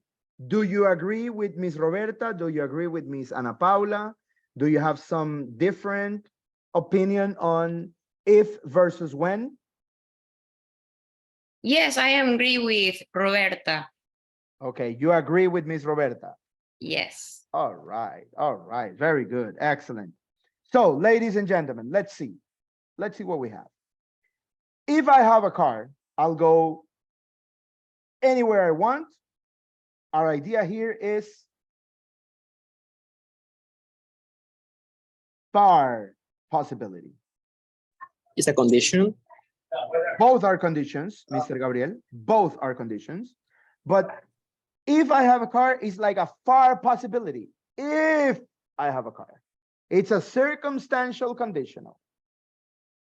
do you agree with Miss Roberta? Do you agree with Miss Ana Paula? Do you have some different opinion on if versus when? Yes, I agree with Roberta. Okay, you agree with Miss Roberta? Yes. All right, very good, excellent. So, ladies and gentlemen, let's see what we have. If I have a car, I'll go anywhere I want. Our idea here is far possibility. Is a condition. Both are conditions, Mr. Gabriel. Both are conditions. But if I have a car, it's like a far possibility. If I have a car. It's a circumstantial conditional.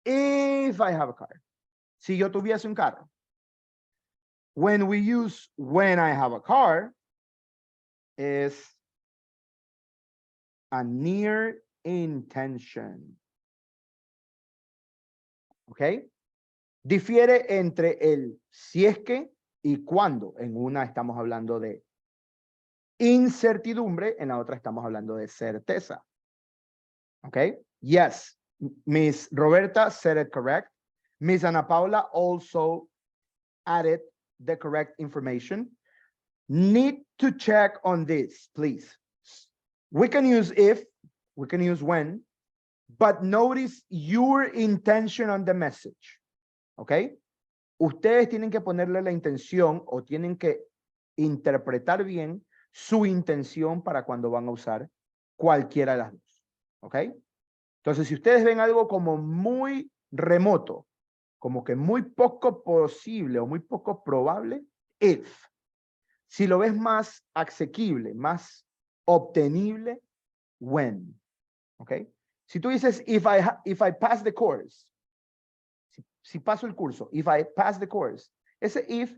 If I have a car. Si yo tuviese un carro. When we use when I have a car, is a near intention. ¿Ok? Difiere entre el si es que y cuando. En una estamos hablando de incertidumbre, en la otra estamos hablando de certeza. ¿Ok? Yes, Miss Roberta said it correct. Miss Ana Paula also added the correct information. Need to check on this, please. We can use if, we can use when, but notice your intention on the message. ¿Ok? Ustedes tienen que ponerle la intención o tienen que interpretar bien su intención para cuando van a usar cualquiera de las dos. ¿Ok? Entonces, si ustedes ven algo como muy remoto, como que muy poco posible o muy poco probable, if. Si lo ves más asequible, más obtenible, when. ¿Ok? Si tú dices, if I pass the course, si paso el curso, if I pass the course, ese if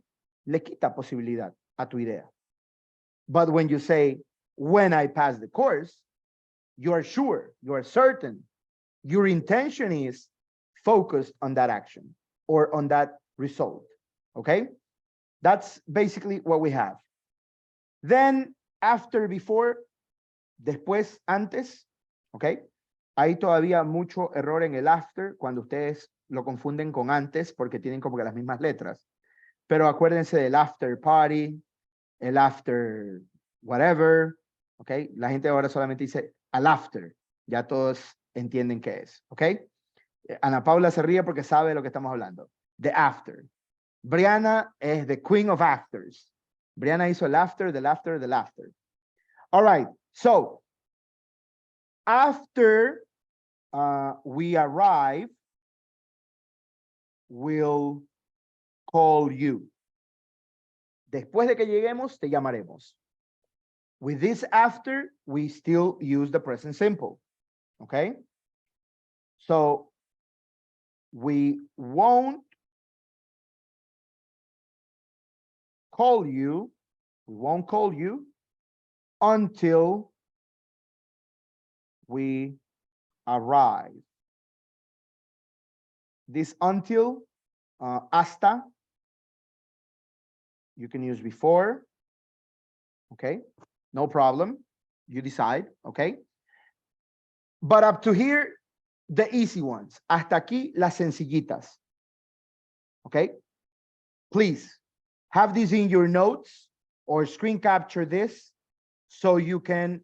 le quita posibilidad a tu idea. But when you say, when I pass the course, you are sure, you are certain, your intention is focused on that action or on that result. Okay? That's basically what we have. Then, after, before, después, antes, okay? Hay todavía mucho error en el after cuando ustedes lo confunden con antes porque tienen como que las mismas letras. Pero acuérdense del after party, el after whatever, okay? La gente ahora solamente dice al after. Ya todos entienden qué es, okay? Ana Paula se ríe porque sabe de lo que estamos hablando. The after. Brianna es the queen of afters. Brianna hizo el after, the after, the after. All right, so after we arrive, we'll call you. Después de que lleguemos, te llamaremos. With this after, we still use the present simple. Okay? So we won't call you, until we arrive. This until, hasta, you can use before, okay? No problem, you decide, okay? But up to here, the easy ones. Hasta aquí, las sencillitas, okay? Please, have this in your notes or screen capture this so you can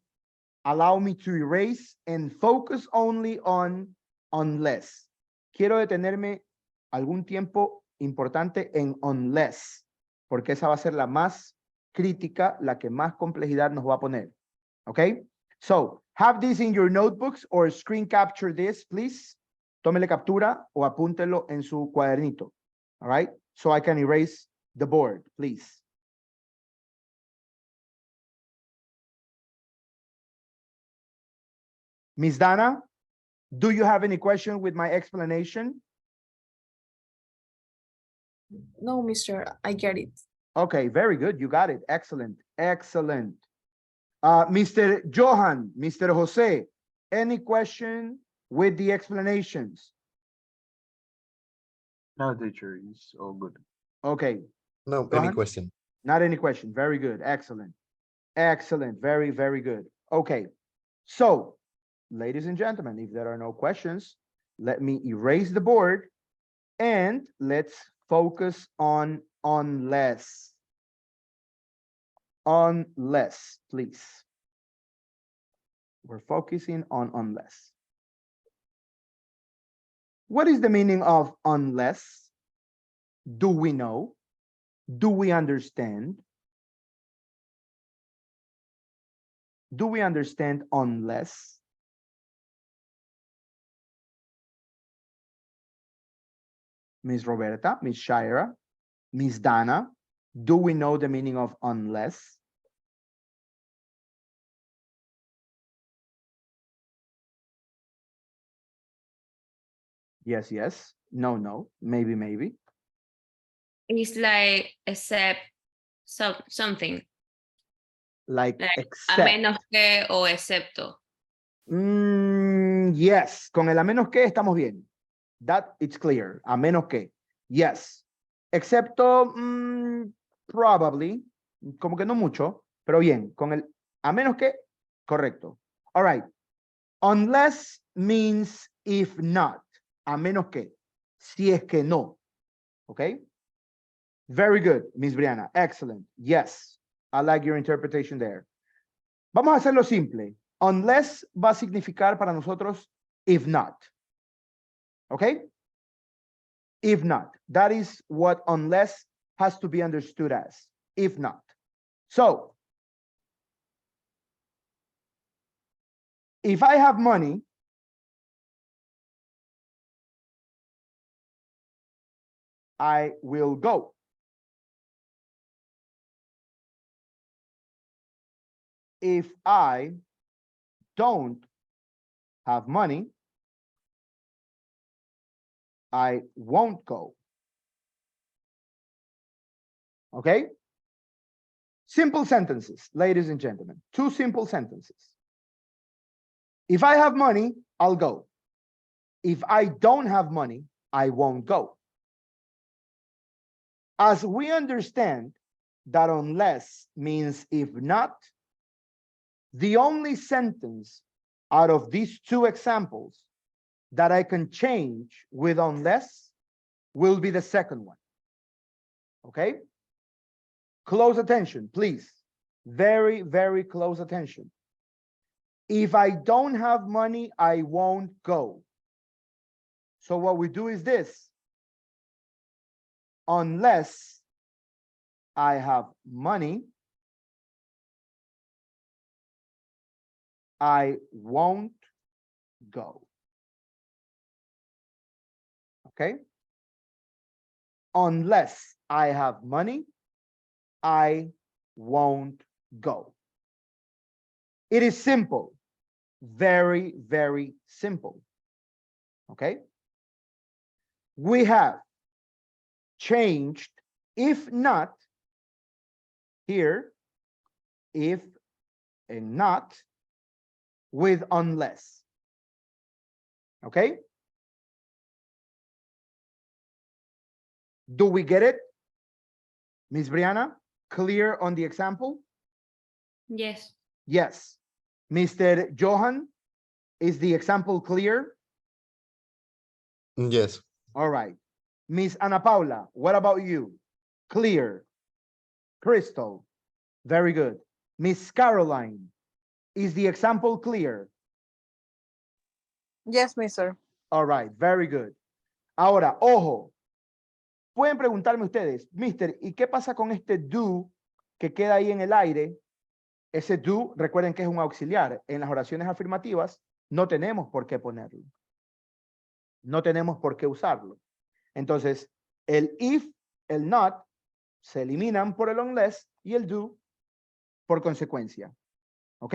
allow me to erase and focus only on unless. Quiero detenerme algún tiempo importante en unless, porque esa va a ser la más crítica, la que más complejidad nos va a poner. Okay? So, have this in your notebooks or screen capture this, please. Tómele captura o apúntelo en su cuadernito. All right? So I can erase the board, please. Miss Dana, do you have any question with my explanation? No, mister, I get it. Okay, very good. You got it. Excellent. Excellent. Mr. Johan, Mr. Jose, any question with the explanations? No, teacher, it's all good. Okay. No, Johan? any question? Not any question. Very good. Excellent. Excellent. Very, very good. Okay. So, ladies and gentlemen, if there are no questions, let me erase the board and let's focus on unless. Unless, please. We're focusing on unless. What is the meaning of unless? Do we know? Do we understand? Do we understand unless? Miss Roberta, Miss Shira, Miss Dana, do we know the meaning of unless? Yes, yes. No, no. Maybe, maybe. It's like except something. Like A except. menos que o excepto. Yes. Con el a menos que estamos bien. That it's clear. A menos que. Yes. Excepto, probably. Como que no mucho, pero bien. Con el a menos que, correcto. All right. Unless means if not. A menos que. Si es que no. Okay? Very good, Miss Brianna. Excellent. Yes. I like your interpretation there. Vamos a hacerlo simple. Unless va a significar para nosotros if not. Okay? If not. That is what unless has to be understood as. If not. So, if I have money, I will go. If I don't have money, I won't go. Okay? Simple sentences, ladies and gentlemen. Two simple sentences. If I have money, I'll go. If I don't have money, I won't go. As we understand that unless means if not, the only sentence out of these two examples that I can change with unless will be the second one. Okay? Close attention, please. Very, very close attention. If I don't have money, I won't go. So what we do is this. Unless I have money, I won't go. Okay? Unless I have money, I won't go. It is simple. Very, very simple. Okay? We have changed if not here, if and not with unless. Okay? Do we get it? Miss Brianna, clear on the example? Yes. Yes. Mr. Johan, is the example clear? Yes. All right. Miss Ana Paula, what about you? Clear. Crystal, very good. Miss Caroline, is the example clear? Yes, mister. All right, very good. Ahora, ojo, pueden preguntarme ustedes, mister, ¿y qué pasa con este do que queda ahí en el aire? Ese do, recuerden que es un auxiliar. En las oraciones afirmativas no tenemos por qué ponerlo. No tenemos por qué usarlo. Entonces, el if, el not, se eliminan por el unless y el do por consecuencia. ¿Ok?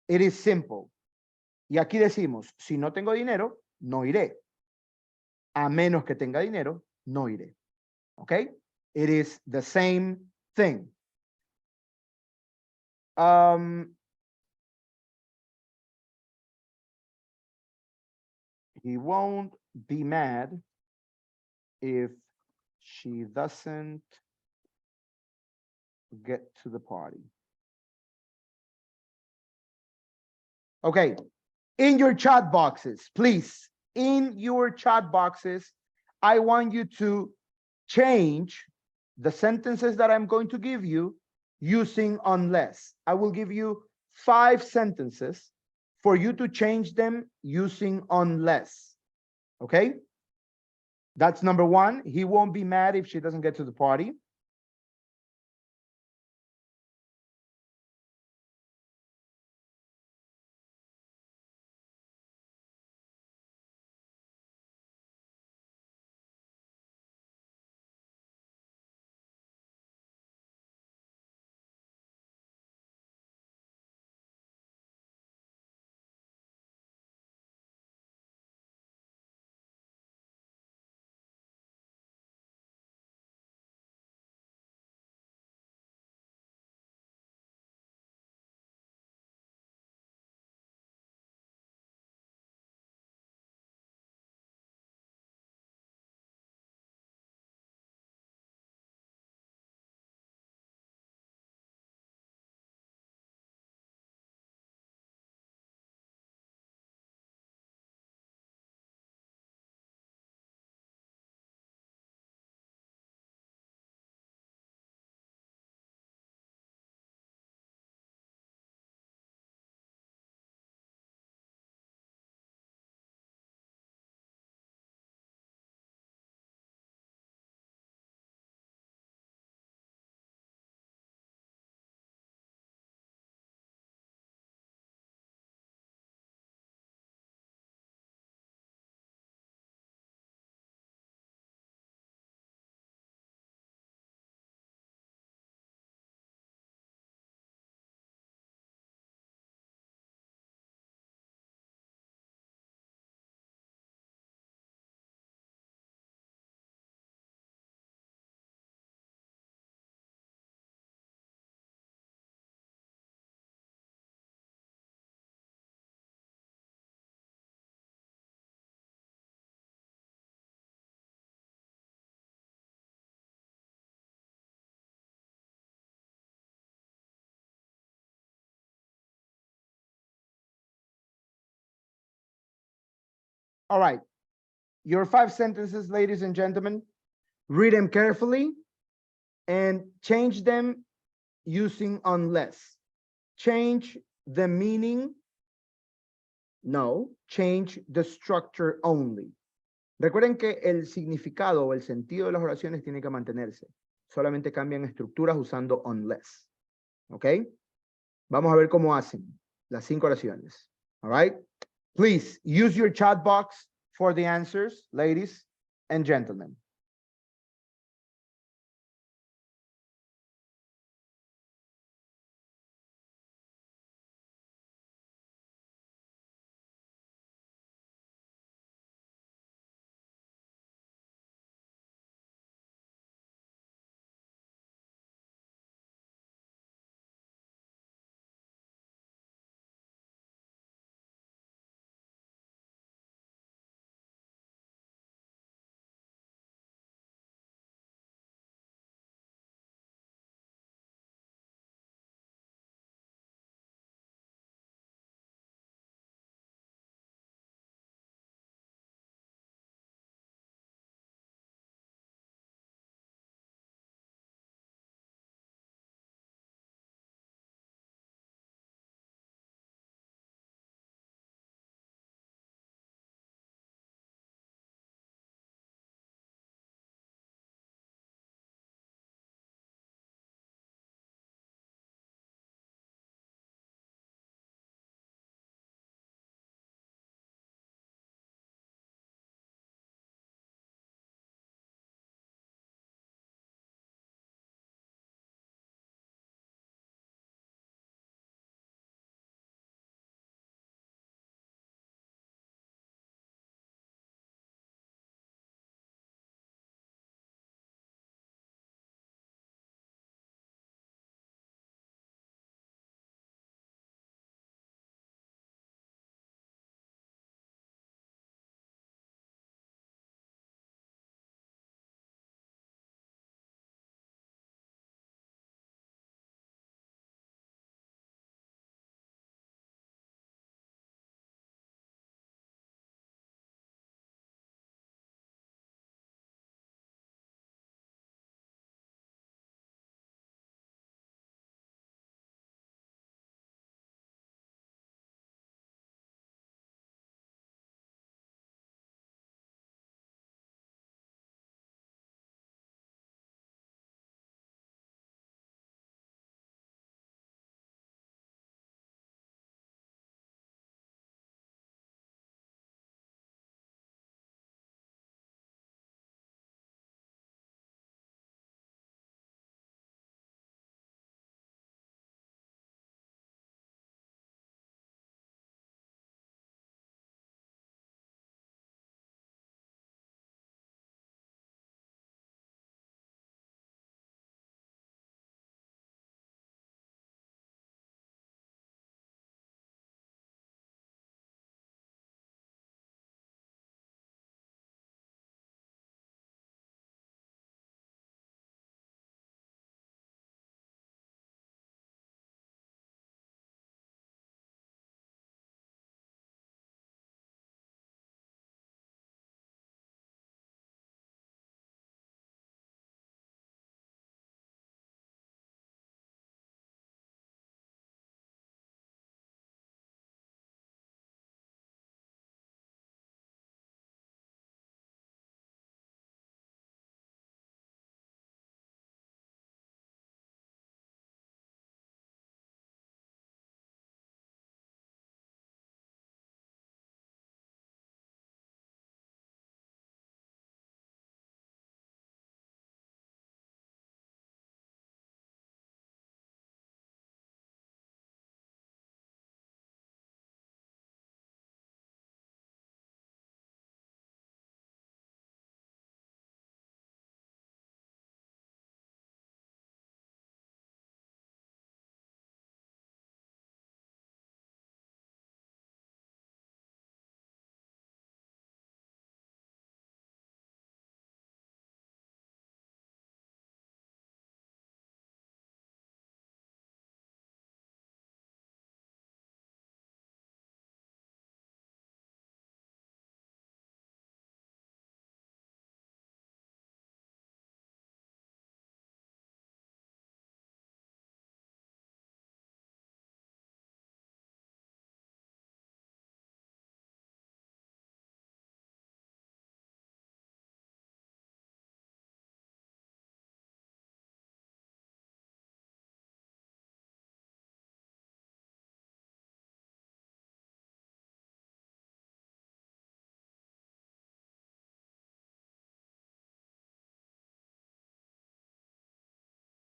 It is simple. Y aquí decimos, si no tengo dinero, no iré. A menos que tenga dinero, no iré. ¿Ok? It is the same thing. He won't be mad if she doesn't get to the party. Okay, in your chat boxes, please, in your chat boxes, I want you to change the sentences that I'm going to give you using unless. I will give you 5 sentences for you to change them using unless. Okay? That's number 1. He won't be mad if she doesn't get to the party. All right. Your 5 sentences, ladies and gentlemen, read them carefully and change them using unless. Change the meaning. No, change the structure only. Recuerden que el significado o el sentido de las oraciones tiene que mantenerse. Solamente cambian estructuras usando unless. ¿Ok? Vamos a ver cómo hacen las 5 oraciones. All right? Please use your chat box for the answers, ladies and gentlemen.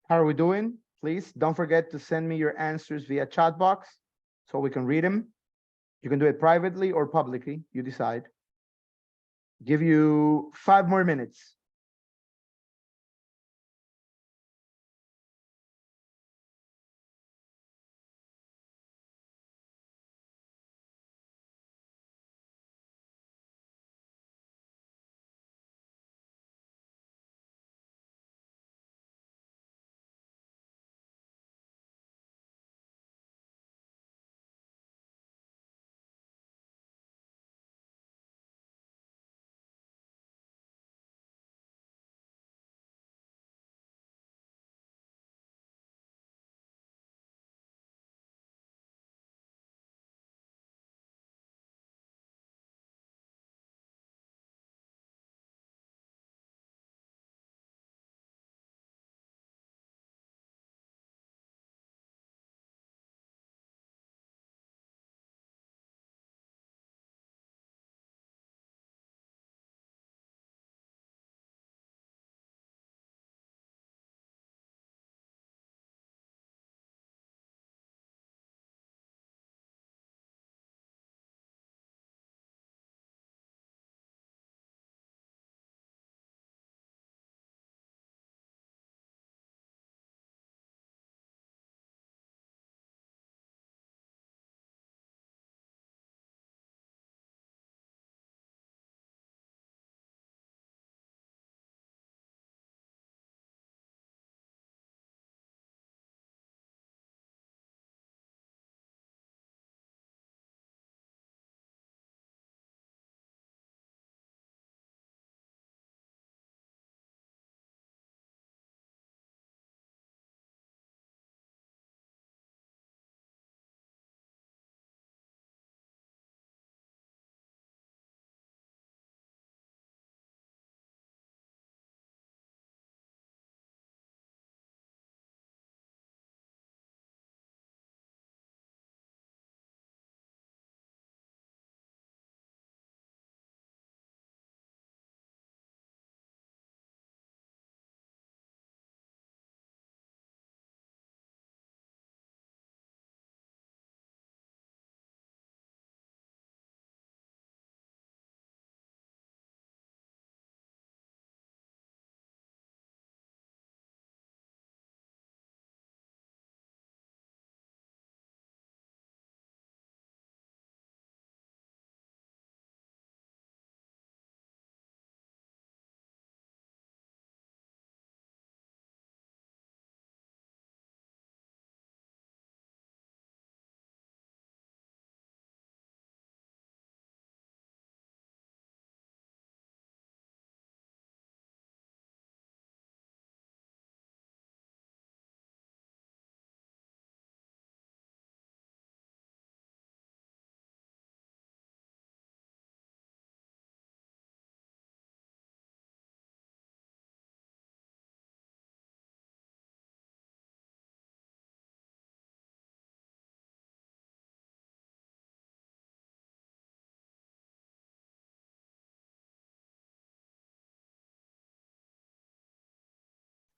How are we doing? Please don't forget to send me your answers via chat box so we can read them. You can do it privately or publicly, you decide. Give you 5 more minutes.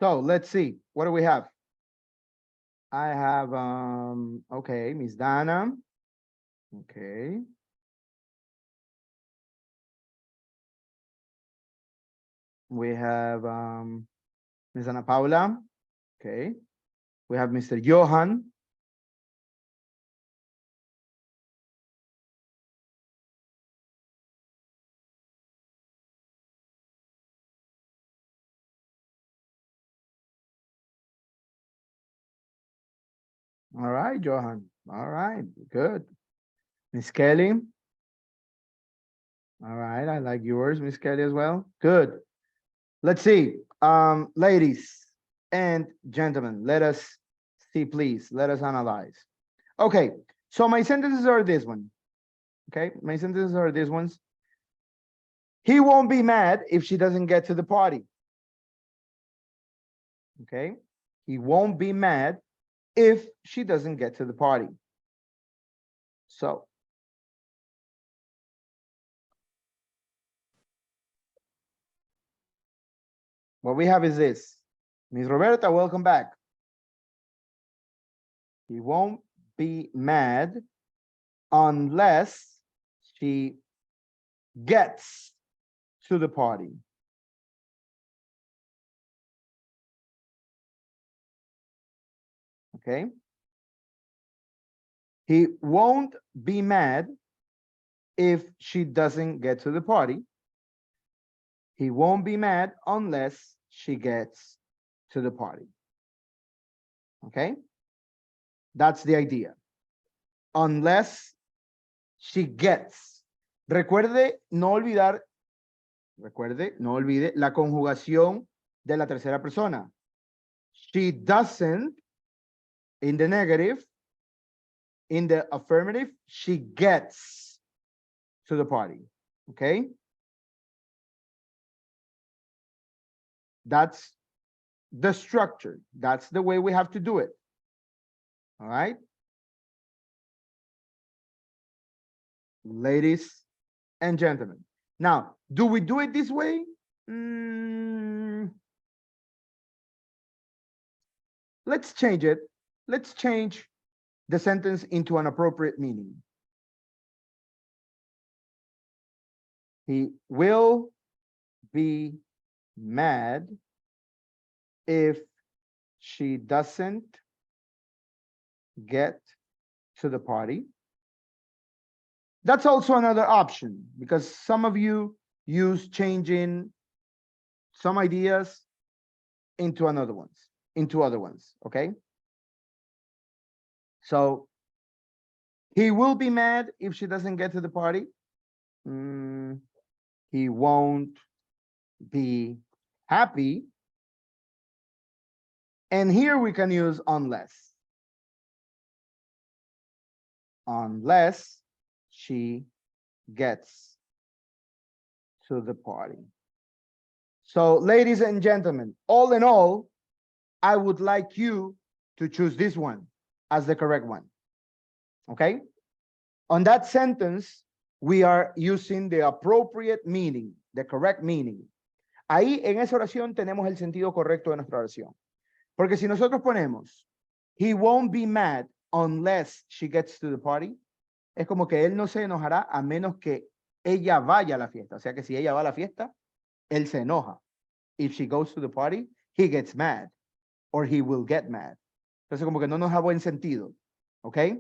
So let's see. What do we have? I have, okay, Miss Dana. Okay. We have Miss Ana Paula. Okay. We have Mr. Johan. All right, Johan. All right, good. Miss Kelly. All right, I like yours, Miss Kelly, as well. Good. Let's see. Ladies and gentlemen, let us see, please. Let us analyze. Okay, so my sentences are this one. Okay, my sentences are these ones. He won't be mad if she doesn't get to the party. Okay, he won't be mad if she doesn't get to the party. So what we have is this. Miss Roberta, welcome back. He won't be mad unless she gets to the party. Okay. He won't be mad if she doesn't get to the party. He won't be mad unless she gets to the party. Okay? That's the idea. Unless she gets. Recuerde no olvide la conjugación de la tercera persona. She doesn't in the negative. In the affirmative, she gets to the party. Okay? That's the structure. That's the way we have to do it. All right? Ladies and gentlemen. Now, do we do it this way? Let's change it. Let's change the sentence into an appropriate meaning. He will be mad if she doesn't get to the party. That's also another option because some of you use changing some ideas into other ones, okay? So he will be mad if she doesn't get to the party. He won't be happy. And here we can use unless. Unless she gets to the party. So, ladies and gentlemen, all in all, I would like you to choose this one as the correct one. Okay? On that sentence, we are using the appropriate meaning, the correct meaning. Ahí en esa oración tenemos el sentido correcto de nuestra oración. Porque si nosotros ponemos, he won't be mad unless she gets to the party, es como que él no se enojará a menos que ella vaya a la fiesta. O sea que si ella va a la fiesta, él se enoja. If she goes to the party, he gets mad or he will get mad. Entonces como que no nos da buen sentido. Okay?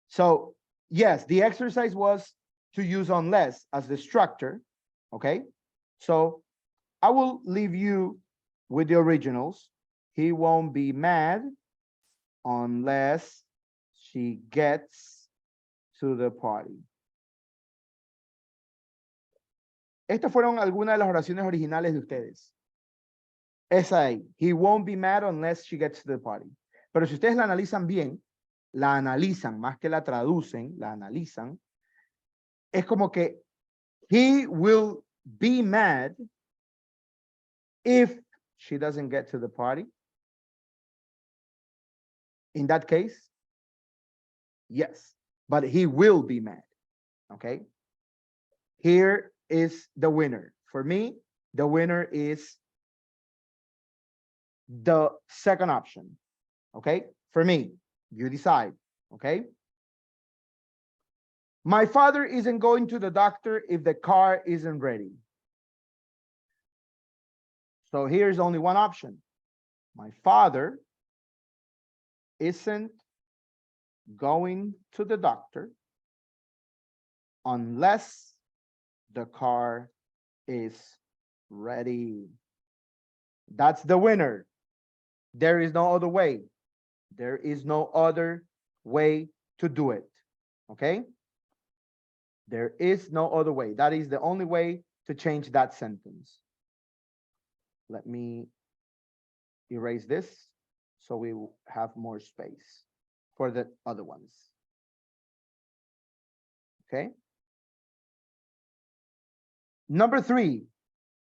So, yes, the exercise was to use unless as the structure. Okay? So, I will leave you with the originals. He won't be mad unless she gets to the party. Estas fueron algunas de las oraciones originales de ustedes. Esa ahí. He won't be mad unless she gets to the party. Pero si ustedes la analizan bien, la analizan, más que la traducen, la analizan, es como que he will be mad if she doesn't get to the party. In that case, yes, but he will be mad. Okay? Here is the winner. For me, the winner is the second option. Okay? For me, you decide. Okay? My father isn't going to the doctor if the car isn't ready. So here's only one option. My father isn't going to the doctor unless the car is ready. That's the winner. There is no other way. There is no other way to do it. Okay? There is no other way. That is the only way to change that sentence. Let me erase this so we will have more space for the other ones. Okay? Number 3,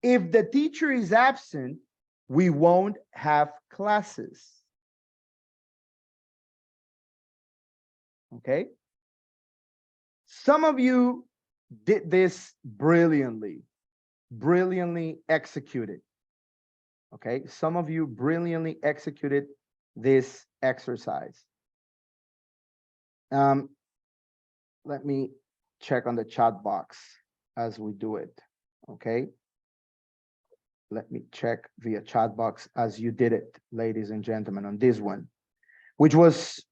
if the teacher is absent, we won't have classes. Okay? Some of you did this brilliantly executed. Okay? Some of you brilliantly executed this exercise. Let me check on the chat box as we do it, okay? Let me check via chat box as you did it, ladies and gentlemen, on this one, which was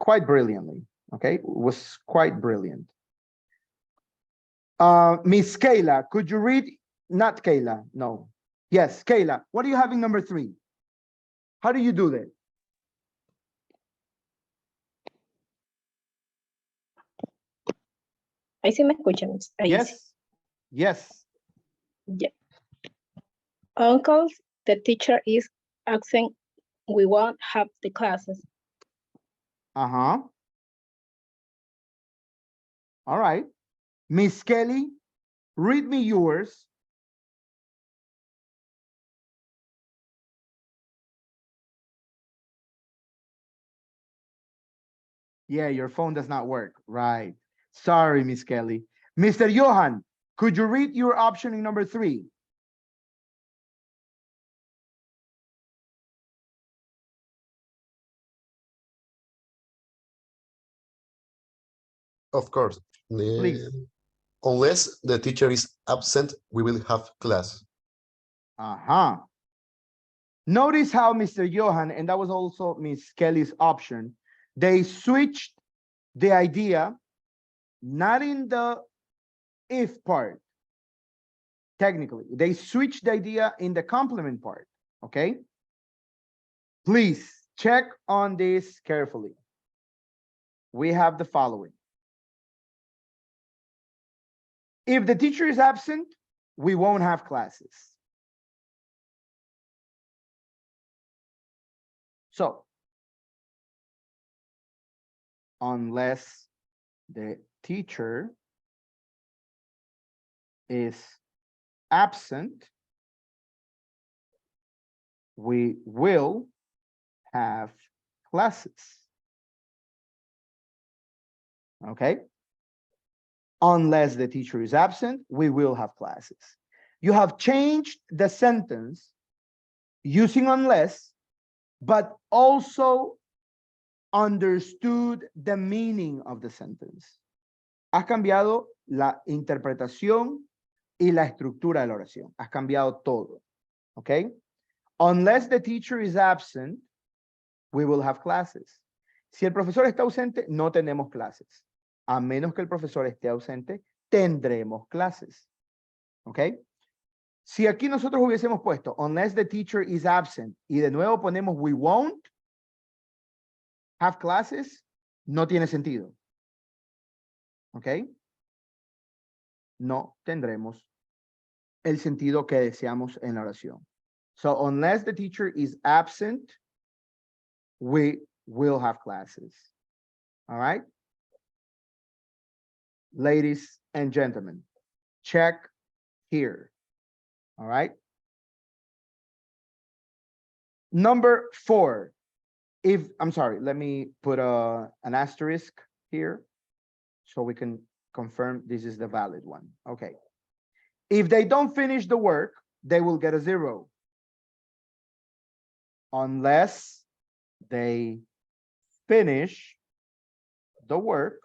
quite brilliantly, okay? It was quite brilliant. Miss Kayla, could you read? Not Kayla, no. Yes, Kayla, what do you have in number 3? How do you do that? Ahí sí me escuchan. Ahí sí. Yes, yes. Yeah. Uncles, the teacher is asking, we won't have the classes. Uh-huh. All right. Miss Kelly, read me yours. Yeah, your phone does not work. Right. Sorry, Miss Kelly. Mr. Johan, could you read your option in number 3? Of course. Please. Unless the teacher is absent, we will have class. Uh-huh. Notice how Mr. Johan, and that was also Miss Kelly's option, they switched the idea, not in the if part, technically. They switched the idea in the complement part, okay? Please check on this carefully. We have the following. If the teacher is absent, we won't have classes. So, unless the teacher is absent, we will have classes. Okay? Unless the teacher is absent, we will have classes. You have changed the sentence using unless, but also understood the meaning of the sentence. Has cambiado la interpretación y la estructura de la oración. Has cambiado todo. Okay? Unless the teacher is absent, we will have classes. Si el profesor está ausente, no tenemos clases. A menos que el profesor esté ausente, tendremos clases. ¿Ok? Si aquí nosotros hubiésemos puesto, unless the teacher is absent, y de nuevo ponemos, we won't have classes, no tiene sentido. ¿Ok? No tendremos el sentido que deseamos en la oración. So, unless the teacher is absent, we will have classes. All right? Ladies and gentlemen, check here. All right? Number 4. I'm sorry, let me put an asterisk here so we can confirm this is the valid one. Okay. If they don't finish the work, they will get a 0. Unless they finish the work,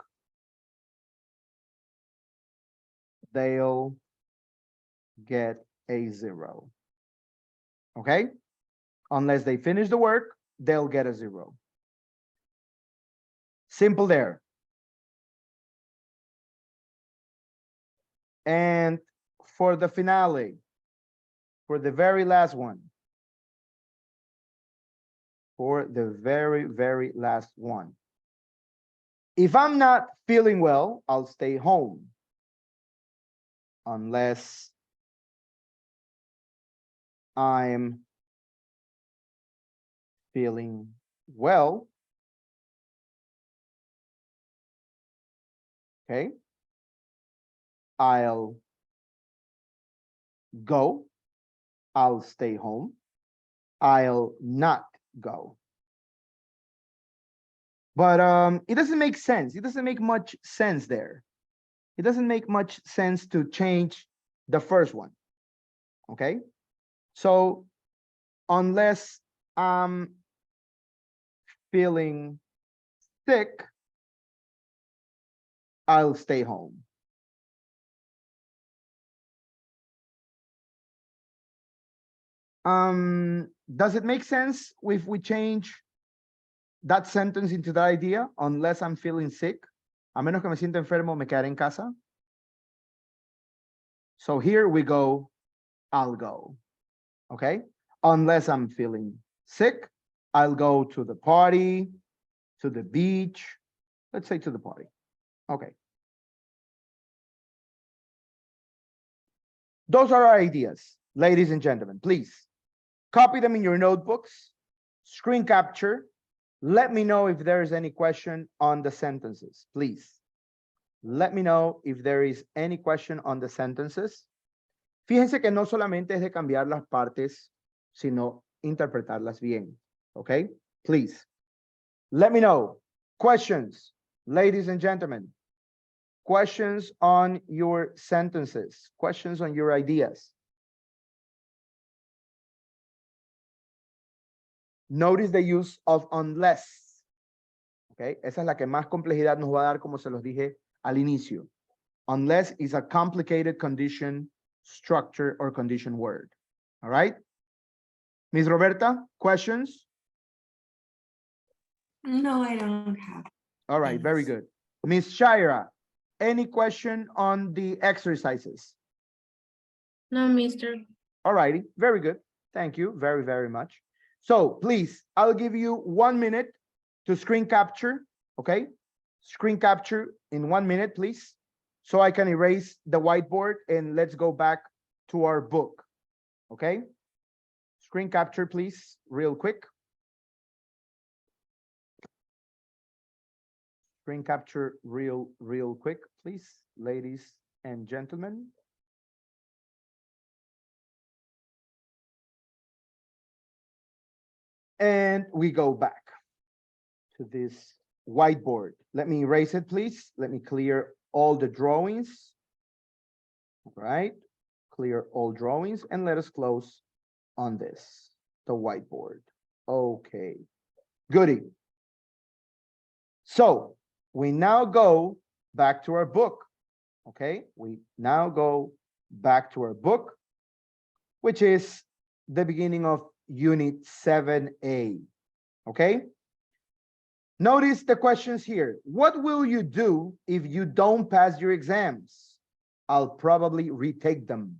they'll get a 0. Okay? Unless they finish the work, they'll get a 0. Simple there. And for the finale, for the very last one, for the very, very last one. If I'm not feeling well, I'll stay home. Unless I'm feeling well. Okay. I'll go. I'll stay home. I'll not go. But it doesn't make sense. It doesn't make much sense there. It doesn't make much sense to change the first one. Okay? So unless I'm feeling sick, I'll stay home. Does it make sense if we change that sentence into that idea? Unless I'm feeling sick. A menos que me sienta enfermo, me quedaré en casa. So here we go, I'll go. Okay? Unless I'm feeling sick, I'll go to the party, to the beach. Let's say to the party. Okay. Those are our ideas, ladies and gentlemen. Please copy them in your notebooks, screen capture. Let me know if there is any question on the sentences, please. Let me know if there is any question on the sentences. Fíjense que no solamente es de cambiar las partes, sino interpretarlas bien. Okay? Please. Let me know. Questions, ladies and gentlemen. Questions on your sentences. Questions on your ideas. Notice the use of unless. Okay? Esa es la que más complejidad nos va a dar, como se los dije al inicio. Unless is a complicated condition, structure, or condition word. All right? Ms. Roberta, questions? No, I don't have. All right, very good. Ms. Shaira, any question on the exercises? No, mister. All righty, very good. Thank you very, very much. So please, I'll give you 1 minute to screen capture, okay? Screen capture in 1 minute, please. So I can erase the whiteboard and let's go back to our book, okay? Screen capture, please, real quick. Screen capture real quick, please, ladies and gentlemen. And we go back to this whiteboard. Let me erase it, please. Let me clear all the drawings. All right, clear all drawings and let us close on this, the whiteboard. Okay, goody. So we now go back to our book, okay? We now go back to our book, which is the beginning of Unit 7A, okay? Notice the questions here. What will you do if you don't pass your exams? I'll probably retake them.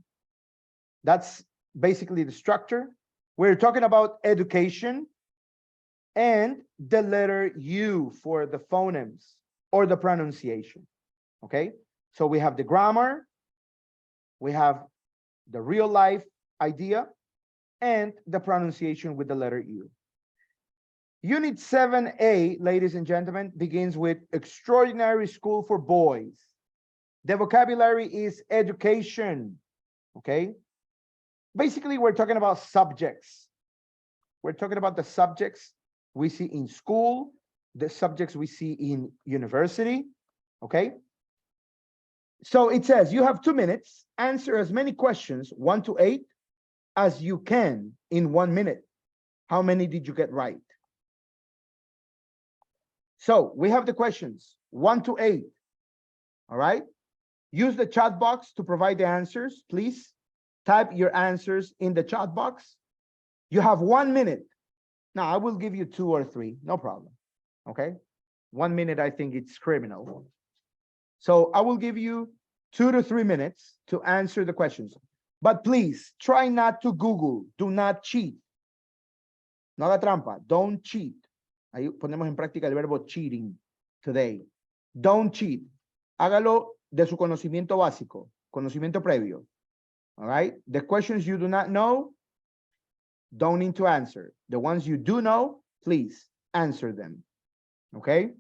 That's basically the structure. We're talking about education and the letter U for the phonemes or the pronunciation, okay? So we have the grammar, we have the real life idea, and the pronunciation with the letter U. Unit 7A, ladies and gentlemen, begins with extraordinary school for boys. The vocabulary is education, okay? Basically, we're talking about subjects. We're talking about the subjects we see in school, the subjects we see in university, okay? So it says you have 2 minutes, answer as many questions, 1 to 8, as you can in 1 minute. How many did you get right? So we have the questions, 1 to 8, all right? Use the chat box to provide the answers, please. Type your answers in the chat box. You have 1 minute. Now, I will give you 2 or 3, no problem, okay? 1 minute, I think it's criminal. So I will give you 2 to 3 minutes to answer the questions. But please, try not to Google. Do not cheat. No haga trampa. Don't cheat. Ahí ponemos en práctica el verbo cheating today. Don't cheat. Hágalo de su conocimiento básico, conocimiento previo. All right? The questions you do not know, don't need to answer. The ones you do know, please answer them. Okay?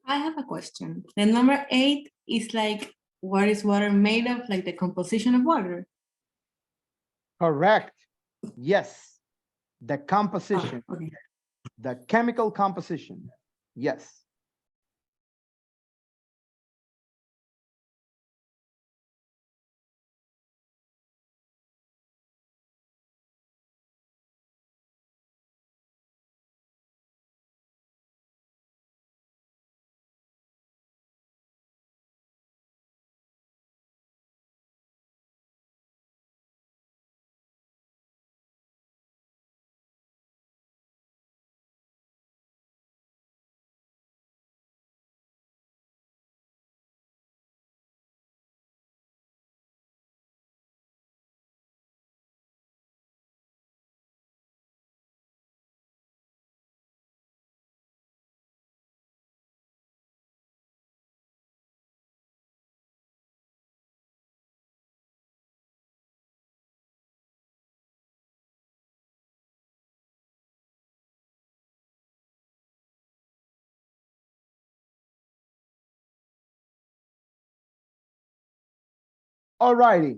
I have a question. The number 8 is like, what is water made of? Like the composition of water? Correct. Yes. The composition, Okay. the chemical composition. Yes. All righty.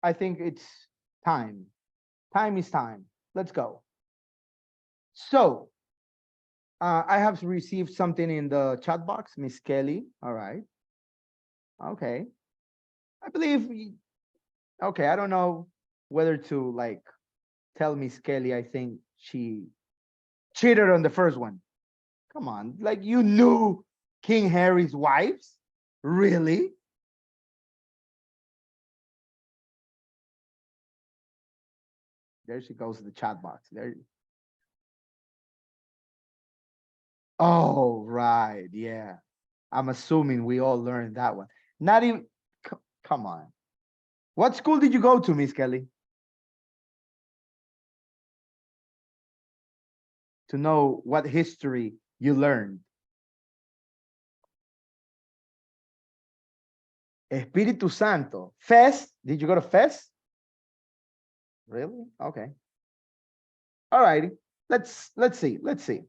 I think it's time. Time is time. Let's go. So, I have received something in the chat box, Miss Kelly. All right. Okay. I believe, okay, I don't know whether to like tell Miss Kelly, I think she cheated on the first one. Come on, like you knew King Harry's wives? Really? There she goes to the chat box. There. Oh, right. Yeah. I'm assuming we all learned that one. Not even, come on. What school did you go to, Miss Kelly? To know what history you learned. Espíritu Santo. FES? Did you go to FES? Really? Okay. All righty. Let's see. Let's see.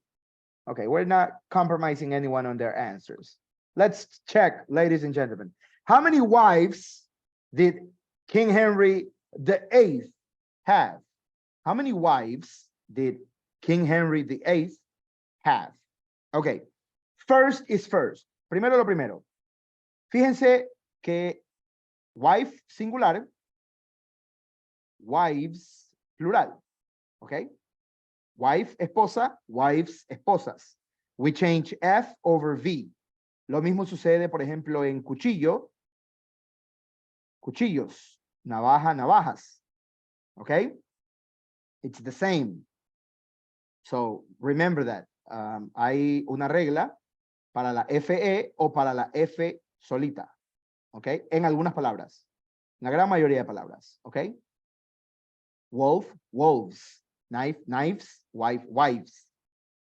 Okay, we're not compromising anyone on their answers. Let's check, ladies and gentlemen. How many wives did King Henry VIII have? How many wives did King Henry VIII have? Okay, first is first. Primero lo primero. Fíjense que wife singular, wives plural. Okay? Wife, esposa, wives, esposas. We change F over V. Lo mismo sucede, por ejemplo, en cuchillo, cuchillos, navaja, navajas. Okay? It's the same. So remember that. Hay una regla para la FE o para la F solita. Okay? En algunas palabras. En la gran mayoría de palabras. Okay? Wolf, wolves. Knife, knives, wife, wives.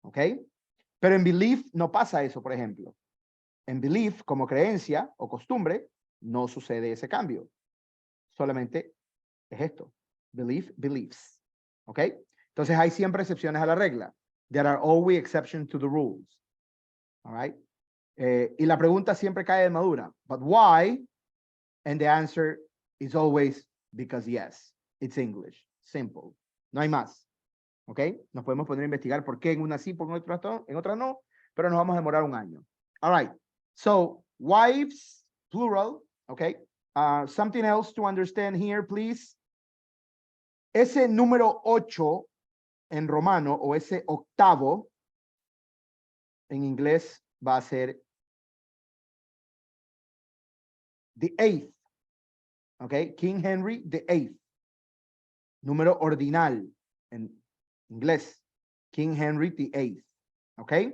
¿Ok? Pero en belief no pasa eso, por ejemplo. En belief, como creencia o costumbre, no sucede ese cambio. Solamente es esto. Belief, beliefs. ¿Ok? Entonces hay siempre excepciones a la regla. There are always exceptions to the rules. All right? Y la pregunta siempre cae de madura. But why? And the answer is always because yes. It's English. Simple. No hay más. ¿Ok? Nos podemos poner a investigar por qué en una sí, por en otra no, pero nos vamos a demorar un año. All right. So, wives, plural, ¿ok? Something else to understand here, please. Ese número 8 en romano o ese octavo en inglés va a ser the 8th. ¿Ok? King Henry the 8th. Número ordinal en inglés, King Henry VIII. Okay.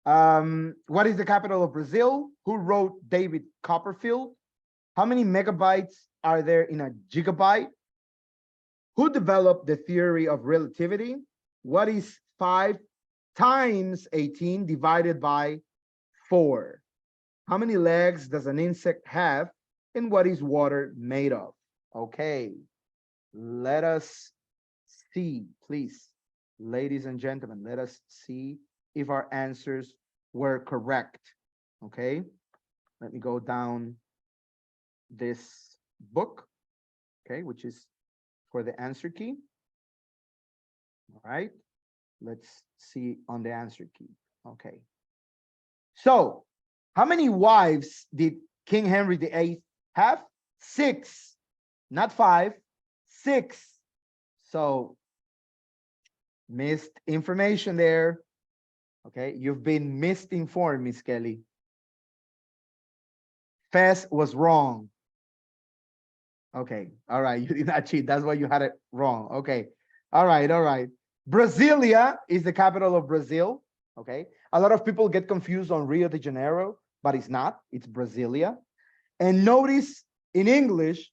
What is the capital of Brazil? Who wrote David Copperfield? How many megabytes are there in a gigabyte? Who developed the theory of relativity? What is 5 times 18 divided by 4? How many legs does an insect have? And what is water made of? Okay. Let us see, please, ladies and gentlemen, let us see if our answers were correct. Okay, let me go down this book, okay, which is for the answer key. All right, let's see on the answer key. Okay, so how many wives did King Henry VIII have? 6, not 5, 6. So missed information there. Okay, you've been misinformed, Miss Kelly. Fess was wrong. Okay, all right, you did not cheat. That's why you had it wrong. Okay, all right, all right. Brasilia is the capital of Brazil. Okay, a lot of people get confused on Rio de Janeiro, but it's not. It's Brasilia. And notice in English,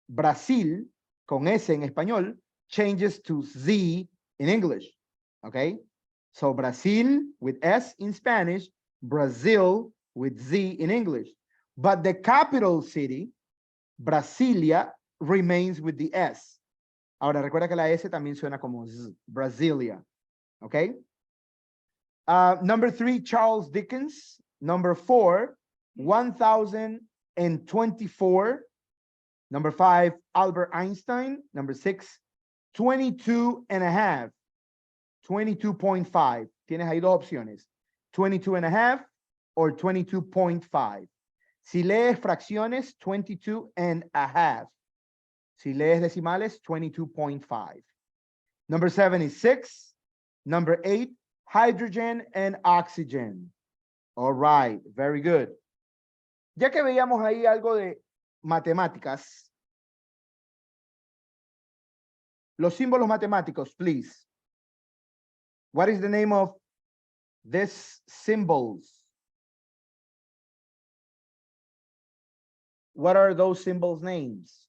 Brasil, con S en español, changes to Z in English. Okay, so Brazil with S in Spanish, Brazil with Z in English. But the capital city, Brasilia, remains with the S. Ahora, recuerda que la S también suena como Z, Brasilia. Okay? Number 3, Charles Dickens. Number 4, 1024. Number 5, Albert Einstein. Number 6, 22.5. 22.5. Tienes ahí dos opciones. 22.5 or 22.5. Si lees fracciones, 22.5. Si lees decimales, 22.5. Number 7 is 6. Number 8, hydrogen and oxygen. All right, very good. Ya que veíamos ahí algo de matemáticas, los símbolos matemáticos, please. What is the name of these symbols? What are those symbols' names?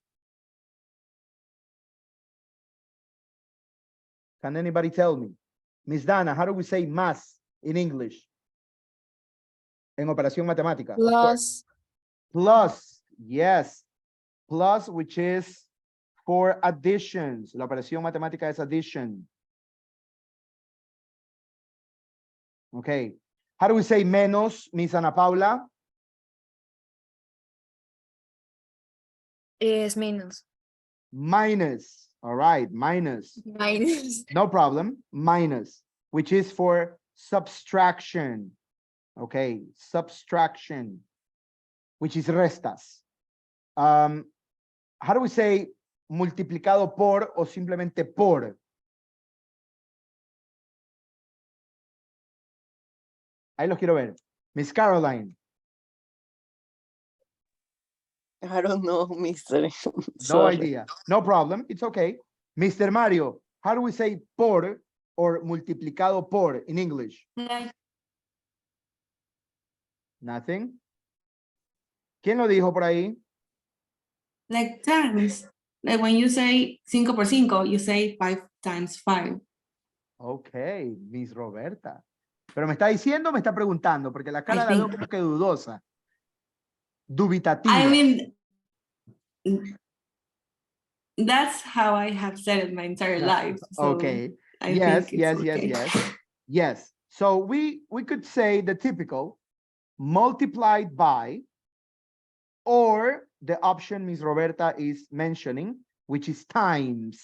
Can anybody tell me? Miss Dana, how do we say más in English? En operación matemática. Plus. Plus, yes. Plus, which is for additions. La operación matemática es addition. Okay. How do we say menos, Miss Ana Paula? Es menos. Minus. All right, minus. Minus. No problem. Minus, which is for subtraction. Okay, subtraction, which is restas. How do we say multiplicado por o simplemente por? Ahí los quiero ver. Miss Caroline. I don't know, Mr. No Sorry. idea. No problem. It's okay. Mr. Mario, how do we say por or multiplicado por in English? Nothing. ¿Quién lo dijo por ahí? Like times. Like when you say 5 por 5, you say 5 times 5. Okay, Miss Roberta. Pero me está diciendo o me está preguntando, porque la cara la veo como que dudosa. Dubitativa. I mean, that's how I have said it my entire life. So Okay. I Yes, think yes, it's yes, okay. yes. Yes. So we could say the typical multiplied by, or the option Miss Roberta is mentioning, which is times.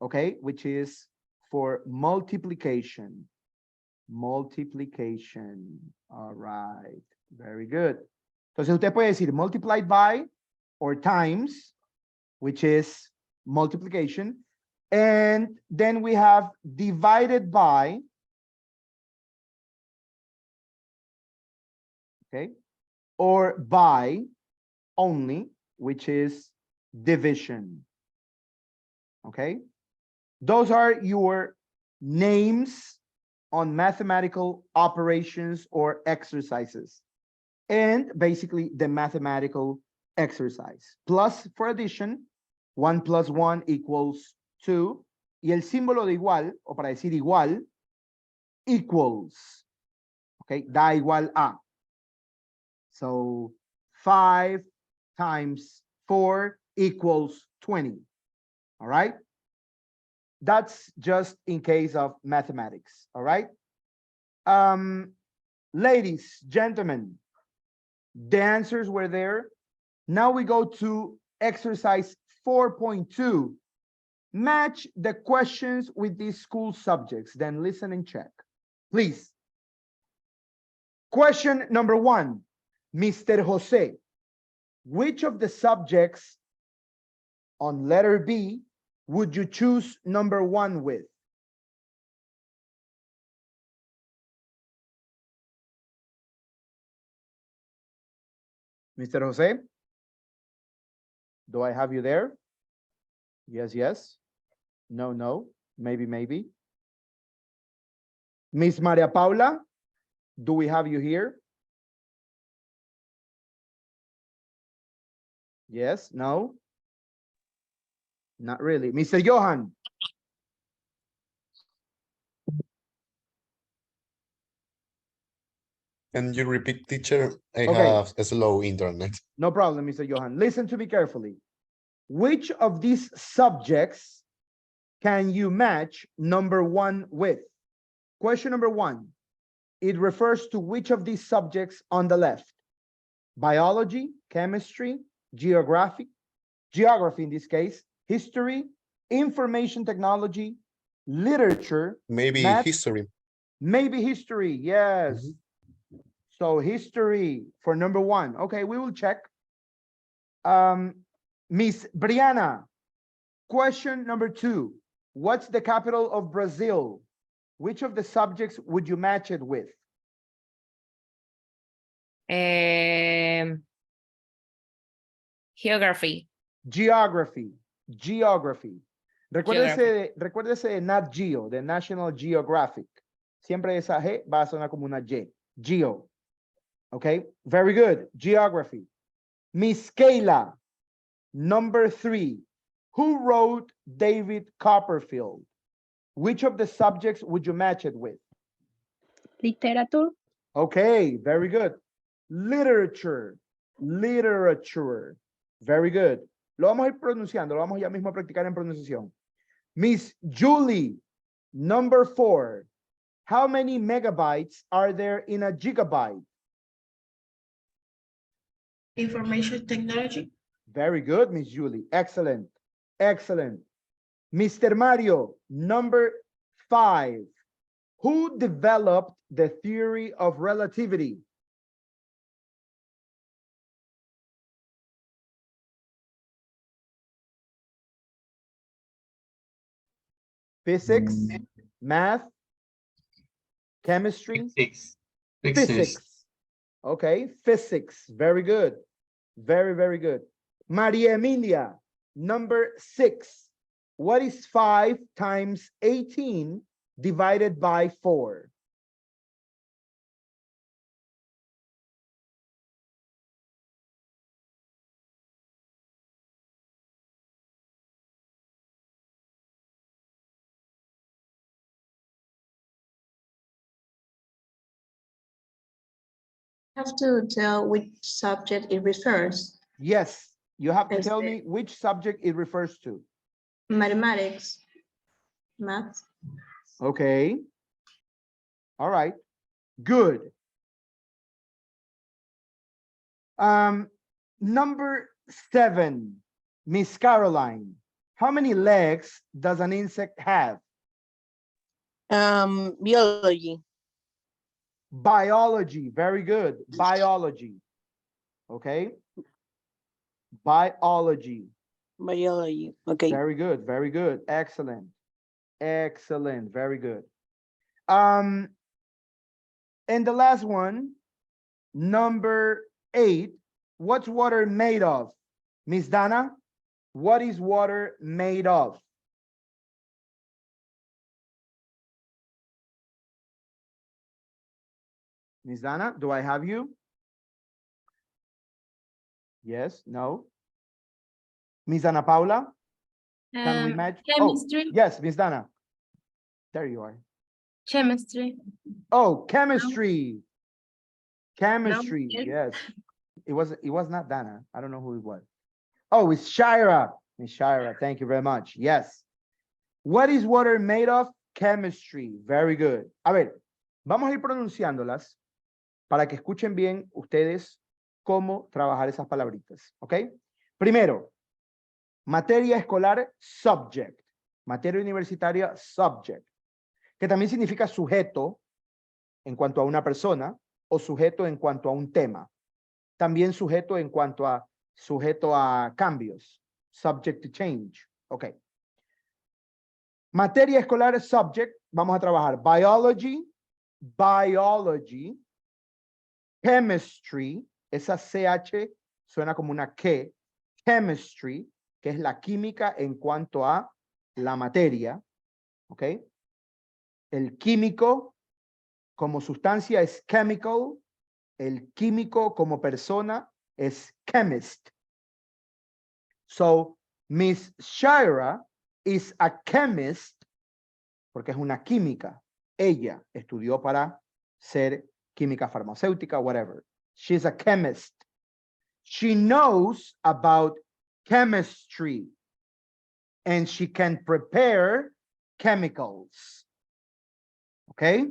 Okay, which is for multiplication. Multiplication. All right. Very good. Entonces usted puede decir multiplied by or times, which is multiplication. And then we have divided by. Okay. Or by only, which is division. Okay. Those are your names on mathematical operations or exercises. And basically the mathematical exercise. Plus for addition, 1 plus 1 equals 2. Y el símbolo de igual, o para decir igual, equals. Okay, da igual a. So 5 times 4 equals 20. All right. That's just in case of mathematics. All right. Ladies, gentlemen, the answers were there. Now we go to exercise 4.2. Match the questions with these school subjects, then listen and check. Please. Question number 1, Mr. Jose, which of the subjects on letter B would you choose number 1 with? Mr. Jose, do I have you there? Yes, yes. No, no. Maybe, maybe. Miss Maria Paula, do we have you here? Yes, no? Not really. Mr. Johan. Can you repeat, teacher? I Okay. have a slow internet. No problem, Mr. Johan. Listen to me carefully. Which of these subjects can you match number 1 with? Question number 1. It refers to which of these subjects on the left? Biology, chemistry, geography in this case, history, information technology, literature, Maybe math, history. maybe history, yes. So history for number 1. Okay, we will check. Miss Brianna, question number 2. What's the capital of Brazil? Which of the subjects would you match it with? Geography. Geography. Recuérdese de Nat Geo, de National Geographic. Siempre esa G va a sonar como una Y. Geo. Okay, very good. Geography. Miss Kayla, number 3. Who wrote David Copperfield? Which of the subjects would you match it with? Literature. Okay, very good. Literature. Very good. Lo vamos a ir pronunciando, lo vamos ya mismo a practicar en pronunciación. Miss Julie, number 4. How many megabytes are there in a gigabyte? Information technology. Very good, Miss Julie. Excellent. Mr. Mario, number 5. Who developed the theory of relativity? Physics, math, chemistry, physics. Okay, physics. Very good. Very good. Maria Emilia, number 6. What is 5 times 18 divided by 4? Have to tell which subject it refers. Yes, you have to tell me which subject it refers to. Mathematics. Math. Okay. All right. Good. Number 7, Miss Caroline. How many legs does an insect have? Biology. Biology. Very good. Biology. Okay. Biology. Okay. Very good. Excellent. Very good. And the last one, number 8. What's water made of? Miss Dana, what is water made of? Miss Dana, do I have you? Yes, no? Miss Ana Paula? Can we match? Chemistry. Oh, yes, Miss Dana. There you are. Chemistry. Oh, chemistry. Chemistry, No. yes. It was not Dana. I don't know who it was. Oh, it's Shira. Miss Shira, thank you very much. Yes. What is water made of? Chemistry. Very good. A ver, Vamos a ir pronunciándolas para que escuchen bien ustedes cómo trabajar esas palabritas, ¿ok? Primero, materia escolar, subject. Materia universitaria, subject. Que también significa sujeto en cuanto a una persona o sujeto en cuanto a un tema. También sujeto en cuanto a cambios. Subject to change. Ok. Materia escolar, subject. Vamos a trabajar biology, chemistry. Esa CH suena como una K. Chemistry, que es la química en cuanto a la materia. Ok. El químico como sustancia es chemical. El químico como persona es chemist. So, Miss Shira is a chemist porque es una química. Ella estudió para ser química farmacéutica, whatever. She's a chemist. She knows about chemistry and she can prepare chemicals. Okay?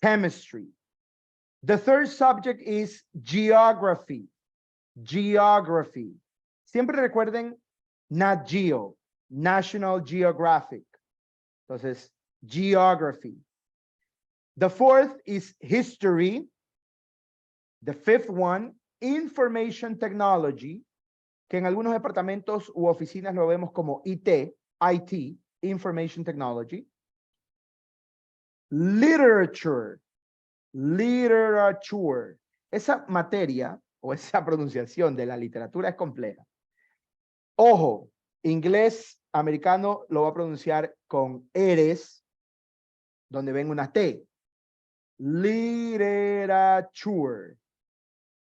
Chemistry. The third subject is geography. Geography. Siempre recuerden Nat Geo, National Geographic. Entonces, geography. The fourth is history. The fifth one, information technology, que en algunos departamentos u oficinas lo vemos como IT, information technology. Literature. Literature. Esa materia o esa pronunciación de la literatura es compleja. Ojo, inglés americano lo va a pronunciar con eres, donde ven una T. Literature.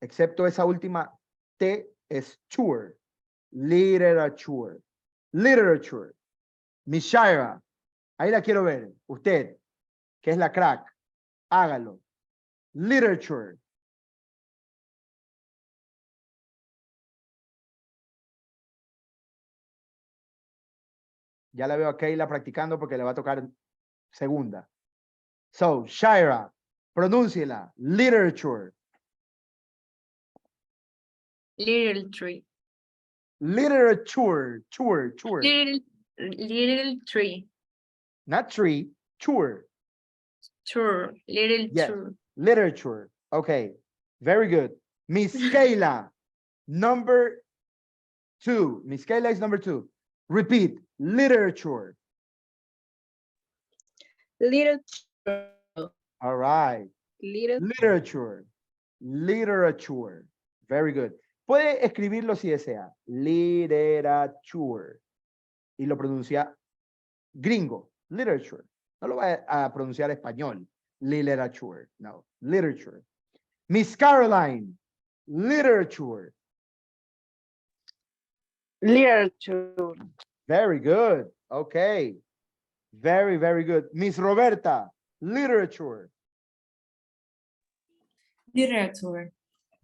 Excepto esa última T es tour. Literature. Literature. Miss Shira, ahí la quiero ver. Usted, que es la crack, hágalo. Literature. Ya la veo a Keila practicando porque le va a tocar segunda. So, Shira, pronúnciela. Literature. Literature. Literature. Literature. Not tree, tour. Tour. Literature. Yes. Literature. Okay. Very good. Miss Kayla, number 2. Miss Kayla is number 2. Repeat. Literature. Literature. All right. Literature. Literature. Very good. Puede escribirlo si desea. Literature. Y lo pronuncia gringo. Literature. No lo va a pronunciar español. Literature. No. Literature. Miss Caroline. Literature. Literature. Very good. Okay. Very, very good. Miss Roberta. Literature. Literature.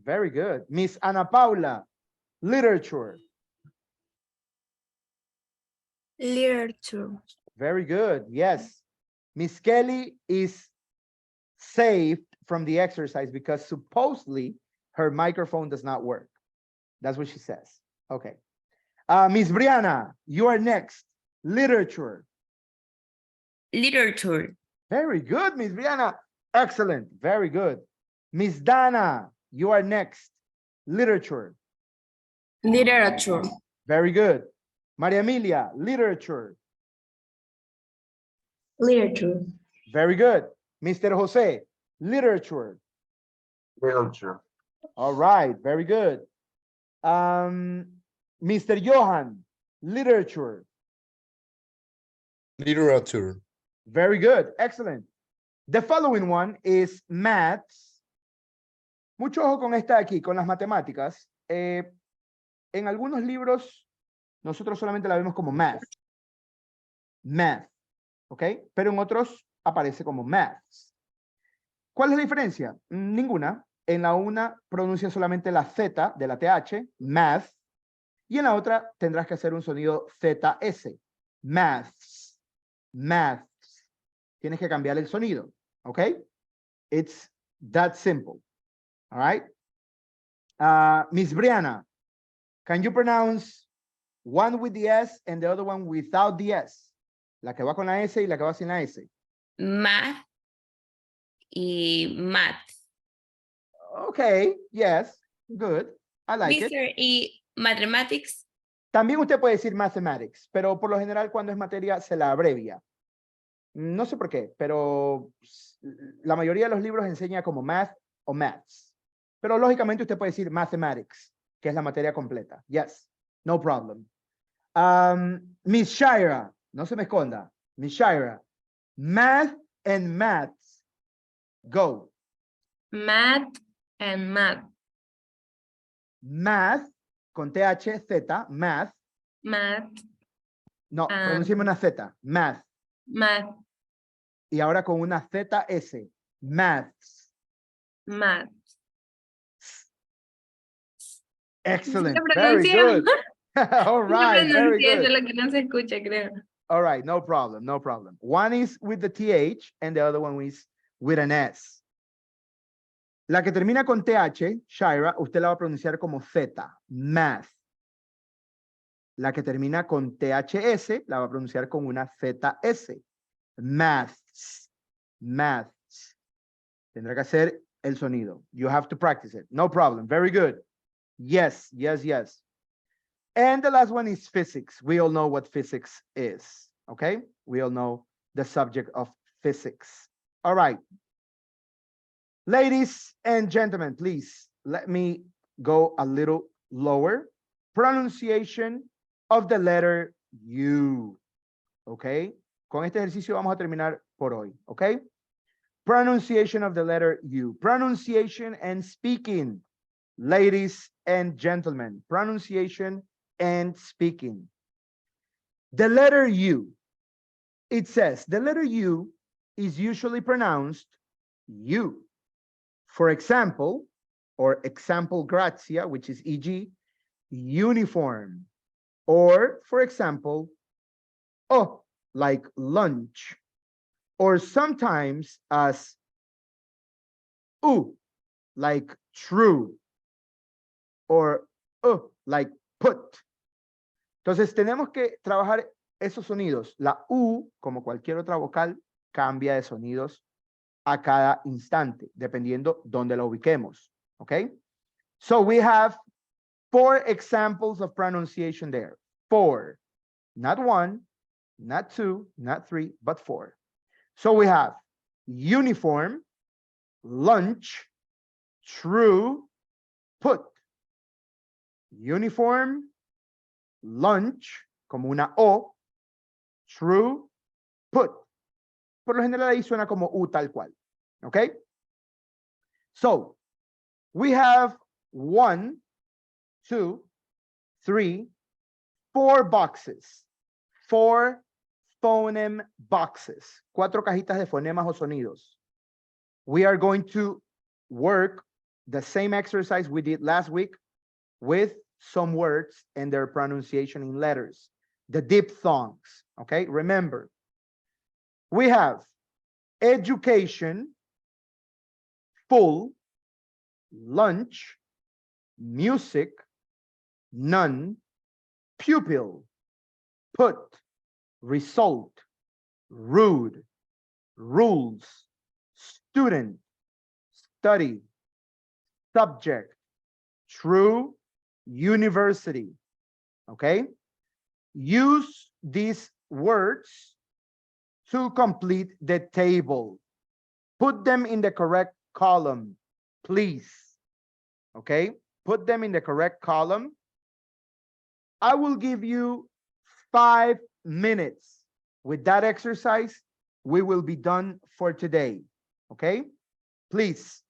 Very good. Miss Ana Paula. Literature. Literature. Very good. Yes. Miss Kelly is saved from the exercise because supposedly her microphone does not work. That's what she says. Okay. Miss Brianna, you are next. Literature. Literature. Very good, Miss Brianna. Excellent. Very good. Miss Dana, you are next. Literature. Literature. Very good. Maria Emilia, literature. Literature. Very good. Mr. Jose, literature. Literature. All right, very good. Mr. Johan, literature. Literature. Very good, excellent. The following one is maths. Mucho ojo con esta de aquí, con las matemáticas. En algunos libros, nosotros solamente la vemos como math. Math, ¿ok? Pero en otros aparece como maths. ¿Cuál es la diferencia? Ninguna. En la una pronuncia solamente la Z de la TH, math, y en la otra tendrás que hacer un sonido ZS, maths, maths. Tienes que cambiar el sonido. Okay? It's that simple. All right? Miss Brianna, can you pronounce one with the S and the other one without the S? La que va con la S y la que va sin la S. Math y math. Okay, yes, good. I like it. Mr. y mathematics. También usted puede decir mathematics, pero por lo general cuando es materia se la abrevia. No sé por qué, pero la mayoría de los libros enseña como math o maths. Pero lógicamente usted puede decir mathematics, que es la materia completa. Yes, no problem. Miss Shira, no se me esconda. Miss Shira, math and maths. Go. Math and math. Math, con TH-Z, math. Math. No, pronunciemos una Z, math. Math. Y ahora con una ZS, maths. Math. Excellent, La very good. pronuncié. All right, very Pronuncié, good. solo que no se escucha, creo. All right, no problem, no problem. One is with the TH and the other one is with an S. La que termina con TH, Shira, usted la va a pronunciar como Z, math. La que termina con THS, la va a pronunciar con una ZS, maths, maths. Tendrá que hacer el sonido. You have to practice it. No problem, very good. Yes, yes, yes. And the last one is physics. We all know what physics is, okay? We all know the subject of physics. All right. Ladies and gentlemen, please let me go a little lower. Pronunciation of the letter U, okay? Con este ejercicio vamos a terminar por hoy, okay? Pronunciation of the letter U. Pronunciation and speaking, ladies and gentlemen. Pronunciation and speaking. The letter U, it says the letter U is usually pronounced U. For example, or example gratia, which is e.g., uniform. Or, for example, oh, like lunch. Or sometimes as like true. Or like put. Entonces tenemos que trabajar esos sonidos. La U, como cualquier otra vocal, cambia de sonidos a cada instante, dependiendo dónde la ubiquemos. Okay? So we have 4 examples of pronunciation there. 4. Not 1, not 2, not 3, but 4. So we have uniform, lunch, true, put. Uniform, lunch, como una O, true, put. Por lo general ahí suena como U tal cual. Okay? So, we have 1, 2, 3, 4 boxes. 4 phoneme boxes. 4 cajitas de fonemas o sonidos. We are going to work the same exercise we did last week with some words and their pronunciation in letters. The diphthongs. Okay? Remember, we have education, full, lunch, music, none, pupil, put, result, rude, rules, student, study, subject, true, university. Okay? Use these words to complete the table. Put them in the correct column, please. Okay? Put them in the correct column. I will give you 5 minutes. With that exercise, we will be done for today. Okay? Please,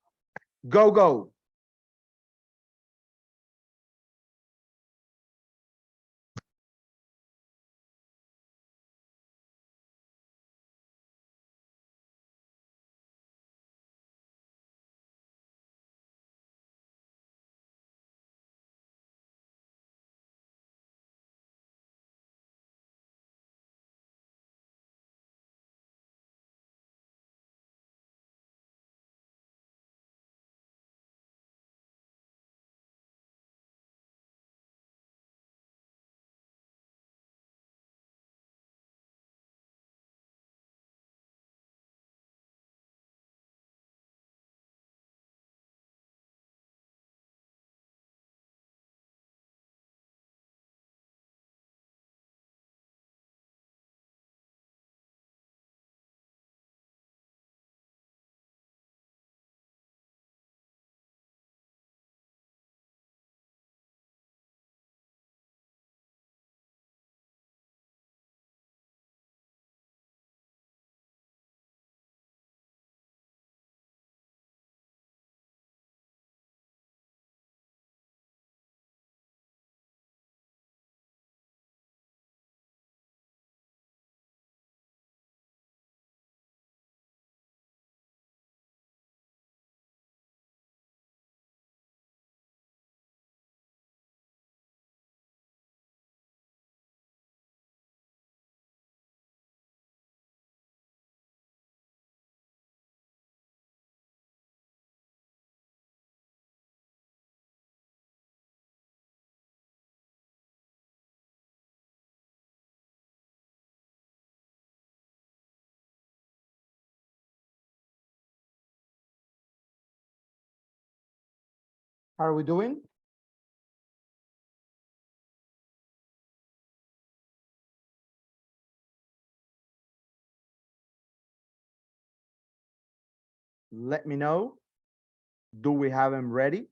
go, go. How are we doing? Let me know. Do we have them ready?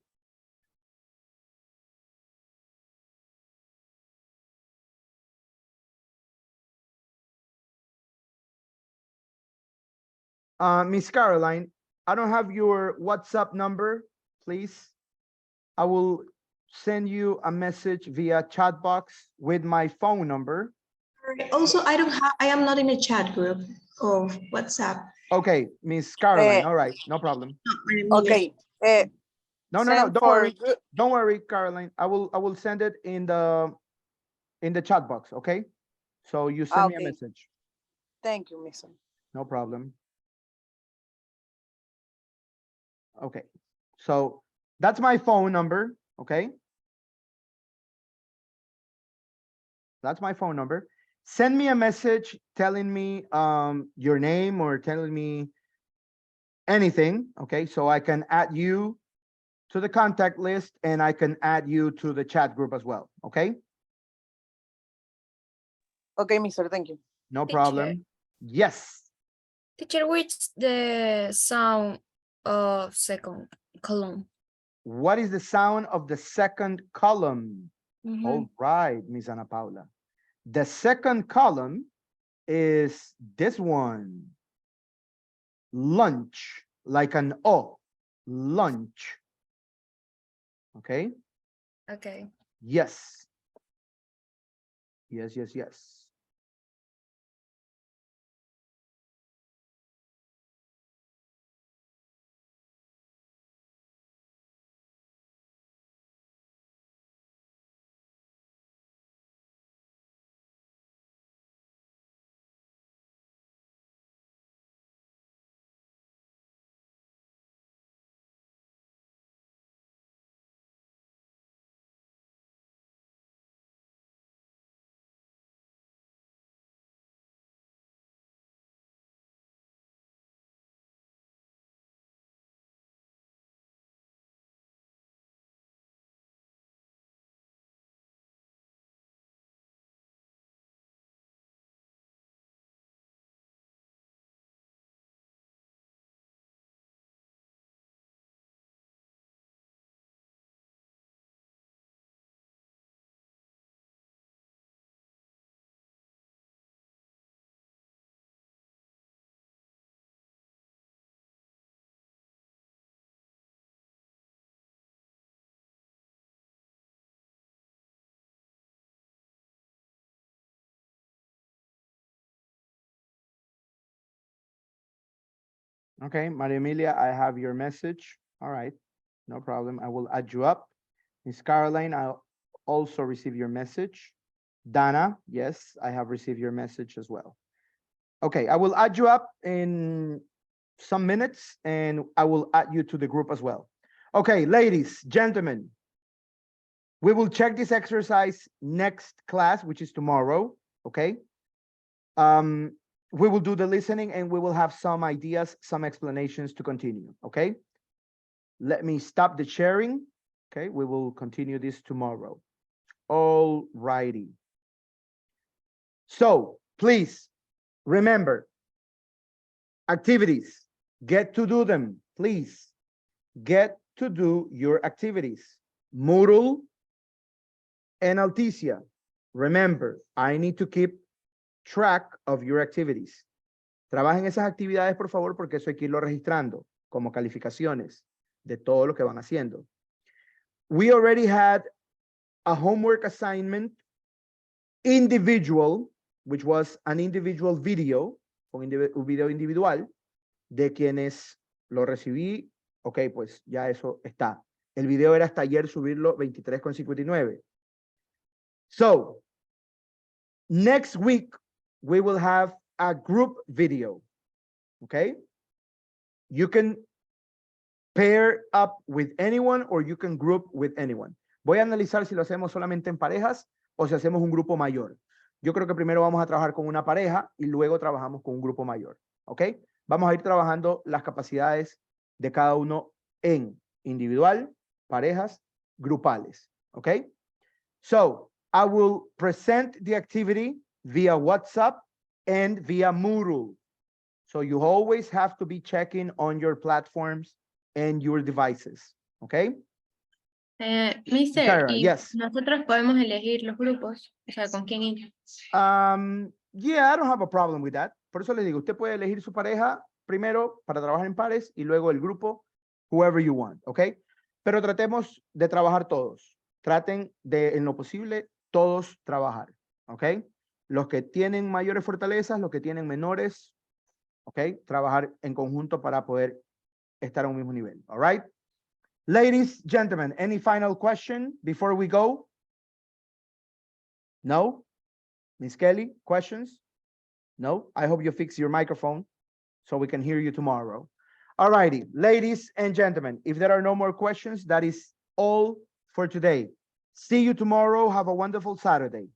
Miss Caroline, I don't have your WhatsApp number, please. I will send you a message via chat box with my phone number. Also, I am not in a chat group of WhatsApp. Okay, Miss Caroline, all right, no problem. Okay. No, send don't for worry. Don't worry, Caroline. I will send it in the chat box, okay? So you send me a Okay. message. Thank you, Mason. No problem. Okay. So that's my phone number, okay? That's my phone number. Send me a message telling me your name or telling me anything, okay? So I can add you to the contact list and I can add you to the chat group as well, okay? Okay, mister, thank you. No Teacher. problem. Yes. Teacher, which the sound of second column? What is the sound of the second column? Mhm. All right, Miss Ana Paula. The second column is this one. Lunch, like an O, lunch. Okay? Okay. Yes. Yes, yes, yes. Okay, Maria Emilia, I have your message. All right, no problem. I will add you up. Miss Caroline, I'll also receive your message. Dana, yes, I have received your message as well. Okay, I will add you up in some minutes and I will add you to the group as well. Okay, ladies, gentlemen, we will check this exercise next class, which is tomorrow, okay? We will do the listening and we will have some ideas, some explanations to continue, okay? Let me stop the sharing, okay? We will continue this tomorrow. All righty. So please remember, activities, get to do them, please. Get to do your activities. Moodle and Alticia, remember, I need to keep track of your activities. Trabajen esas actividades, por favor, porque eso hay que irlo registrando como calificaciones de todo lo que van haciendo. We already had a homework assignment individual, which was an individual video, un video individual, de quienes lo recibí. Ok, pues ya eso está. El video era hasta ayer subirlo 23:59. So, next week, we will have a group video, okay? You can pair up with anyone or you can group with anyone. Voy a analizar si lo hacemos solamente en parejas o si hacemos un grupo mayor. Yo creo que primero vamos a trabajar con una pareja y luego trabajamos con un grupo mayor, ¿ok? Vamos a ir trabajando las capacidades de cada uno en individual, parejas grupales, okay? So I will present the activity via WhatsApp and via Moodle. So you always have to be checking on your platforms and your devices, okay? Mister, Tyra, y yes. nosotros podemos elegir los grupos, o sea, con quién ir. Yeah, I don't have a problem with that. Por eso les digo, usted puede elegir su pareja primero para trabajar en pares y luego el grupo, whoever you want, ¿ok? Pero tratemos de trabajar todos. Traten de, en lo posible, todos trabajar, ¿ok? Los que tienen mayores fortalezas, los que tienen menores, ¿ok? Trabajar en conjunto para poder estar a un mismo nivel, all right? Ladies, gentlemen, any final question before we go? No? Miss Kelly, questions? No? I hope you fix your microphone so we can hear you tomorrow. All righty, ladies and gentlemen, if there are no more questions, that is all for today. See you tomorrow. Have a wonderful Saturday.